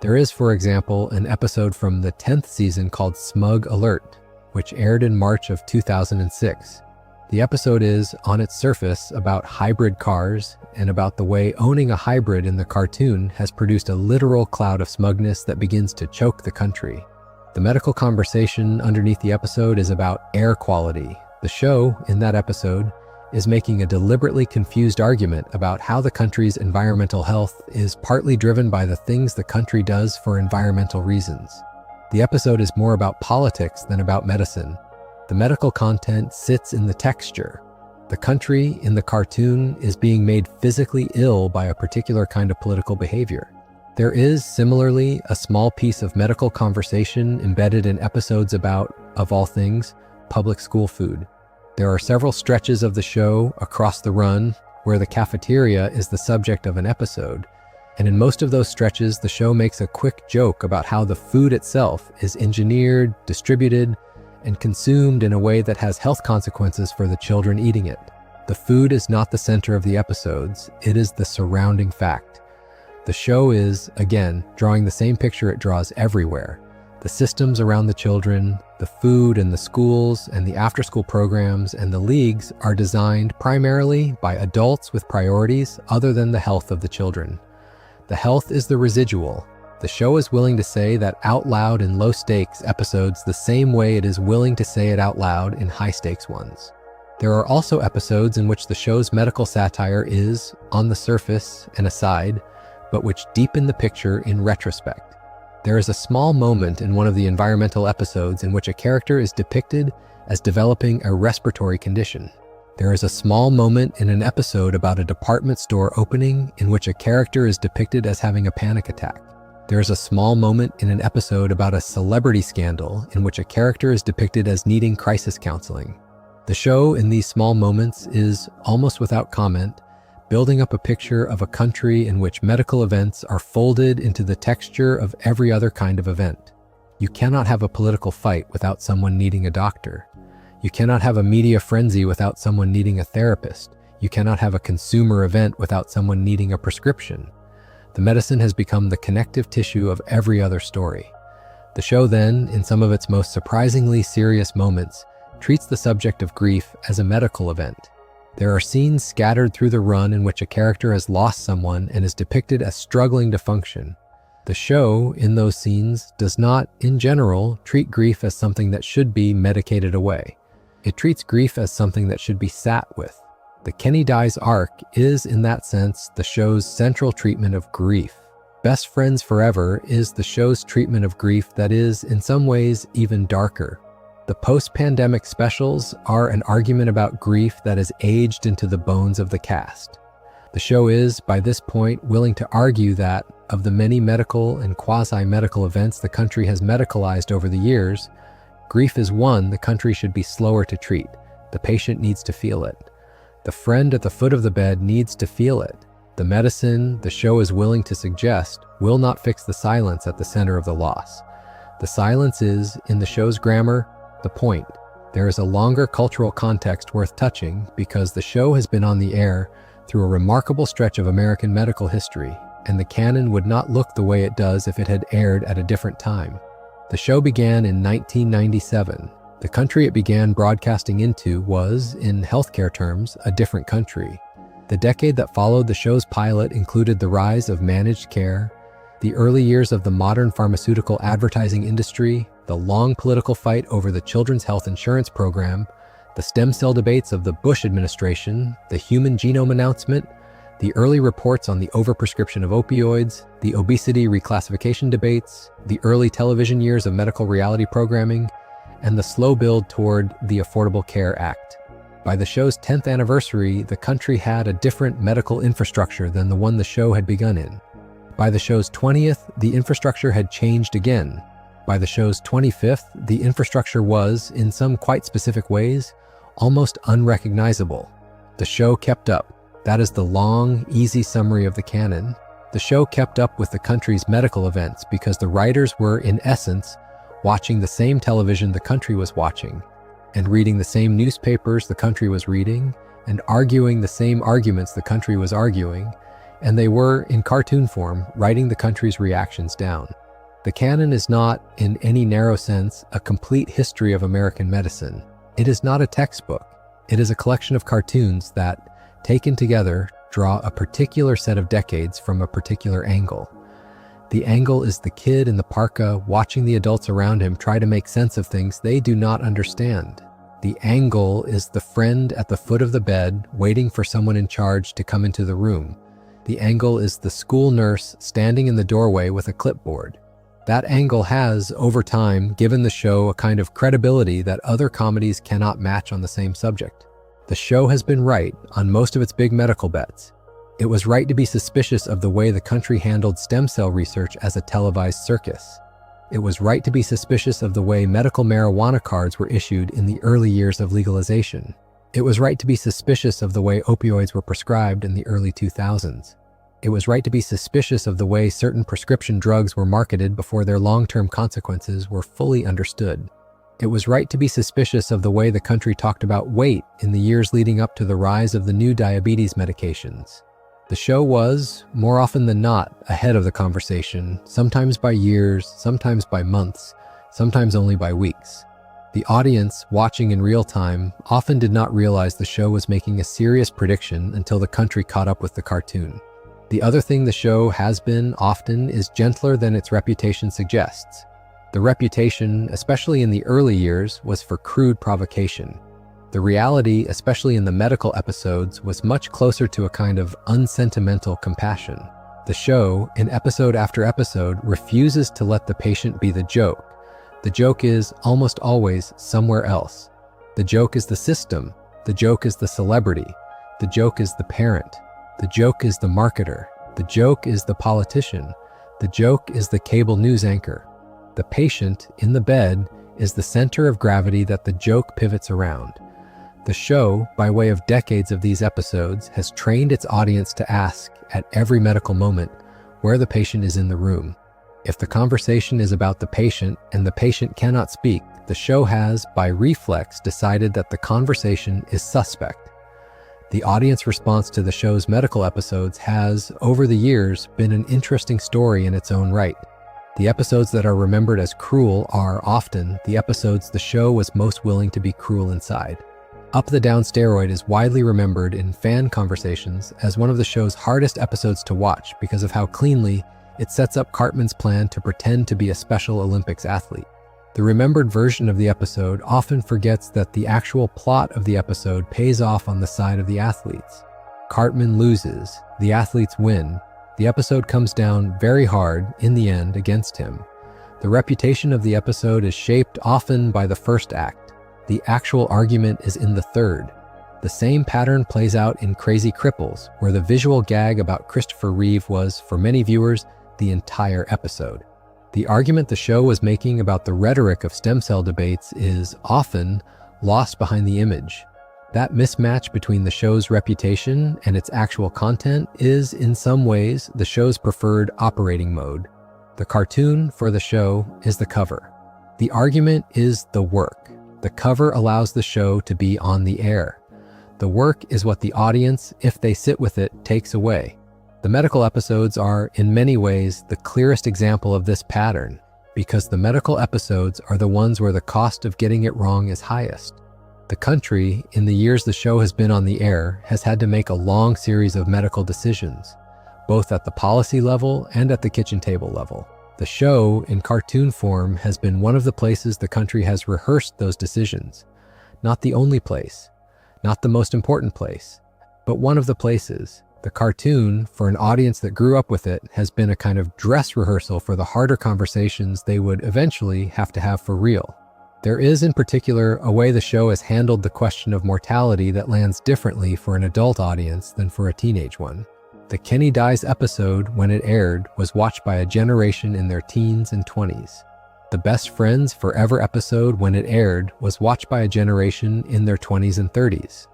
A: There is, for example, an episode from the 10th season called Smug Alert, which aired in March of 2006. The episode is, on its surface, about hybrid cars and about the way owning a hybrid in the cartoon has produced a literal cloud of smugness that begins to choke the country. The medical conversation underneath the episode is about air quality. The show, in that episode, is making a deliberately confused argument about how the country's environmental health is partly driven by the things the country does for environmental reasons. The episode is more about politics than about medicine. The medical content sits in the texture. The country in the cartoon is being made physically ill by a particular kind of political behavior. There is, similarly, a small piece of medical conversation embedded in episodes about, of all things, public school food. There are several stretches of the show across the run where the cafeteria is the subject of an episode, and in most of those stretches the show makes a quick joke about how the food itself is engineered, distributed, and consumed in a way that has health consequences for the children eating it. The food is not the center of the episodes, it is the surrounding fact. The show is, again, drawing the same picture it draws everywhere. The systems around the children, the food and the schools and the after-school programs and the leagues are designed primarily by adults with priorities other than the health of the children. The health is the residual. The show is willing to say that out loud in low-stakes episodes the same way it is willing to say it out loud in high-stakes ones. There are also episodes in which the show's medical satire is, on the surface, an aside, but which deepen the picture in retrospect. There is a small moment in one of the environmental episodes in which a character is depicted as developing a respiratory condition. There is a small moment in an episode about a department store opening in which a character is depicted as having a panic attack. There is a small moment in an episode about a celebrity scandal in which a character is depicted as needing crisis counseling. The show, in these small moments, is, almost without comment, building up a picture of a country in which medical events are folded into the texture of every other kind of event. You cannot have a political fight without someone needing a doctor. You cannot have a media frenzy without someone needing a therapist. You cannot have a consumer event without someone needing a prescription. The medicine has become the connective tissue of every other story. The show then, in some of its most surprisingly serious moments, treats the subject of grief as a medical event. There are scenes scattered through the run in which a character has lost someone and is depicted as struggling to function. The show, in those scenes, does not, in general, treat grief as something that should be medicated away. It treats grief as something that should be sat with. The Kenny Dies arc is, in that sense, the show's central treatment of grief. Best Friends Forever is the show's treatment of grief that is, in some ways, even darker. The post-pandemic specials are an argument about grief that is aged into the bones of the cast. The show is, by this point, willing to argue that, of the many medical and quasi-medical events the country has medicalized over the years, grief is one the country should be slower to treat. The patient needs to feel it. The friend at the foot of the bed needs to feel it. The medicine the show is willing to suggest will not fix the silence at the center of the loss. The silence is, in the show's grammar, the point. There is a longer cultural context worth touching because the show has been on the air through a remarkable stretch of American medical history, and the canon would not look the way it does if it had aired at a different time. The show began in 1997. The country it began broadcasting into was, in healthcare terms, a different country. The decade that followed the show's pilot included the rise of managed care, the early years of the modern pharmaceutical advertising industry, the long political fight over the Children's Health Insurance Program, the stem cell debates of the Bush administration, the human genome announcement, the early reports on the overprescription of opioids, the obesity reclassification debates, the early television years of medical reality programming, and the slow build toward the Affordable Care Act. By the show's 10th anniversary, the country had a different medical infrastructure than the one the show had begun in. By the show's 20th, the infrastructure had changed again. By the show's 25th, the infrastructure was, in some quite specific ways, almost unrecognizable. The show kept up. That is the long, easy summary of the canon. The show kept up with the country's medical events because the writers were, in essence, watching the same television the country was watching, and reading the same newspapers the country was reading, and arguing the same arguments the country was arguing, and they were, in cartoon form, writing the country's reactions down. The canon is not, in any narrow sense, a complete history of American medicine. It is not a textbook. It is a collection of cartoons that, taken together, draw a particular set of decades from a particular angle. The angle is the kid in the parka watching the adults around him try to make sense of things they do not understand. The angle is the friend at the foot of the bed waiting for someone in charge to come into the room. The angle is the school nurse standing in the doorway with a clipboard. That angle has, over time, given the show a kind of credibility that other comedies cannot match on the same subject. The show has been right on most of its big medical bets. It was right to be suspicious of the way the country handled stem cell research as a televised circus. It was right to be suspicious of the way medical marijuana cards were issued in the early years of legalization. It was right to be suspicious of the way opioids were prescribed in the early 2000s. It was right to be suspicious of the way certain prescription drugs were marketed before their long-term consequences were fully understood. It was right to be suspicious of the way the country talked about weight in the years leading up to the rise of the new diabetes medications. The show was, more often than not, ahead of the conversation, sometimes by years, sometimes by months, sometimes only by weeks. The audience, watching in real time, often did not realize the show was making a serious prediction until the country caught up with the cartoon. The other thing the show has been, often, is gentler than its reputation suggests. The reputation, especially in the early years, was for crude provocation. The reality, especially in the medical episodes, was much closer to a kind of unsentimental compassion. The show, in episode after episode, refuses to let the patient be the joke. The joke is, almost always, somewhere else. The joke is the system. The joke is the celebrity. The joke is the parent. The joke is the marketer. The joke is the politician. The joke is the cable news anchor. The patient, in the bed, is the center of gravity that the joke pivots around. The show, by way of decades of these episodes, has trained its audience to ask, at every medical moment, where the patient is in the room. If the conversation is about the patient and the patient cannot speak, the show has, by reflex, decided that the conversation is suspect. The audience response to the show's medical episodes has, over the years, been an interesting story in its own right. The episodes that are remembered as cruel are often the episodes the show was most willing to be cruel inside. Up the Down Steroid is widely remembered in fan conversations as one of the show's hardest episodes to watch because of how cleanly it sets up Cartman's plan to pretend to be a Special Olympics athlete. The remembered version of the episode often forgets that the actual plot of the episode pays off on the side of the athletes. Cartman loses, the athletes win. The episode comes down very hard, in the end, against him. The reputation of the episode is shaped often by the first act. The actual argument is in the third. The same pattern plays out in Crazy Cripples, where the visual gag about Christopher Reeve was, for many viewers, the entire episode. The argument the show was making about the rhetoric of stem cell debates is often lost behind the image. That mismatch between the show's reputation and its actual content is, in some ways, the show's preferred operating mode. The cartoon for the show is the cover. The argument is the work. The cover allows the show to be on the air. The work is what the audience, if they sit with it, takes away. The medical episodes are, in many ways, the clearest example of this pattern, because the medical episodes are the ones where the cost of getting it wrong is highest. The country, in the years the show has been on the air, has had to make a long series of medical decisions, both at the policy level and at the kitchen table level. The show, in cartoon form, has been one of the places the country has rehearsed those decisions. Not the only place, not the most important place, but one of the places. The cartoon, for an audience that grew up with it, has been a kind of dress rehearsal for the harder conversations they would eventually have to have for real. There is, in particular, a way the show has handled the question of mortality that lands differently for an adult audience than for a teenage one. The Kenny Dies episode, when it aired, was watched by a generation in their teens and 20s. The Best Friends Forever episode, when it aired, was watched by a generation in their 20s and 30s.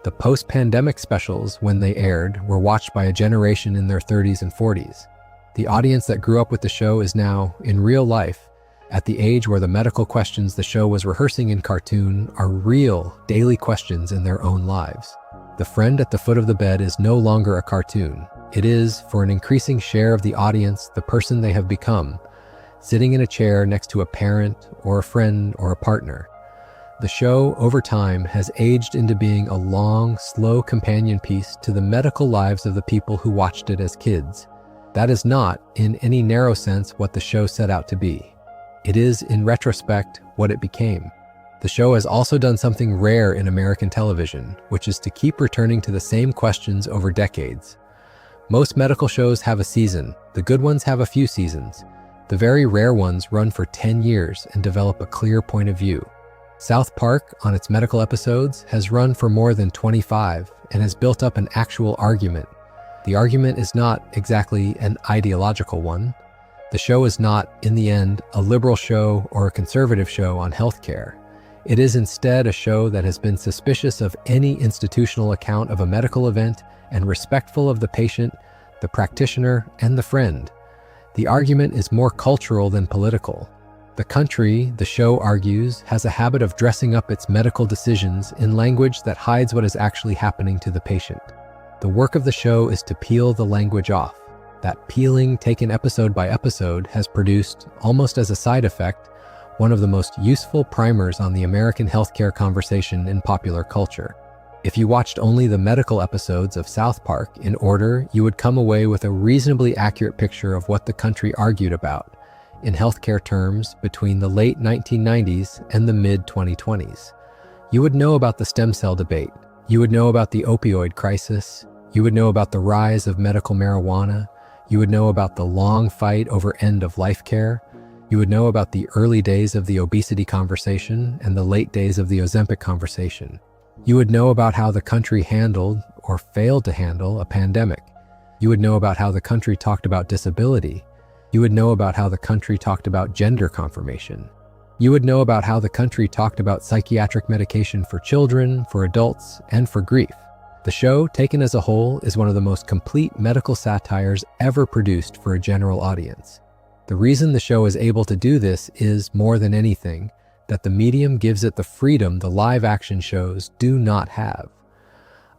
A: The post-pandemic specials, when they aired, were watched by a generation in their 30s and 40s. The audience that grew up with the show is now, in real life, at the age where the medical questions the show was rehearsing in cartoon are real, daily questions in their own lives. The friend at the foot of the bed is no longer a cartoon. It is, for an increasing share of the audience, the person they have become, sitting in a chair next to a parent or a friend or a partner. The show, over time, has aged into being a long, slow companion piece to the medical lives of the people who watched it as kids. That is not, in any narrow sense, what the show set out to be. It is, in retrospect, what it became. The show has also done something rare in American television, which is to keep returning to the same questions over decades. Most medical shows have a season. The good ones have a few seasons. The very rare ones run for 10 years and develop a clear point of view. South Park, on its medical episodes, has run for more than 25 and has built up an actual argument. The argument is not exactly an ideological one. The show is not, in the end, a liberal show or a conservative show on healthcare. It is instead a show that has been suspicious of any institutional account of a medical event and respectful of the patient, the practitioner, and the friend. The argument is more cultural than political. The country, the show argues, has a habit of dressing up its medical decisions in language that hides what is actually happening to the patient. The work of the show is to peel the language off. That peeling, taken episode by episode, has produced, almost as a side effect, one of the most useful primers on the American healthcare conversation in popular culture. If you watched only the medical episodes of South Park in order, you would come away with a reasonably accurate picture of what the country argued about, in healthcare terms, between the late 1990s and the mid-2020s. You would know about the stem cell debate. You would know about the opioid crisis. You would know about the rise of medical marijuana. You would know about the long fight over end-of-life care. You would know about the early days of the obesity conversation and the late days of the Ozempic conversation. You would know about how the country handled, or failed to handle, a pandemic. You would know about how the country talked about disability. You would know about how the country talked about gender confirmation. You would know about how the country talked about psychiatric medication for children, for adults, and for grief. The show, taken as a whole, is one of the most complete medical satires ever produced for a general audience. The reason the show is able to do this is, more than anything, that the medium gives it the freedom the live-action shows do not have.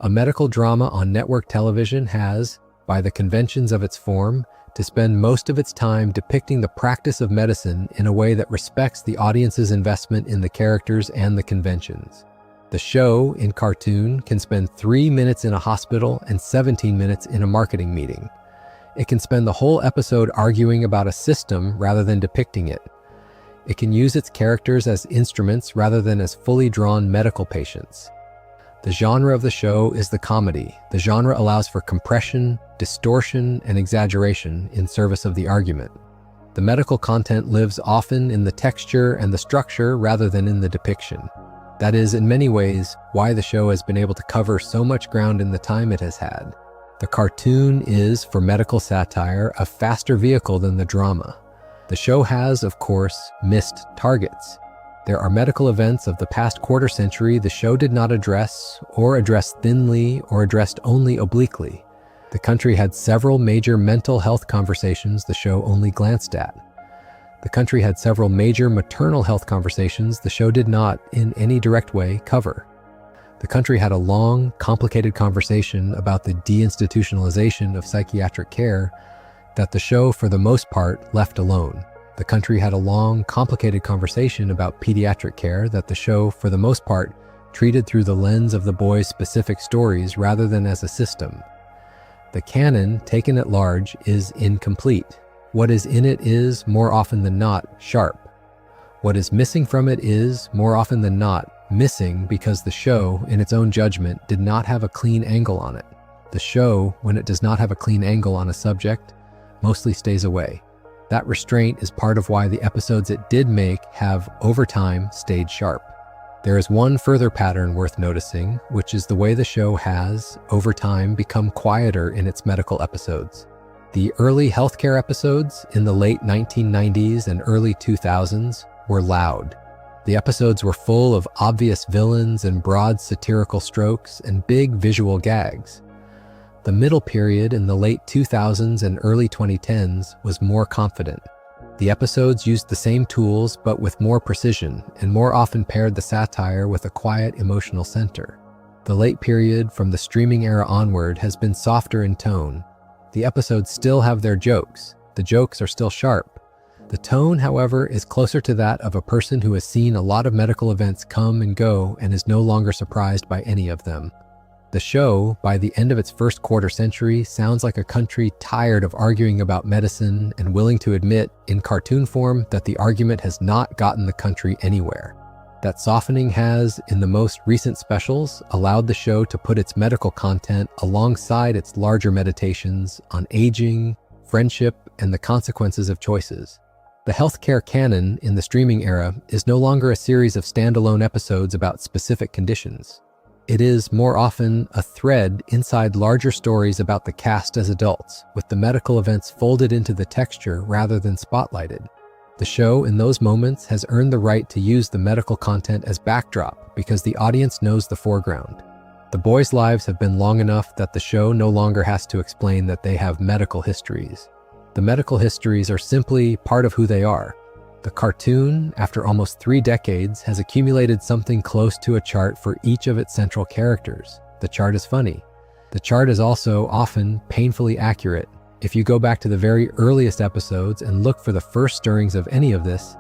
A: A medical drama on network television has, by the conventions of its form, to spend most of its time depicting the practice of medicine in a way that respects the audience's investment in the characters and the conventions. The show, in cartoon, can spend 3 minutes in a hospital and 17 minutes in a marketing meeting. It can spend the whole episode arguing about a system rather than depicting it. It can use its characters as instruments rather than as fully drawn medical patients. The genre of the show is the comedy. The genre allows for compression, distortion, and exaggeration in service of the argument. The medical content lives often in the texture and the structure rather than in the depiction. That is, in many ways, why the show has been able to cover so much ground in the time it has had. The cartoon is, for medical satire, a faster vehicle than the drama. The show has, of course, missed targets. There are medical events of the past quarter century the show did not address, or addressed thinly, or addressed only obliquely. The country had several major mental health conversations the show only glanced at. The country had several major maternal health conversations the show did not, in any direct way, cover. The country had a long, complicated conversation about the deinstitutionalization of psychiatric care that the show, for the most part, left alone. The country had a long, complicated conversation about pediatric care that the show, for the most part, treated through the lens of the boys' specific stories rather than as a system. The canon, taken at large, is incomplete. What is in it is, more often than not, sharp. What is missing from it is, more often than not, missing because the show, in its own judgment, did not have a clean angle on it. The show, when it does not have a clean angle on a subject, mostly stays away. That restraint is part of why the episodes it did make have, over time, stayed sharp. There is one further pattern worth noticing, which is the way the show has, over time, become quieter in its medical episodes. The early healthcare episodes, in the late 1990s and early 2000s, were loud. The episodes were full of obvious villains and broad satirical strokes and big visual gags. The middle period in the late 2000s and early 2010s was more confident. The episodes used the same tools but with more precision and more often paired the satire with a quiet emotional center. The late period from the streaming era onward has been softer in tone. The episodes still have their jokes. The jokes are still sharp. The tone, however, is closer to that of a person who has seen a lot of medical events come and go and is no longer surprised by any of them. The show, by the end of its first quarter century, sounds like a country tired of arguing about medicine and willing to admit, in cartoon form, that the argument has not gotten the country anywhere. That softening has, in the most recent specials, allowed the show to put its medical content alongside its larger meditations on aging, friendship, and the consequences of choices. The healthcare canon in the streaming era is no longer a series of standalone episodes about specific conditions. It is, more often, a thread inside larger stories about the cast as adults, with the medical events folded into the texture rather than spotlighted. The show, in those moments, has earned the right to use the medical content as backdrop because the audience knows the foreground. The boys' lives have been long enough that the show no longer has to explain that they have medical histories. The medical histories are simply part of who they are. The cartoon, after almost 3 decades, has accumulated something close to a chart for each of its central characters. The chart is funny. The chart is also often painfully accurate. If you go back to the very earliest episodes and look for the first stirrings of any of this,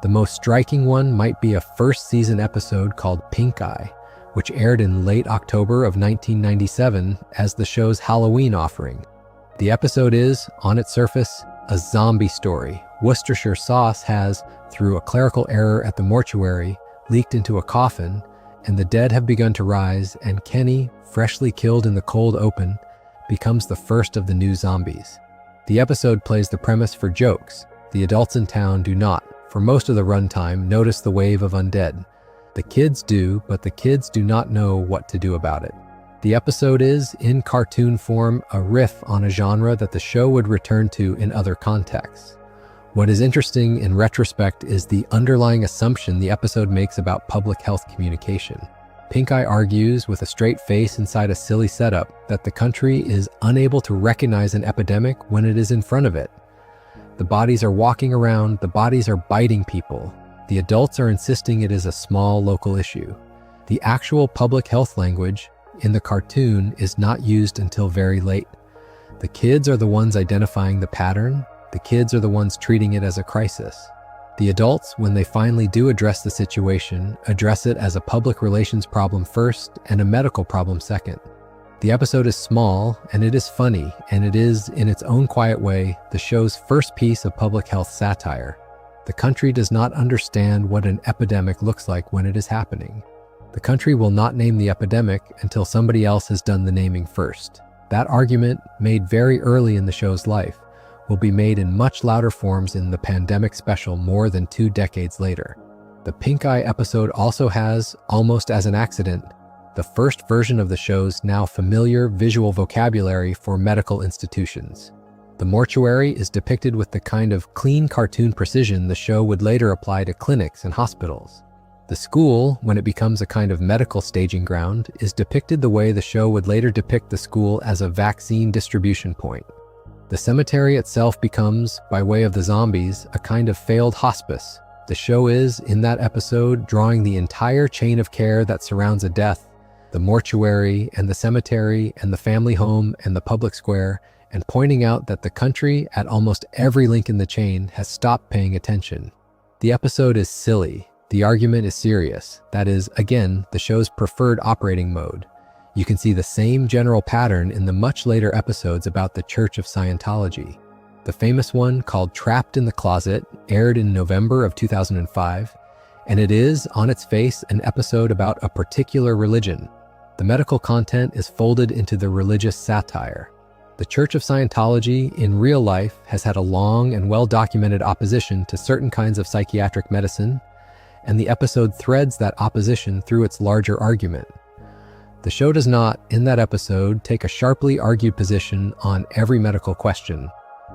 A: the most striking one might be a first season episode called Pink Eye, which aired in late October of 1997 as the show's Halloween offering. The episode is, on its surface, a zombie story. Worcestershire sauce has, through a clerical error at the mortuary, leaked into a coffin, and the dead have begun to rise, and Kenny, freshly killed in the cold open, becomes the first of the new zombies. The episode plays the premise for jokes. The adults in town do not, for most of the runtime, notice the wave of undead. The kids do, but the kids do not know what to do about it. The episode is, in cartoon form, a riff on a genre that the show would return to in other contexts. What is interesting in retrospect is the underlying assumption the episode makes about public health communication. Pink Eye argues, with a straight face inside a silly setup, that the country is unable to recognize an epidemic when it is in front of it. The bodies are walking around, the bodies are biting people. The adults are insisting it is a small local issue. The actual public health language, in the cartoon is not used until very late. The kids are the ones identifying the pattern. The kids are the ones treating it as a crisis. The adults, when they finally do address the situation, address it as a public relations problem first and a medical problem second. The episode is small, and it is funny, and it is, in its own quiet way, the show's first piece of public health satire. The country does not understand what an epidemic looks like when it is happening. The country will not name the epidemic until somebody else has done the naming first. That argument, made very early in the show's life, will be made in much louder forms in the pandemic special more than 2 decades later. The Pink Eye episode also has, almost as an accident, the first version of the show's now familiar visual vocabulary for medical institutions. The mortuary is depicted with the kind of clean cartoon precision the show would later apply to clinics and hospitals. The school, when it becomes a kind of medical staging ground, is depicted the way the show would later depict the school as a vaccine distribution point. The cemetery itself becomes, by way of the zombies, a kind of failed hospice. The show is, in that episode, drawing the entire chain of care that surrounds a death, the mortuary and the cemetery and the family home and the public square, and pointing out that the country, at almost every link in the chain, has stopped paying attention. The episode is silly. The argument is serious. That is, again, the show's preferred operating mode. You can see the same general pattern in the much later episodes about the Church of Scientology. The famous one, called Trapped in the Closet, aired in November of 2005, and it is, on its face, an episode about a particular religion. The medical content is folded into the religious satire. The Church of Scientology, in real life, has had a long and well-documented opposition to certain kinds of psychiatric medicine, and the episode threads that opposition through its larger argument. The show does not, in that episode, take a sharply argued position on every medical question.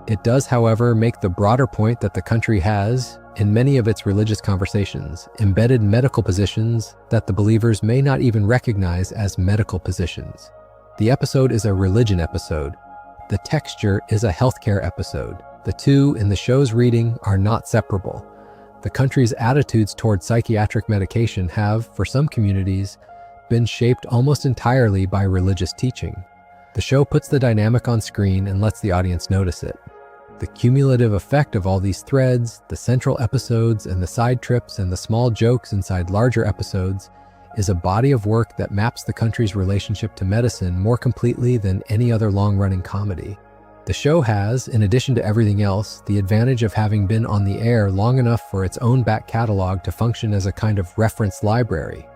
A: It does, however, make the broader point that the country has, in many of its religious conversations, embedded medical positions that the believers may not even recognize as medical positions. The episode is a religion episode. The texture is a healthcare episode. The two, in the show's reading, are not separable. The country's attitudes toward psychiatric medication have, for some communities, been shaped almost entirely by religious teaching. The show puts the dynamic on screen and lets the audience notice it. The cumulative effect of all these threads, the central episodes and the side trips and the small jokes inside larger episodes, is a body of work that maps the country's relationship to medicine more completely than any other long-running comedy. The show has, in addition to everything else, the advantage of having been on the air long enough for its own back catalog to function as a kind of reference library.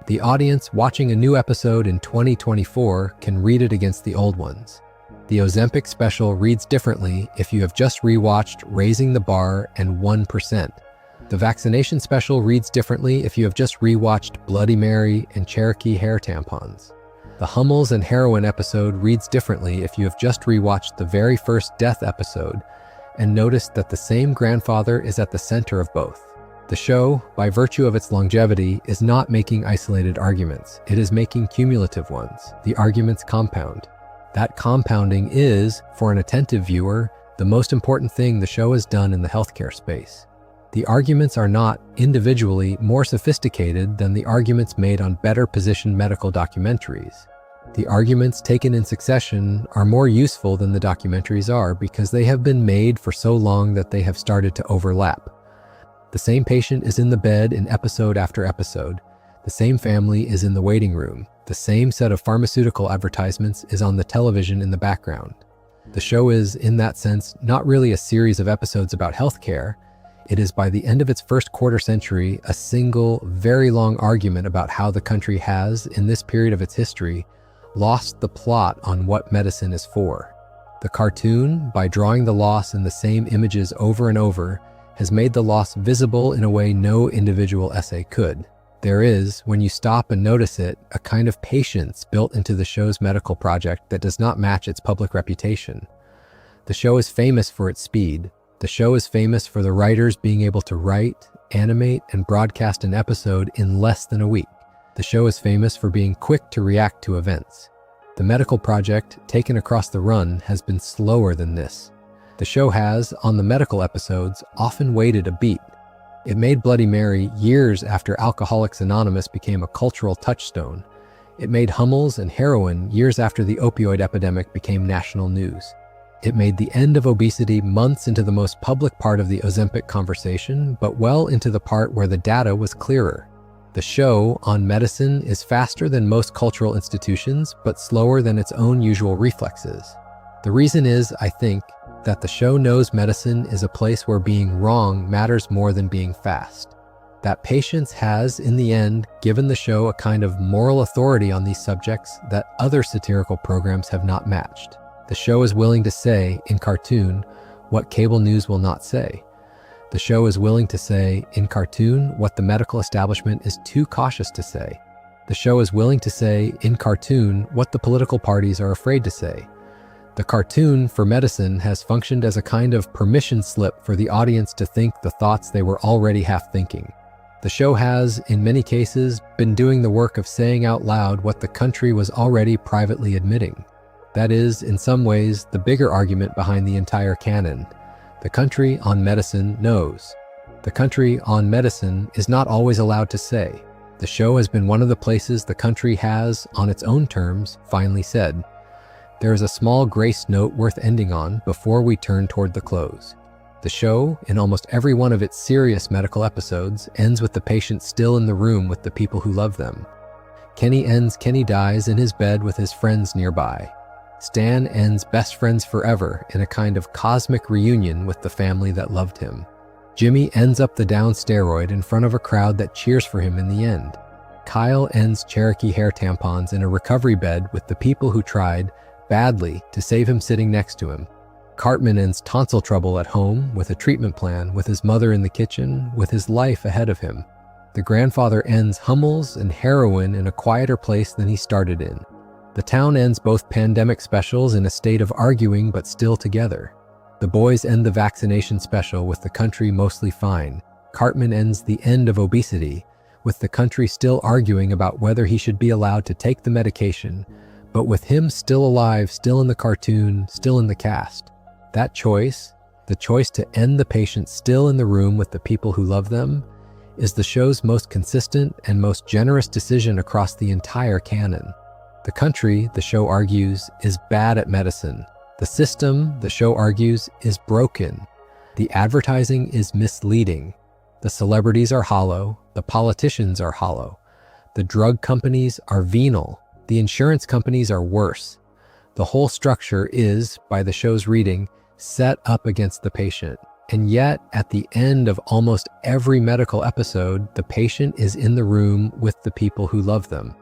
A: The audience watching a new episode in 2024 can read it against the old ones. The Ozempic special reads differently if you have just rewatched Raising the Bar and 1%. The vaccination special reads differently if you have just rewatched Bloody Mary and Cherokee hair tampons. The Hummels and Heroin episode reads differently if you have just rewatched the very first death episode and noticed that the same grandfather is at the center of both. The show, by virtue of its longevity, is not making isolated arguments. It is making cumulative ones. The arguments compound. That compounding is, for an attentive viewer, the most important thing the show has done in the healthcare space. The arguments are not, individually, more sophisticated than the arguments made on better-positioned medical documentaries. The arguments taken in succession are more useful than the documentaries are because they have been made for so long that they have started to overlap. The same patient is in the bed in episode after episode. The same family is in the waiting room. The same set of pharmaceutical advertisements is on the television in the background. The show is, in that sense, not really a series of episodes about healthcare. It is, by the end of its first quarter century, a single, very long argument about how the country has, in this period of its history, lost the plot on what medicine is for. The cartoon, by drawing the loss in the same images over and over, has made the loss visible in a way no individual essay could. There is, when you stop and notice it, a kind of patience built into the show's medical project that does not match its public reputation. The show is famous for its speed. The show is famous for the writers being able to write, animate, and broadcast an episode in less than a week. The show is famous for being quick to react to events. The medical project, taken across the run, has been slower than this. The show has, on the medical episodes, often waited a beat. It made Bloody Mary years after Alcoholics Anonymous became a cultural touchstone. It made Hummels and heroin years after the opioid epidemic became national news. It made the end of obesity months into the most public part of the Ozempic conversation, but well into the part where the data was clearer. The show on medicine is faster than most cultural institutions, but slower than its own usual reflexes. The reason is, I think, that the show knows medicine is a place where being wrong matters more than being fast. That patience has, in the end, given the show a kind of moral authority on these subjects that other satirical programs have not matched. The show is willing to say, in cartoon, what cable news will not say. The show is willing to say, in cartoon, what the medical establishment is too cautious to say. The show is willing to say, in cartoon, what the political parties are afraid to say. The cartoon for medicine has functioned as a kind of permission slip for the audience to think the thoughts they were already half thinking. The show has, in many cases, been doing the work of saying out loud what the country was already privately admitting. That is, in some ways, the bigger argument behind the entire canon. The country on medicine knows. The country on medicine is not always allowed to say. The show has been one of the places the country has, on its own terms, finally said. There is a small grace note worth ending on before we turn toward the close. The show, in almost every one of its serious medical episodes, ends with the patient still in the room with the people who love them. Kenny dies in his bed with his friends nearby. Stan ends best friends forever in a kind of cosmic reunion with the family that loved him. Jimmy ends up the down steroid in front of a crowd that cheers for him in the end. Kyle ends Cherokee hair tampons in a recovery bed with the people who tried, badly, to save him sitting next to him. Cartman ends tonsil trouble at home with a treatment plan, with his mother in the kitchen, with his life ahead of him. The grandfather ends Hummels and heroin in a quieter place than he started in. The town ends both pandemic specials in a state of arguing but still together. The boys end the vaccination special with the country mostly fine. Cartman ends the end of obesity with the country still arguing about whether he should be allowed to take the medication, but with him still alive, still in the cartoon, still in the cast. That choice, the choice to end the patient still in the room with the people who love them, is the show's most consistent and most generous decision across the entire canon. The country, the show argues, is bad at medicine. The system, the show argues, is broken. The advertising is misleading. The celebrities are hollow. The politicians are hollow. The drug companies are venal. The insurance companies are worse. The whole structure is, by the show's reading, set up against the patient. And yet, at the end of almost every medical episode, the patient is in the room with the people who love them.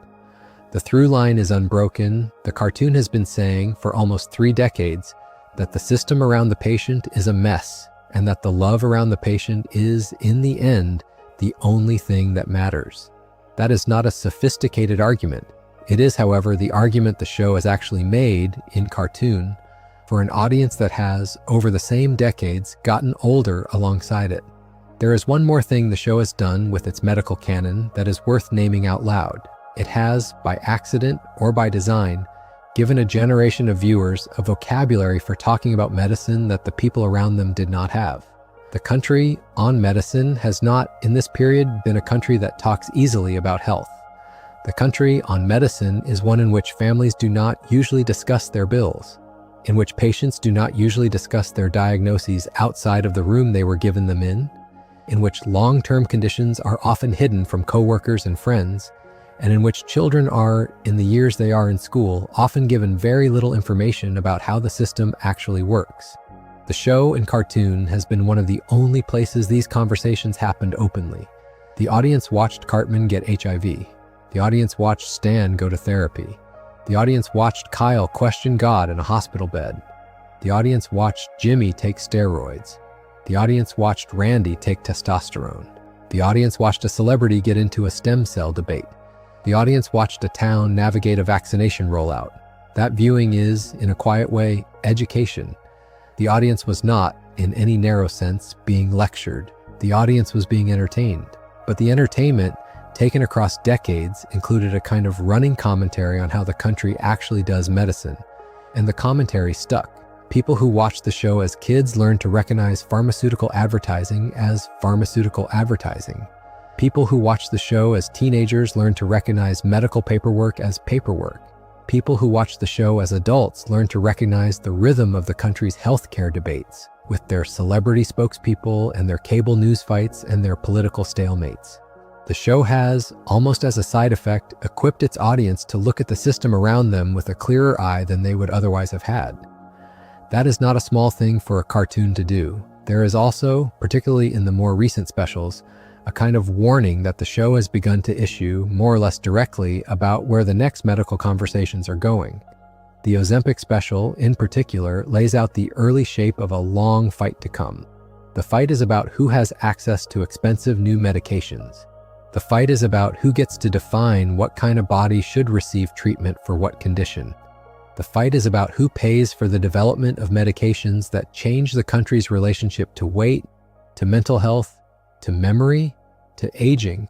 A: The through line is unbroken. The cartoon has been saying, for almost 3 decades, that the system around the patient is a mess, and that the love around the patient is, in the end, the only thing that matters. That is not a sophisticated argument. It is, however, the argument the show has actually made, in cartoon, for an audience that has, over the same decades, gotten older alongside it. There is one more thing the show has done with its medical canon that is worth naming out loud. It has, by accident or by design, given a generation of viewers a vocabulary for talking about medicine that the people around them did not have. The country on medicine has not, in this period, been a country that talks easily about health. The country on medicine is one in which families do not usually discuss their bills, in which patients do not usually discuss their diagnoses outside of the room they were given them in which long-term conditions are often hidden from coworkers and friends, and in which children are, in the years they are in school, often given very little information about how the system actually works. The show in cartoon has been one of the only places these conversations happened openly. The audience watched Cartman get HIV. The audience watched Stan go to therapy. The audience watched Kyle question God in a hospital bed. The audience watched Jimmy take steroids. The audience watched Randy take testosterone. The audience watched a celebrity get into a stem cell debate. The audience watched a town navigate a vaccination rollout. That viewing is, in a quiet way, education. The audience was not, in any narrow sense, being lectured. The audience was being entertained. But the entertainment, taken across decades, included a kind of running commentary on how the country actually does medicine. And the commentary stuck. People who watched the show as kids learned to recognize pharmaceutical advertising as pharmaceutical advertising. People who watch the show as teenagers learn to recognize medical paperwork as paperwork. People who watch the show as adults learn to recognize the rhythm of the country's healthcare debates, with their celebrity spokespeople and their cable news fights and their political stalemates. The show has, almost as a side effect, equipped its audience to look at the system around them with a clearer eye than they would otherwise have had. That is not a small thing for a cartoon to do. There is also, particularly in the more recent specials, a kind of warning that the show has begun to issue, more or less directly, about where the next medical conversations are going. The Ozempic special, in particular, lays out the early shape of a long fight to come. The fight is about who has access to expensive new medications. The fight is about who gets to define what kind of body should receive treatment for what condition. The fight is about who pays for the development of medications that change the country's relationship to weight, to mental health, to memory, to aging.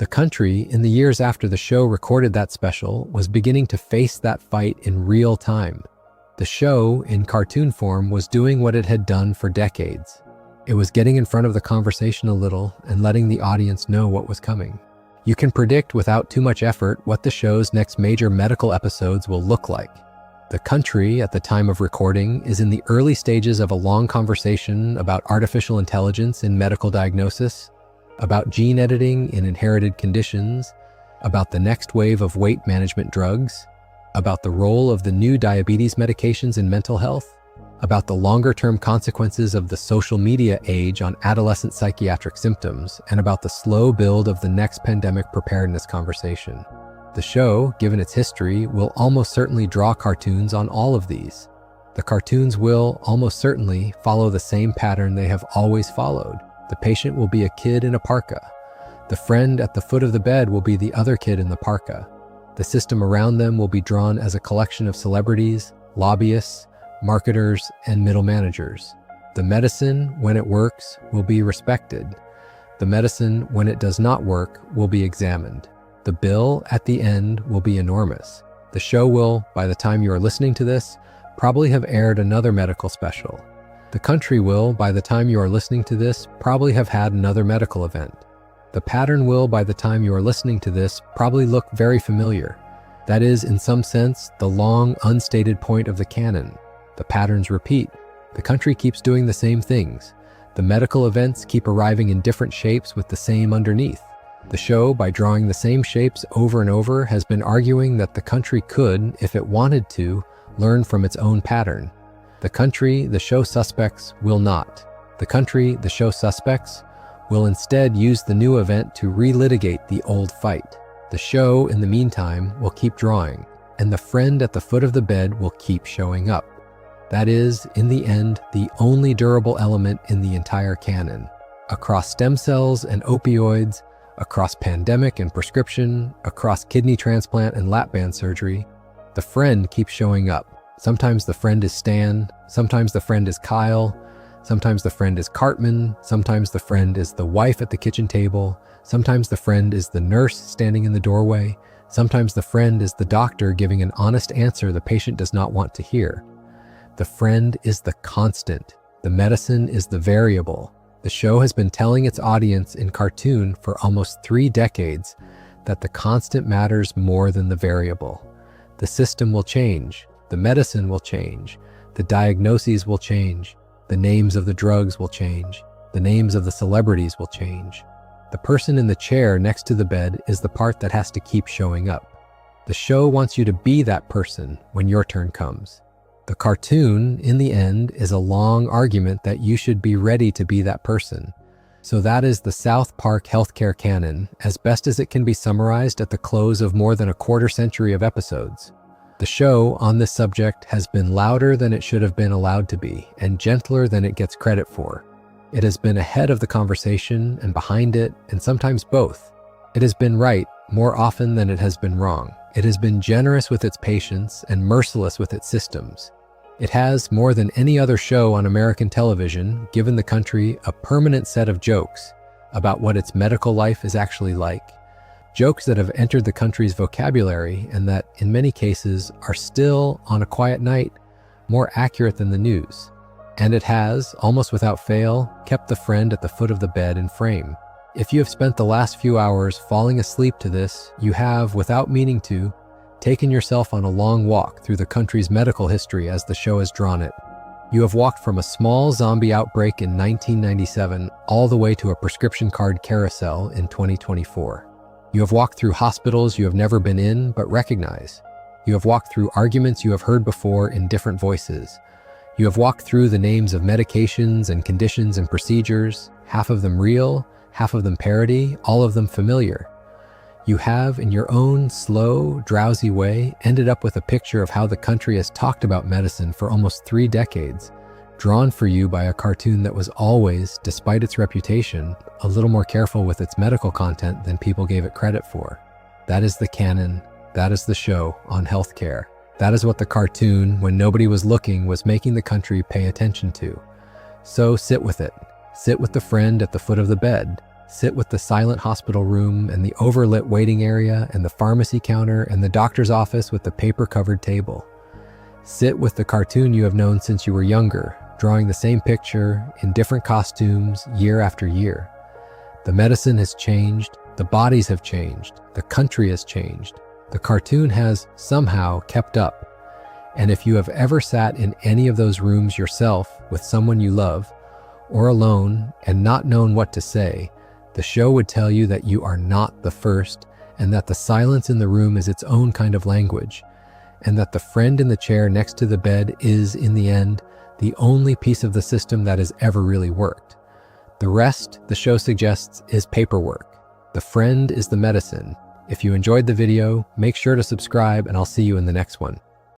A: The country, in the years after the show recorded that special, was beginning to face that fight in real time. The show, in cartoon form, was doing what it had done for decades. It was getting in front of the conversation a little and letting the audience know what was coming. You can predict without too much effort what the show's next major medical episodes will look like. The country, at the time of recording, is in the early stages of a long conversation about artificial intelligence in medical diagnosis, about gene editing in inherited conditions, about the next wave of weight management drugs, about the role of the new diabetes medications in mental health, about the longer-term consequences of the social media age on adolescent psychiatric symptoms, and about the slow build of the next pandemic preparedness conversation. The show, given its history, will almost certainly draw cartoons on all of these. The cartoons will, almost certainly, follow the same pattern they have always followed. The patient will be a kid in a parka. The friend at the foot of the bed will be the other kid in the parka. The system around them will be drawn as a collection of celebrities, lobbyists, marketers, and middle managers. The medicine, when it works, will be respected. The medicine, when it does not work, will be examined. The bill at the end will be enormous. The show will, by the time you are listening to this, probably have aired another medical special. The country will, by the time you are listening to this, probably have had another medical event. The pattern will, by the time you are listening to this, probably look very familiar. That is, in some sense, the long, unstated point of the canon. The patterns repeat. The country keeps doing the same things. The medical events keep arriving in different shapes with the same underneath. The show, by drawing the same shapes over and over, has been arguing that the country could, if it wanted to, learn from its own pattern. The country, the show suspects, will not. The country, the show suspects, will instead use the new event to relitigate the old fight. The show, in the meantime, will keep drawing, and the friend at the foot of the bed will keep showing up. That is, in the end, the only durable element in the entire canon. Across stem cells and opioids, across pandemic and prescription, across kidney transplant and lap band surgery, the friend keeps showing up. Sometimes the friend is Stan, sometimes the friend is Kyle, sometimes the friend is Cartman, sometimes the friend is the wife at the kitchen table, sometimes the friend is the nurse standing in the doorway, sometimes the friend is the doctor giving an honest answer the patient does not want to hear. The friend is the constant. The medicine is the variable. The show has been telling its audience in cartoon for almost 3 decades that the constant matters more than the variable. The system will change. The medicine will change. The diagnoses will change. The names of the drugs will change. The names of the celebrities will change. The person in the chair next to the bed is the part that has to keep showing up. The show wants you to be that person when your turn comes. The cartoon, in the end, is a long argument that you should be ready to be that person. So that is the South Park healthcare canon, as best as it can be summarized at the close of more than a quarter century of episodes. The show on this subject has been louder than it should have been allowed to be, and gentler than it gets credit for. It has been ahead of the conversation and behind it, and sometimes both. It has been right more often than it has been wrong. It has been generous with its patients and merciless with its systems. It has, more than any other show on American television, given the country a permanent set of jokes about what its medical life is actually like. Jokes that have entered the country's vocabulary and that, in many cases, are still, on a quiet night, more accurate than the news. And it has, almost without fail, kept the friend at the foot of the bed in frame. If you have spent the last few hours falling asleep to this, you have, without meaning to, taken yourself on a long walk through the country's medical history as the show has drawn it. You have walked from a small zombie outbreak in 1997 all the way to a prescription card carousel in 2024. You have walked through hospitals you have never been in but recognize. You have walked through arguments you have heard before in different voices. You have walked through the names of medications and conditions and procedures, half of them real, half of them parody, all of them familiar. You have, in your own slow, drowsy way, ended up with a picture of how the country has talked about medicine for almost 3 decades, drawn for you by a cartoon that was always, despite its reputation, a little more careful with its medical content than people gave it credit for. That is the canon. That is the show on healthcare. That is what the cartoon, when nobody was looking, was making the country pay attention to. So sit with it. Sit with the friend at the foot of the bed. Sit with the silent hospital room and the overlit waiting area and the pharmacy counter and the doctor's office with the paper-covered table. Sit with the cartoon you have known since you were younger, drawing the same picture in different costumes year after year. The medicine has changed, the bodies have changed, the country has changed. The cartoon has somehow kept up. And if you have ever sat in any of those rooms yourself with someone you love, or alone and not known what to say, the show would tell you that you are not the first, and that the silence in the room is its own kind of language, and that the friend in the chair next to the bed is, in the end, the only piece of the system that has ever really worked. The rest, the show suggests, is paperwork. The friend is the medicine. If you enjoyed the video, make sure to subscribe, and I'll see you in the next one.